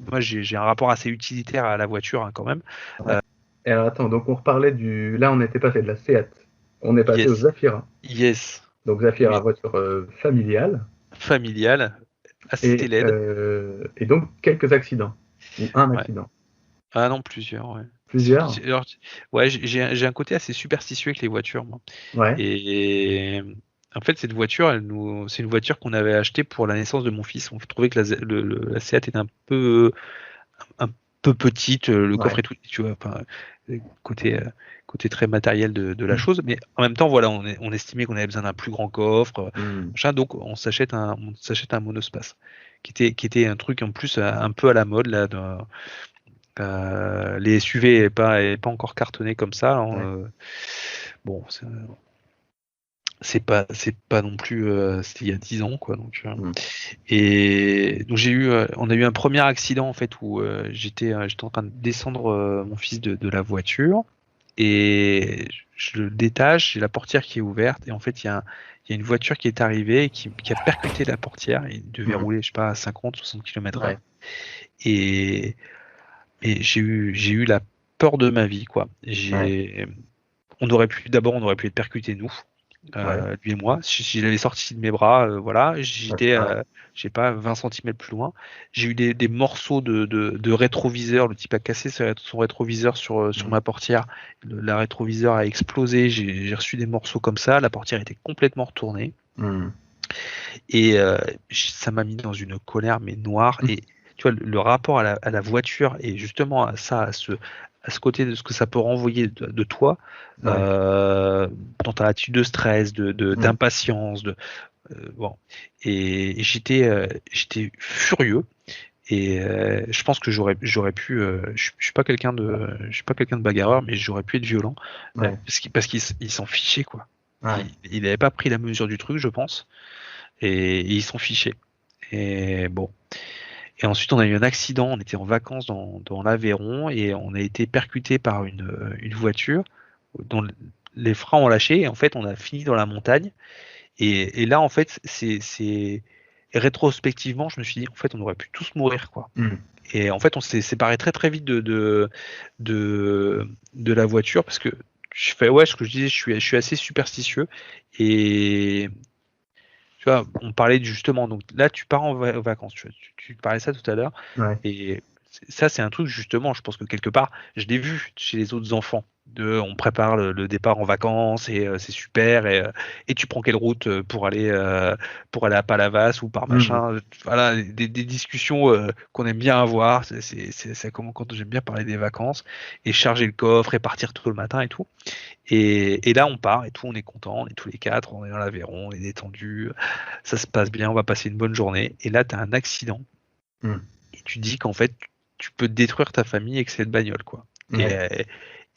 moi j'ai un rapport assez utilitaire à la voiture quand même. Et alors attends, donc on reparlait là on était passé de la Seat, on est passé au Zafira. Donc Zafira, voiture familiale. Assez LED. Et donc quelques accidents ou un accident. Ah non, plusieurs. Plusieurs. Ouais, j'ai un côté assez superstitieux avec les voitures, moi. Et en fait, cette voiture, c'est une voiture qu'on avait achetée pour la naissance de mon fils. On trouvait que la Seat était un peu petite, le coffre et tout, tu vois, côté très matériel de la chose, mais en même temps, voilà, on estimait qu'on avait besoin d'un plus grand coffre, donc on s'achète un monospace, qui était un truc en plus un peu à la mode là. Les SUV n'est pas encore cartonné comme ça. Bon, c'est pas non plus c'était il y a 10 ans quoi donc et donc on a eu un premier accident en fait où j'étais en train de descendre mon fils de la voiture et je le détache, j'ai la portière qui est ouverte et en fait il y a une voiture qui est arrivée et qui a percuté la portière. Il devait rouler je sais pas à 50-60 km/h et j'ai eu la peur de ma vie quoi. On aurait pu être percuté nous. Lui et moi, si je l'avais sorti de mes bras, voilà, j'étais, je sais pas, 20 cm plus loin. J'ai eu des morceaux de rétroviseur. Le type a cassé son rétroviseur sur ma portière. La rétroviseur a explosé. J'ai reçu des morceaux comme ça. La portière était complètement retournée. Et ça m'a mis dans une colère mais noire. Et tu vois, le rapport à la voiture et justement à ça, à ce côté de ce que ça peut renvoyer de toi dans ta attitude de stress, d'impatience, bon. Et j'étais furieux. Et je pense que j'aurais pu. Je suis pas quelqu'un de bagarreur, mais j'aurais pu être violent parce qu'il s'en fichait quoi. Il n'avait pas pris la mesure du truc, je pense, et ils s'en fichaient. Et bon. Et ensuite, on a eu un accident. On était en vacances dans l'Aveyron et on a été percuté par une voiture dont les freins ont lâché. Et en fait, on a fini dans la montagne. Et là, en fait, rétrospectivement, je me suis dit, en fait, on aurait pu tous mourir, quoi. Et en fait, on s'est séparés très très vite de la voiture parce que ce que je disais, je suis assez superstitieux et tu vois, on parlait justement, donc là tu pars en vacances, tu parlais ça tout à l'heure, et ça c'est un truc justement, je pense que quelque part, je l'ai vu chez les autres enfants, on prépare le départ en vacances et c'est super, et tu prends quelle route pour aller à Palavas ou par machin, voilà, des discussions qu'on aime bien avoir, c'est comment quand j'aime bien parler des vacances, et charger le coffre et partir tout le matin et tout. Et là, on part et tout, on est content, on est tous les quatre, on est dans l'Aveyron, on est détendu, ça se passe bien, on va passer une bonne journée. Et là, tu as un accident. Et tu dis qu'en fait, tu peux détruire ta famille avec cette bagnole, quoi.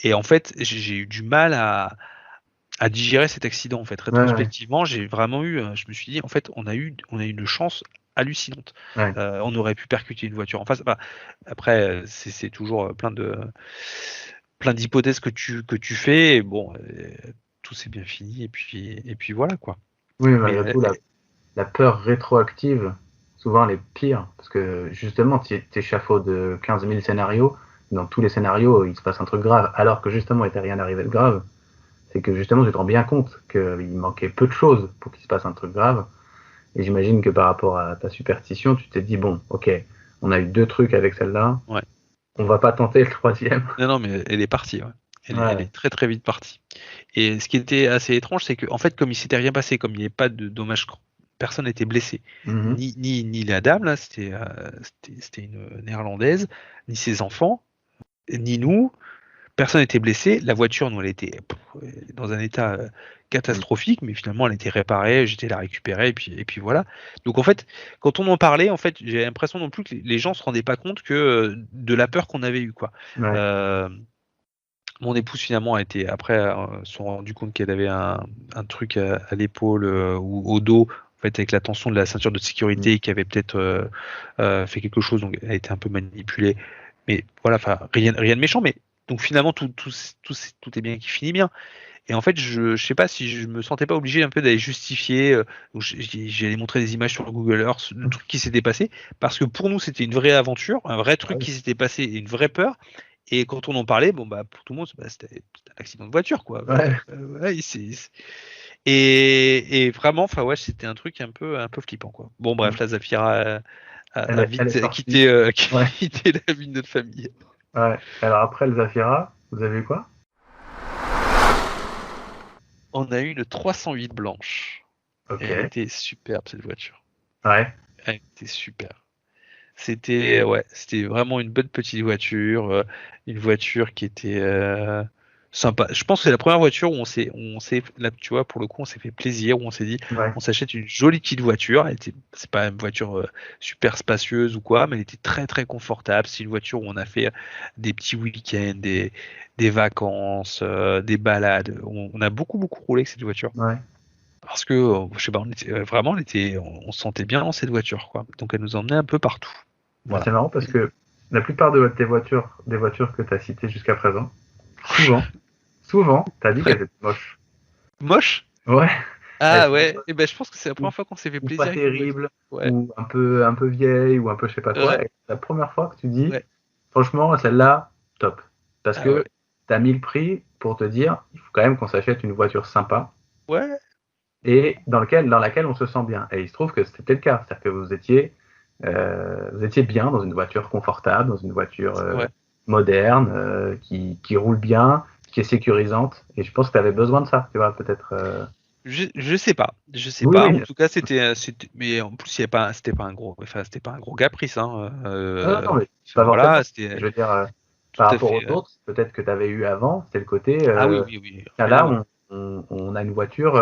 Et en fait, j'ai eu du mal à digérer cet accident, en fait. Rétrospectivement, j'ai vraiment je me suis dit, en fait, on a eu une chance hallucinante. On aurait pu percuter une voiture en face. Bah, après, c'est toujours plein d'hypothèses que tu fais. Et bon, tout s'est bien fini et puis voilà quoi. Oui, mais malgré tout, la peur rétroactive, souvent elle est pire, parce que justement, tu échafaudes 15 000 scénarios, dans tous les scénarios, il se passe un truc grave, alors que justement, il t'est rien arrivé de grave. C'est que justement, tu te rends bien compte qu'il manquait peu de choses pour qu'il se passe un truc grave. Et j'imagine que par rapport à ta superstition, tu t'es dit, bon, ok, on a eu 2 trucs avec celle-là, Ouais. on va pas tenter le 3e. Non, mais elle est partie, ouais. Elle Ouais. est très très vite partie. Et ce qui était assez étrange, c'est que en fait, comme il s'était rien passé, comme il n'y avait pas de dommages, personne n'était blessé. Mhm. Ni la dame, là, c'était une néerlandaise, ni ses enfants, ni nous. Personne n'était blessé. La voiture, nous, elle était dans un état catastrophique, mais finalement, elle était réparée. J'étais la récupérer, et puis voilà. Donc en fait, quand on en parlait, en fait, j'ai l'impression non plus que les gens se rendaient pas compte que de la peur qu'on avait eue, quoi. Ouais. Mon épouse finalement a été après se sont rendu compte qu'elle avait un truc à l'épaule ou au dos, en fait, avec la tension de la ceinture de sécurité qui avait peut-être fait quelque chose, donc elle a été un peu manipulée. Mais voilà, enfin rien de méchant, mais donc finalement tout est bien qui finit bien. Et en fait, je sais pas si je me sentais pas obligé un peu d'aller justifier. Donc j'allais montrer des images sur Google Earth, le truc qui s'était passé, parce que pour nous c'était une vraie aventure, un vrai truc qui s'était passé, et une vraie peur. Et quand on en parlait, bon bah pour tout le monde, c'était un accident de voiture, quoi. Ouais. Ouais, et vraiment, enfin ouais, c'était un truc un peu flippant, quoi. Bon bref, la Zafira a Elle est vite partie. quitté la vie de notre famille. Ouais. Alors après le Zafira, vous avez eu quoi? On a eu une 308 blanche. Ok. Et elle était superbe, cette voiture. Ouais. Elle était super. C'était vraiment une bonne petite voiture, une voiture qui était sympa. Je pense que c'est la première voiture où on s'est là, tu vois, pour le coup, on s'est fait plaisir, où on s'est dit, Ouais. on s'achète une jolie petite voiture. C'est pas une voiture super spacieuse ou quoi, mais elle était très très confortable. C'est une voiture où on a fait des petits week-ends, des vacances, des balades. On a beaucoup roulé avec cette voiture. Ouais. Parce que, je sais pas, on se sentait bien dans cette voiture, quoi. Donc elle nous emmenait un peu partout. Voilà. C'est marrant parce que la plupart des voitures que tu as citées jusqu'à présent, souvent, tu as dit qu'elles étaient moches. Moche? Ouais. Ah ouais, et ben je pense que c'est la première fois qu'on s'est fait Ou plaisir pas avec une terribles, voiture. Ouais. ou un peu vieilles, ou un peu je sais pas quoi. Ouais. Et c'est la première fois que tu dis, Ouais. franchement, celle-là, top. Parce Ah que ouais. tu as mis le prix pour te dire, il faut quand même qu'on s'achète une voiture sympa Ouais. et dans laquelle on se sent bien. Et il se trouve que c'était le cas. C'est-à-dire que vous étiez bien dans une voiture confortable, dans une voiture Ouais. moderne, qui roule bien, qui est sécurisante. Et je pense que tu avais besoin de ça, tu vois, peut-être. Je sais pas. Je sais Oui, pas. oui. En tout cas, mais en plus, c'était pas un gros caprice, hein. Non, mais pas Enfin, forcément. voilà, c'était Je veux dire, tout par à rapport fait. aux autres, peut-être que tu avais eu avant, c'est le côté. Ah oui. Tiens, Rien à là, voir. on a une voiture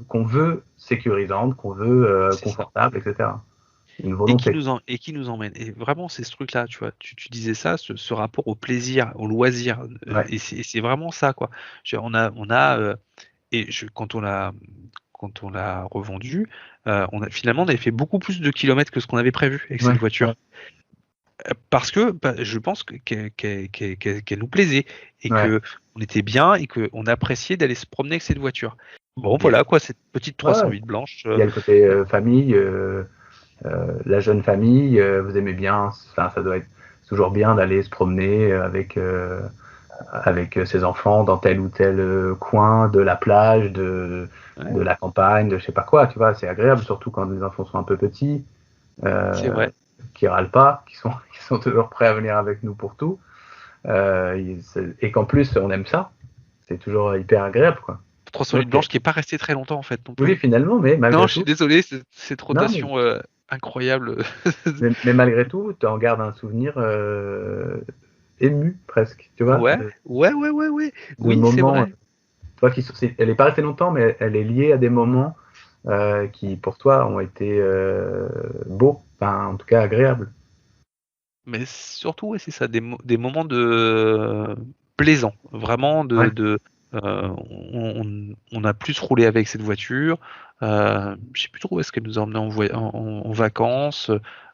qu'on veut sécurisante, qu'on veut C'est ça. confortable, etc. Une Et volonté. qui nous emmène. Et vraiment, c'est ce truc-là, tu vois. Tu disais ça, ce rapport au plaisir, au loisir. Ouais. Et c'est vraiment ça, quoi. On a quand on l'a revendu, finalement, on avait fait beaucoup plus de kilomètres que ce qu'on avait prévu avec cette voiture. Ouais. Parce que je pense qu'elle nous plaisait et Ouais. que on était bien et qu'on appréciait d'aller se promener avec cette voiture. Bon, Il y a- voilà, quoi, cette petite Ouais. 308 blanche. Il y a le côté famille, la jeune famille, vous aimez bien, enfin, ça doit être toujours bien d'aller se promener avec ses enfants dans tel ou tel coin de la plage, de la campagne, de je sais pas quoi, tu vois, c'est agréable, surtout quand les enfants sont un peu petits, C'est vrai. qui râlent pas, qui sont toujours prêts à venir avec nous pour tout, et qu'en plus on aime ça, c'est toujours hyper agréable, quoi. 308 blanche qui est pas restée très longtemps en fait non plus. Oui, finalement, mais malgré Non, tout. je suis désolé, cette rotation incroyable. mais malgré tout, tu en gardes un souvenir ému presque, tu vois. Ouais. Le Oui, c'est moment, vrai. toi, elle est pas restée longtemps, mais elle est liée à des moments qui, pour toi, ont été beaux, enfin, en tout cas agréables. Mais surtout, ouais, c'est ça, des moments de plaisants, vraiment Ouais. on a plus roulé avec cette voiture. Je sais plus trop où est-ce qu'elle nous a emmenés en vacances.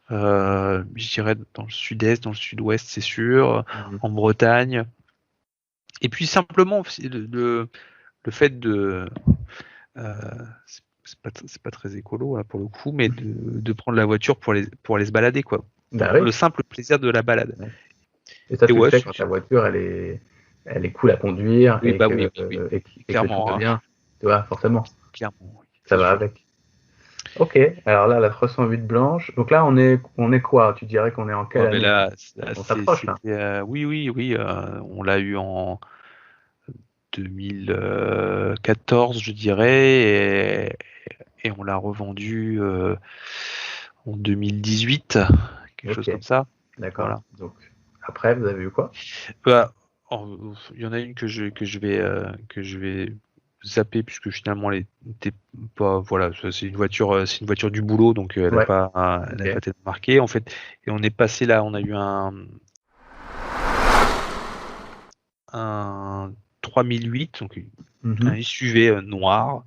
Je dirais dans le sud-est, dans le sud-ouest, c'est sûr, en Bretagne. Et puis simplement, le fait de... c'est pas très écolo là, pour le coup, mais de prendre la voiture pour aller se balader, quoi. Bah Pour oui. le simple plaisir de la balade. Ouais. Et ça, Et tu le ouais, fais quand ta voiture, elle est cool à conduire oui, et bah que, oui, oui, et que, et que tout clairement, va hein. bien. Tu vois, forcément, Clairement, oui, ça c'est va sûr. avec. Ok, alors là, la 308 blanche. Donc là, on est quoi? Tu dirais qu'on est en quelle Ouais, mais année là? là, On s'approche là. oui, oui, oui, on l'a eu en 2014, je dirais, et on l'a revendu en 2018, quelque chose Ok, comme ça. d'accord. Voilà. Donc après, vous avez eu quoi? Bah, il y en a une que je vais zapper puisque finalement elle était pas, voilà, c'est une voiture du boulot, donc Ouais, elle a ok. pas été marquée en fait. Et on est passé là, on a eu un 3008, donc un Mhm. SUV noir,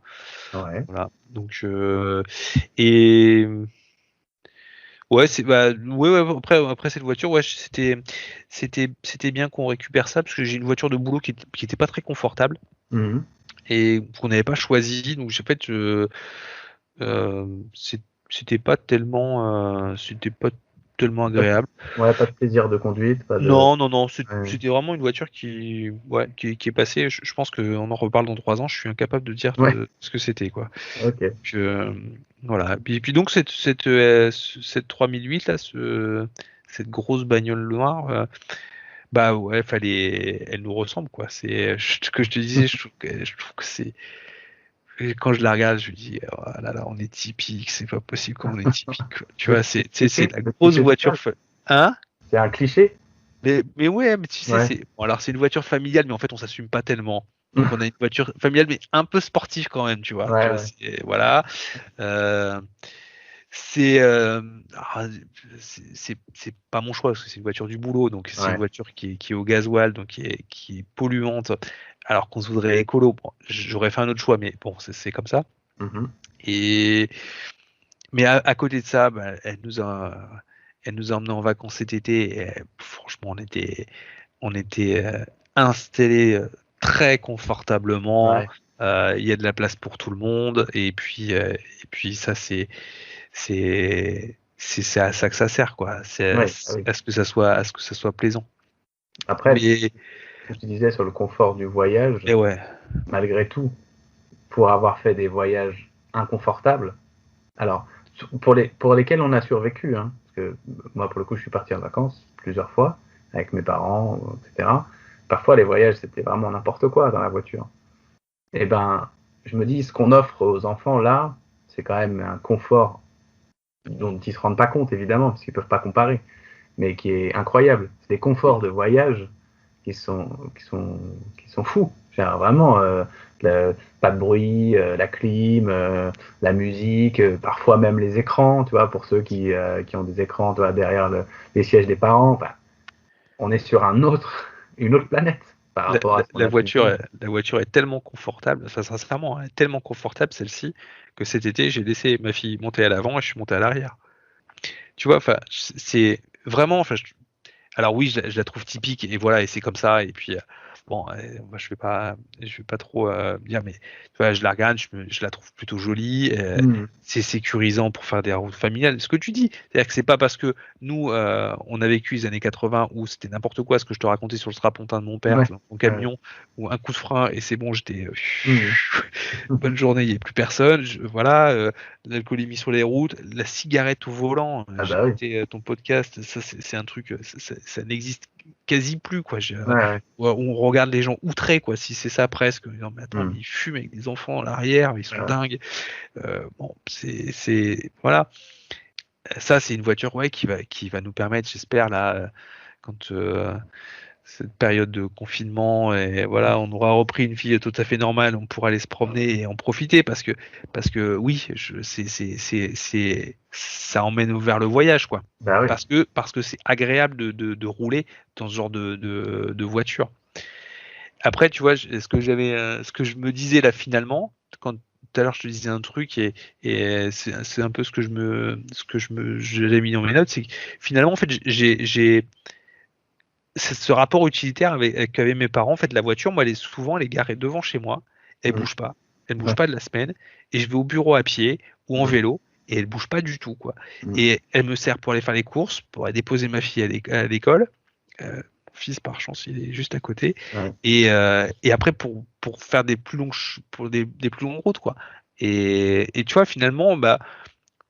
Ouais, voilà. Donc et ouais, ouais, après cette voiture, ouais, c'était bien qu'on récupère ça parce que j'ai une voiture de boulot qui était pas très confortable mhm. et qu'on n'avait pas choisi. Donc en fait, euh, c'est- c'était pas tellement Pas de- agréable. Ouais, pas de plaisir de conduite, pas de. Non, non, non, Ouais. c'était vraiment une voiture qui est passée. Je pense qu'on en reparle dans 3 ans. Je suis incapable de dire Ouais, ce que c'était, quoi. ok. Que, voilà. Puis donc cette 3008 là, cette grosse bagnole noire, bah ouais, elle nous ressemble, quoi. C'est ce que je te disais. Je trouve que c'est et quand je la regarde, je me dis oh là là, on est typique. C'est pas possible qu'on est typique, quoi. Tu vois, c'est la Le grosse cliché voiture. social. Hein? C'est un cliché? Mais ouais, mais tu sais, Ouais. bon, alors c'est une voiture familiale, mais en fait on s'assume pas tellement. Donc on a une voiture familiale, mais un peu sportive quand même, tu vois. Tu Ouais, vois, ouais. voilà. Euh, c'est euh, ah, c'est pas mon choix parce que c'est une voiture du boulot, donc c'est une Ouais. voiture qui est au gasoil, donc qui est polluante. Alors qu'on se voudrait écolo, bon, j'aurais fait un autre choix, mais bon, c'est comme ça. Mhm. Et mais à côté de ça, bah, elle nous a emmenés en vacances cet été. Et, franchement, on était installés très confortablement. Ouais. Il y a de la place pour tout le monde. Et puis ça, c'est à ça que ça sert, quoi. Ouais, ah oui. À ce que ça soit plaisant. Après, Mais, ce que tu disais sur le confort du voyage, mais ouais, malgré tout, pour avoir fait des voyages inconfortables, alors, pour lesquels on a survécu, hein, parce que moi, pour le coup, je suis parti en vacances plusieurs fois avec mes parents, etc. Parfois, les voyages, c'était vraiment n'importe quoi dans la voiture. Et ben, je me dis, ce qu'on offre aux enfants là, c'est quand même un confort dont ils se rendent pas compte, évidemment, parce qu'ils peuvent pas comparer, mais qui est incroyable. C'est des conforts de voyage qui sont, qui sont, qui sont fous. Genre, vraiment, pas de bruit, la clim, la musique, parfois même les écrans, tu vois, pour ceux qui ont des écrans, tu vois, derrière les sièges des parents. Enfin, on est sur une autre planète par rapport à ce qu'on a pu vivre. la voiture est tellement confortable, enfin, sincèrement, elle est tellement confortable celle-ci que cet été j'ai laissé ma fille monter à l'avant et je suis monté à l'arrière. Tu vois, enfin, c'est vraiment, enfin, alors oui, je la trouve typique et voilà, et c'est comme ça. Et puis bon, moi je vais pas trop dire, mais tu vois, je la regarde, je la trouve plutôt jolie. Mmh. C'est sécurisant pour faire des routes familiales. Ce que tu dis, c'est-à-dire que c'est pas parce que nous on a vécu les années 80 où c'était n'importe quoi ce que je te racontais sur le strapontin de mon père, Ouais. dans mon Ouais. camion, ou un coup de frein et c'est bon, j'étais Mmh. bonne journée, il n'y a plus personne. Voilà, l'alcoolémie sur les routes, la cigarette au volant. Ah J'ai bah oui. écouté ton podcast, ça c'est un truc, ça n'existe quasi plus quoi. Ouais, ouais. On regarde les gens outrés quoi, si c'est ça presque. Non mais attends, mais Mmh. ils fument avec des enfants à l'arrière, ils sont Ouais. dingues. Bon, voilà. Ça c'est une voiture ouais qui va nous permettre, j'espère là, quand cette période de confinement et voilà, on aura repris une vie tout à fait normale, on pourra aller se promener et en profiter parce que oui, ça emmène vers le voyage quoi. Bah oui. Parce que c'est agréable de rouler dans ce genre de voiture. Après, tu vois, ce que je me disais là finalement, quand tout à l'heure je te disais un truc et c'est un peu ce que j'avais mis dans mes notes, c'est que finalement en fait c'est ce rapport utilitaire qu'avaient mes parents. En fait, la voiture, moi, elle est garée devant chez moi. Elle bouge pas. Elle bouge pas de la semaine. Et je vais au bureau à pied ou en vélo. Et elle bouge pas du tout, quoi. Et elle me sert pour aller faire les courses, pour aller déposer ma fille à l'école. Mon fils, par chance, il est juste à côté. Et après, pour faire des plus longues routes, quoi. Et tu vois, finalement,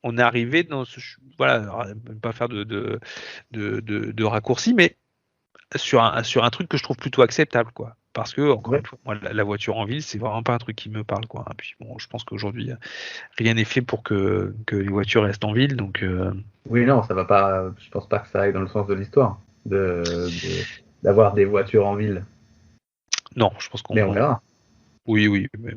on est arrivé dans ce, voilà, pas faire de raccourcis, mais sur un truc que je trouve plutôt acceptable, quoi. Parce que, encore une fois, moi, la voiture en ville, c'est vraiment pas un truc qui me parle, quoi. Et puis bon, je pense qu'aujourd'hui, rien n'est fait pour que les voitures restent en ville, donc. Oui, non, ça va pas. Je pense pas que ça aille dans le sens de l'histoire d'avoir des voitures en ville. Non, je pense qu'on. Mais on verra. Oui, mais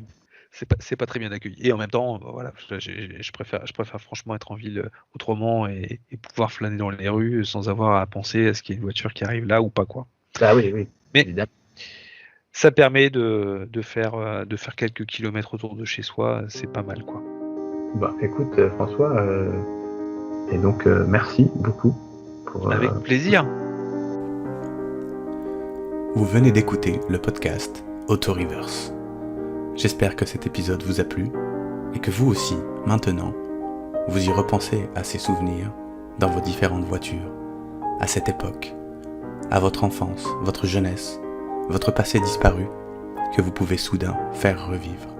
c'est pas très bien accueilli. Et en même temps, voilà, je préfère franchement être en ville autrement et pouvoir flâner dans les rues sans avoir à penser à ce qu'il y a une voiture qui arrive là ou pas, quoi. Ah oui, mais évidemment. Ça permet de faire quelques kilomètres autour de chez soi, c'est pas mal, quoi. Écoute, François, et donc merci beaucoup. Avec plaisir. Vous venez d'écouter le podcast Autoreverse. J'espère que cet épisode vous a plu et que vous aussi, maintenant, vous y repensez à ces souvenirs dans vos différentes voitures, à cette époque, à votre enfance, votre jeunesse, votre passé disparu, que vous pouvez soudain faire revivre.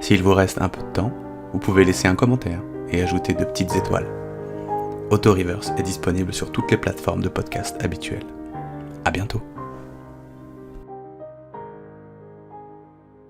S'il vous reste un peu de temps, vous pouvez laisser un commentaire et ajouter de petites étoiles. Autoreverse est disponible sur toutes les plateformes de podcast habituelles. À bientôt.